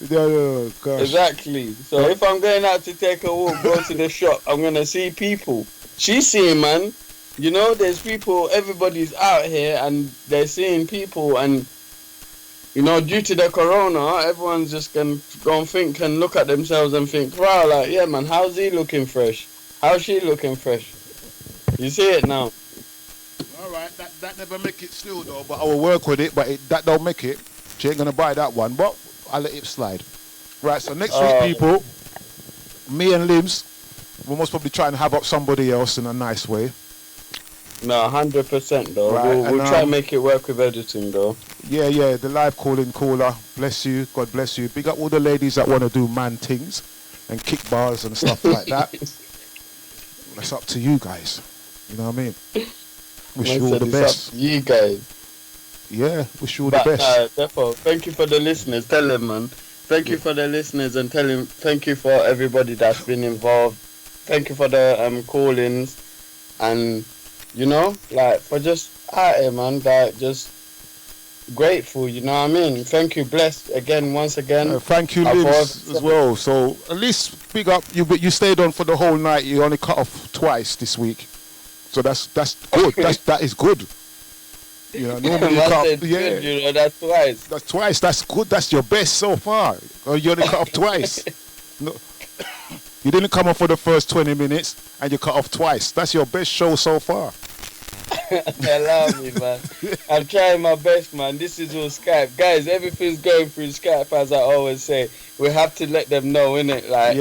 no, gosh. Exactly. So if I'm going out to take a walk, go to the shop, I'm gonna see people. She's seeing, man. You know, there's people. Everybody's out here, and they're seeing people, and you know, due to the corona, everyone's just gonna go and think and look at themselves and think, wow, like, yeah, man, how's he looking fresh? How's she looking fresh? You see it now. All right, that never make it still though, but I will work with it. But that don't make it. She ain't gonna buy that one, but I'll let it slide. Right. So next week, people, me and Lims, we most probably try and have up somebody else in a nice way. No, 100% though. Right, We'll try and make it work with editing though. Yeah, the live calling caller. Bless you, God bless you. Big up all the ladies that want to do man things and kick bars and stuff like that. That's up to you guys. You know what I mean? Wish you all the best. Up to you guys. Yeah, wish you all the best. Therefore, thank you for the listeners. Tell them, man. Thank you for the listeners and tell him. Thank you for everybody that's been involved. Thank you for the call-ins and you know, like for just out here, man. Like just grateful. You know what I mean? Thank you, blessed again, once again. Thank you, Lims, as well. So at least big up. You stayed on for the whole night. You only cut off twice this week. So that's good. that is good. You know, normally you cut, good, you know, that's twice. That's twice. That's good. That's your best so far. Or you only cut off twice. No, you didn't come on for the first 20 minutes and you cut off twice. That's your best show so far. Allow me, man. I'm trying my best, man. This is all Skype, guys. Everything's going through Skype, as I always say. We have to let them know, innit? Like,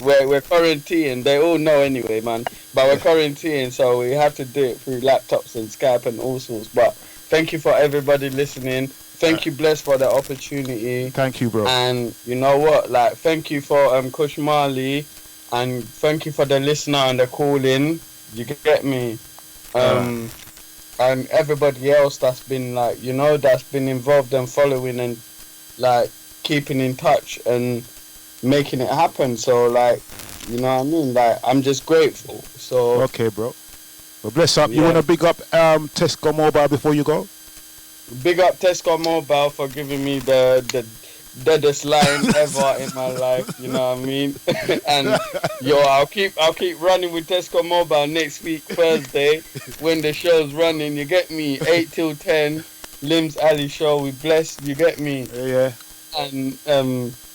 we're quarantined. They all know anyway, man. But we're quarantined, so we have to do it through laptops and Skype and all sorts. But thank you for everybody listening. Thank you, Bless, for the opportunity. Thank you, bro. And you know what? Like, thank you for KUSH MARLI, and thank you for the listener and the call-in. You get me? And everybody else that's been like, you know, that's been involved and following and like keeping in touch and making it happen. So like, you know what I mean? Like, I'm just grateful. So okay, bro. Well, bless up. You want to big up Tesco Mobile before you go? Big up Tesco Mobile for giving me the deadest line ever in my life, you know what I mean? And yo, I'll keep running with Tesco Mobile next week Thursday when the show's running. You get me? 8 till 10, LIMZ Ali show with Bless. You get me? Yeah. And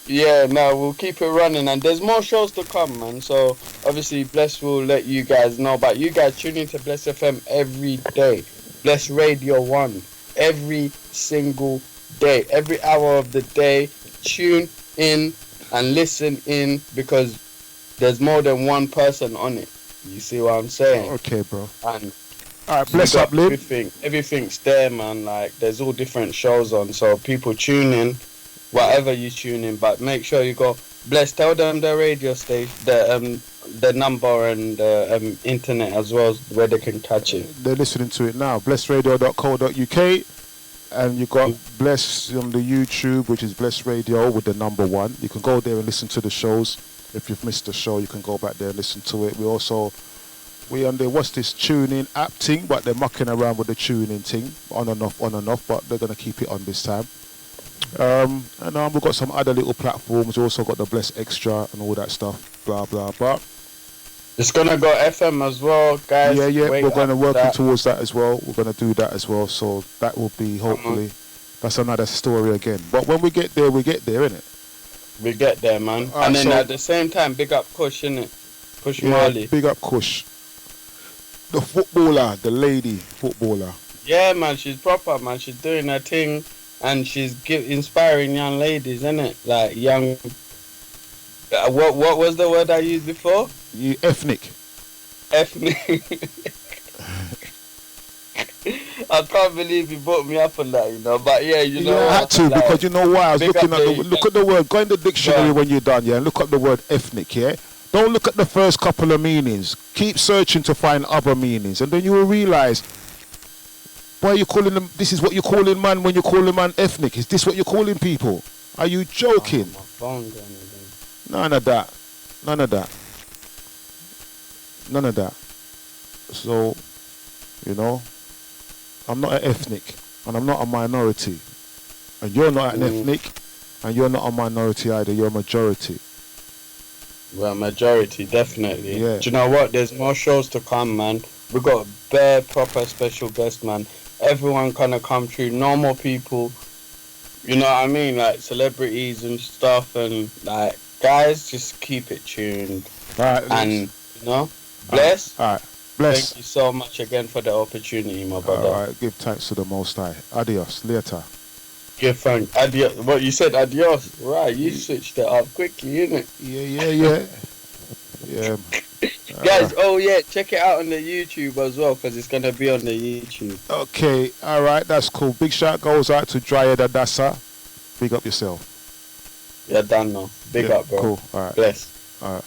we'll keep it running. And there's more shows to come, man. So obviously Bless will let you guys know. But you guys tune into Bless FM every day. Bless Radio 1 every single day, every hour of the day. Tune in and listen in because there's more than one person on it. You see what I'm saying? Okay, bro. And all right, bless up, Lim. Everything's there, man. Like, there's all different shows on, so people tune in, whatever you tune in. But make sure you go. Bless. Tell them the radio station, the number and internet as well, where they can catch it. They're listening to it now. blessradio.co.uk. And you got Bless on the YouTube, which is Bless Radio with the number 1. You can go there and listen to the shows. If you've missed the show, you can go back there and listen to it. We on the what's this tuning app thing, but they're mucking around with the tuning thing, on and off, but they're gonna keep it on this time. And we've got some other little platforms. We also got the Bless Extra and all that stuff. Blah blah blah. It's gonna go FM as well, guys. Yeah. We're gonna work towards that as well. We're gonna do that as well. So that will be hopefully. That's another story again. But when we get there, innit? We get there, man. And then at the same time, big up KUSH, innit? KUSH MARLI. Big up KUSH. The footballer, the lady footballer. Yeah, man. She's proper, man. She's doing her thing, and she's inspiring young ladies, innit? Like young. What was the word I used before? Ethnic. I can't believe you brought me up on that, you know. But yeah, you know. I had to, like, because you know why? I was looking at look at the word. Go in the dictionary when you're done, yeah, and look up the word ethnic, yeah. Don't look at the first couple of meanings. Keep searching to find other meanings, and then you will realize, why are you calling them? This is what you're calling man when you call a man ethnic. Is this what you're calling people? Are you joking? My phone going again. None of that. None of that. None of that. So, you know, I'm not an ethnic, and I'm not a minority, and you're not an ethnic, and you're not a minority either. You're a majority. Well, majority, definitely. Yeah. Do you know what? There's more shows to come, man. We got bare proper special guests, man. Everyone gonna come through. Normal people. You know what I mean? Like celebrities and stuff, and like guys, just keep it tuned. All right. And you know, bless. All right. Bless. Thank you so much again for the opportunity, my brother. All right. Give thanks to the Most High. Adios. Later. Give thanks. Adios. What you said? Adios. Right. You switched it up quickly, innit? Yeah. Yeah. Guys, oh yeah, check it out on the YouTube as well, because it's gonna be on the YouTube. Okay, all right, that's cool. Big shout goes out to Dryad Adassa. Big up yourself. You're done now. Big up, bro. Cool. All right. Bless. All right.